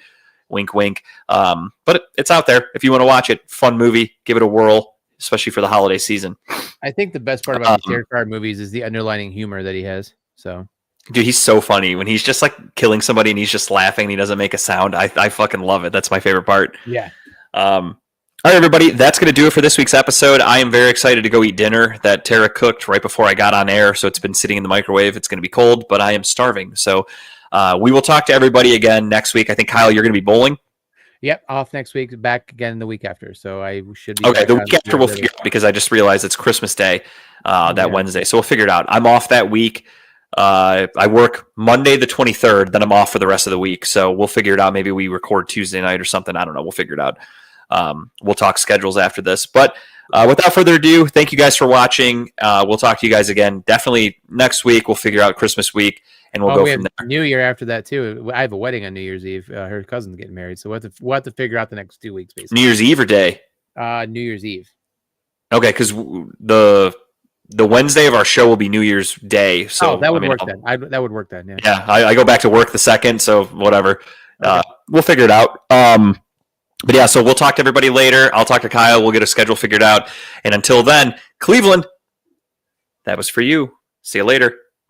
Wink, wink. But it's out there. If you want to watch it, fun movie. Give it a whirl, especially for the holiday season. I think the best part about the Terrifier movies is the underlining humor that he has. So, dude, he's so funny when he's just like killing somebody and he's just laughing and he doesn't make a sound. I fucking love it. That's my favorite part. Yeah. All right, everybody. That's going to do it for this week's episode. I am very excited to go eat dinner that Tara cooked right before I got on air. So it's been sitting in the microwave. It's going to be cold, but I am starving. So we will talk to everybody again next week. I think, Kyle, you're going to be bowling. Yep, off next week. Back again the week after. So I should be Okay, back the on week after we'll figure out, because I just realized it's Christmas Day that Wednesday. So we'll figure it out. I'm off that week. I work Monday the 23rd, then I'm off for the rest of the week. So we'll figure it out. Maybe we record Tuesday night or something. I don't know. We'll figure it out. We'll talk schedules after this. But without further ado, thank you guys for watching. We'll talk to you guys again definitely next week. We'll figure out Christmas week, and we'll go we from have there. New Year after that too. I have a wedding on New Year's Eve. Her cousin's getting married, so we'll have to figure out the next 2 weeks basically. New Year's Eve or day? New Year's Eve. Okay, because the Wednesday of our show will be New Year's Day. So that would work then. That would work then. Yeah. Yeah, I go back to work the 2nd, so whatever. Okay. We'll figure it out. But yeah, so we'll talk to everybody later. I'll talk to Kyle. We'll get a schedule figured out. And until then, Cleveland, that was for you. See you later.